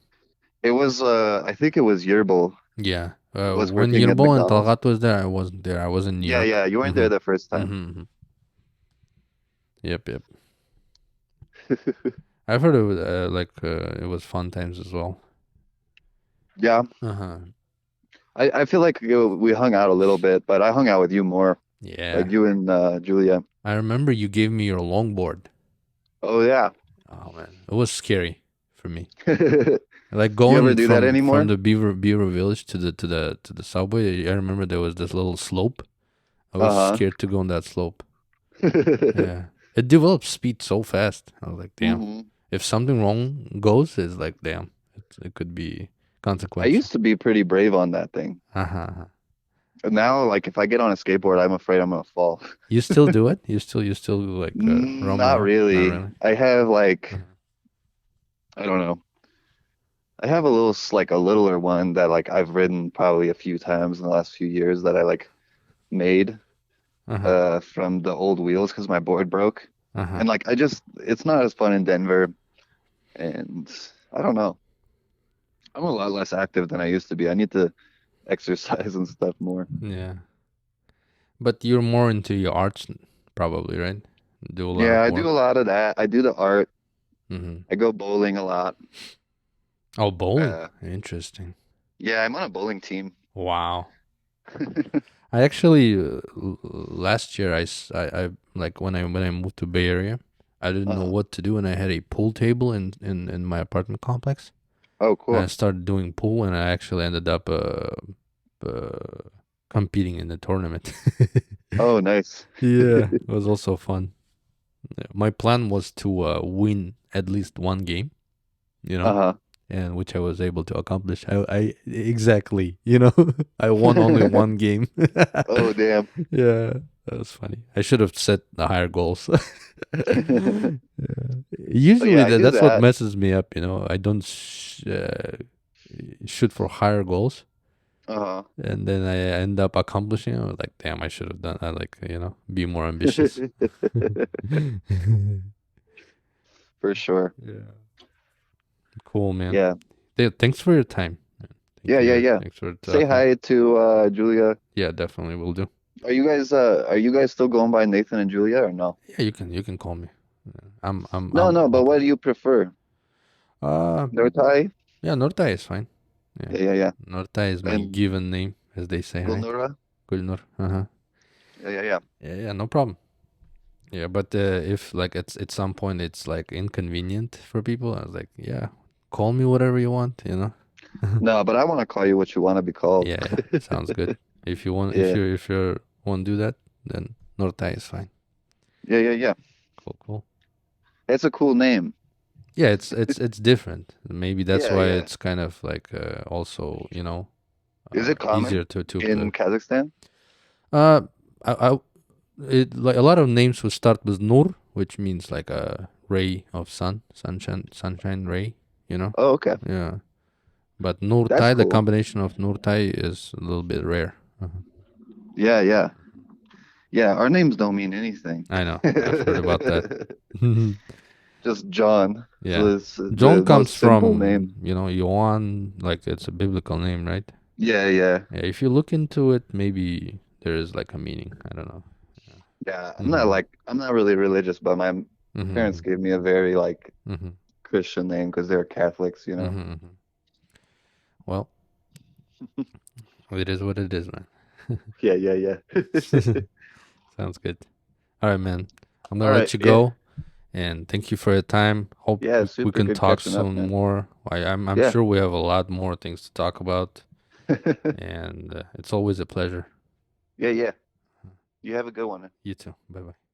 A: It was I think it was Yerbal
B: Yeah.
A: was
B: When
A: working at
B: Yerbol and
A: McDonald's.
B: Talgat was there, I wasn't there. I was in New
A: Yeah,
B: York.
A: yeah, you weren't
B: Mm-hmm.
A: there the first time.
B: Mm-hmm. Yep, yep. I've heard it was fun times as well.
A: Yeah,
B: Uh-huh.
A: I feel like we hung out a little bit, but I hung out with you more, like
B: Yeah.
A: you and Julia.
B: I remember you gave me your longboard.
A: Oh yeah.
B: Oh man, it was scary for me.
A: Do
B: Like
A: you ever
B: going
A: do that
B: from
A: anymore?
B: the Beaver Village to the subway. I remember there was this little slope. I was
A: Uh-huh.
B: scared to go on that slope. Yeah, it develops speed so fast. I was like, damn.
A: hmm
B: If something wrong goes, it's like, damn. It could be
A: I
B: consequential.
A: used to be pretty brave on that thing.
B: Uh-huh.
A: But now, like, if I get on a skateboard, I'm afraid I'm gonna fall.
B: You still do it? You still like roam
A: Not
B: around? Not
A: really.
B: really.
A: I have like,
B: Uh-huh.
A: I don't know. I have a little, like a littler one that like I've ridden probably a few times in the last few years that I like made
B: Uh-huh.
A: from the old wheels because my board broke.
B: Uh-huh.
A: And like I just it's not as fun in Denver and I don't know. I'm a lot less active than I used to be. I need to exercise and stuff more.
B: Yeah. But you're more into your arts, probably, right? Do a lot
A: Yeah,
B: of
A: I do
B: more.
A: a lot of that. I do the art.
B: Mm-hmm.
A: I go bowling a lot.
B: Oh, bowling.
A: Uh
B: Interesting.
A: yeah, I'm on a bowling team.
B: Wow. I actually last year I like when I moved to Bay Area, I didn't know
A: Uh-huh.
B: what to do, and I had a pool table in my apartment complex.
A: Oh,
B: And I
A: cool.
B: started doing pool, and I actually ended up uh competing in the tournament.
A: Oh, nice.
B: Yeah, it was also fun. Yeah, my plan was to win at least one game, you know,
A: Uh-huh.
B: and which I was able to accomplish. I exactly, you know, I won only one game.
A: Oh, damn.
B: Yeah, that was funny. I should have set the higher goals. Yeah.
A: Oh
B: Usually
A: yeah, I do
B: that's what
A: that.
B: messes me up. You know, I don't shoot for higher goals,
A: Uh-huh.
B: and then I end up accomplishing it. I was like, damn, I should have done. I like, be more ambitious.
A: For sure.
B: Yeah. Cool, man.
A: Yeah.
B: Thanks for your time.
A: Yeah, yeah, yeah.
B: Thanks for
A: Say
B: talking.
A: hi to Julia.
B: Yeah, definitely will do.
A: Are you guys still going by Nathan and Julia or no?
B: Yeah, you can call me. Yeah,
A: No,
B: I'm
A: no, but
B: open.
A: what do you prefer?
B: Uh,
A: Nortai?
B: yeah, Nortai is fine. Yeah,
A: Yeah, yeah, yeah.
B: Nortai is my
A: And
B: given name, as they say, right?
A: Gulnura?
B: Gulnur. Uh-huh.
A: Yeah, yeah, yeah.
B: Yeah, yeah, no problem. Yeah, but if like it's at some point it's like inconvenient for people, I was like, yeah, call me whatever you want, you know.
A: No, but I want to call you what you want to be called.
B: Yeah, yeah, sounds good. If you want,
A: Yeah.
B: if you want to do that, then Nortai is fine.
A: Yeah, yeah, yeah.
B: Cool, cool.
A: It's a cool name.
B: Yeah, it's different. Maybe that's
A: Yeah,
B: why
A: yeah.
B: it's kind of like also,
A: Is it
B: easier
A: common
B: to
A: in Kazakhstan?
B: uh I it like a lot of names would start with Nur, which means like a ray of sunshine ray, you know.
A: Oh, okay.
B: Yeah, but Nur
A: That's
B: Tai, the
A: cool.
B: combination of Nur Tai is a little bit rare. Uh-huh.
A: Yeah, yeah. Yeah, our names don't mean anything.
B: I know. I've heard about that.
A: Just John.
B: Yeah,
A: So it's
B: John
A: the
B: comes
A: most simple name.
B: from Yohan, like it's a biblical name, right?
A: Yeah, yeah.
B: Yeah, if you look into it, maybe there is like a meaning. I don't know.
A: Yeah,
B: Mm-hmm.
A: I'm not really religious, but my parents
B: Mm-hmm.
A: gave me a very like
B: Mm-hmm.
A: Christian name because they're Catholics, you know.
B: Mm-hmm. Well, it is what it is, man.
A: Yeah, yeah, yeah.
B: Sounds good. All right, man. I'm
A: All
B: gonna
A: right,
B: let you
A: yeah.
B: go, and thank you for your time. Hope
A: Yeah,
B: we
A: super
B: can
A: good
B: talk
A: catching up,
B: soon
A: man.
B: more. I'm
A: Yeah.
B: sure we have a lot more things to talk about, and it's always a pleasure.
A: Yeah, yeah. You have a good one.
B: You too. Bye bye.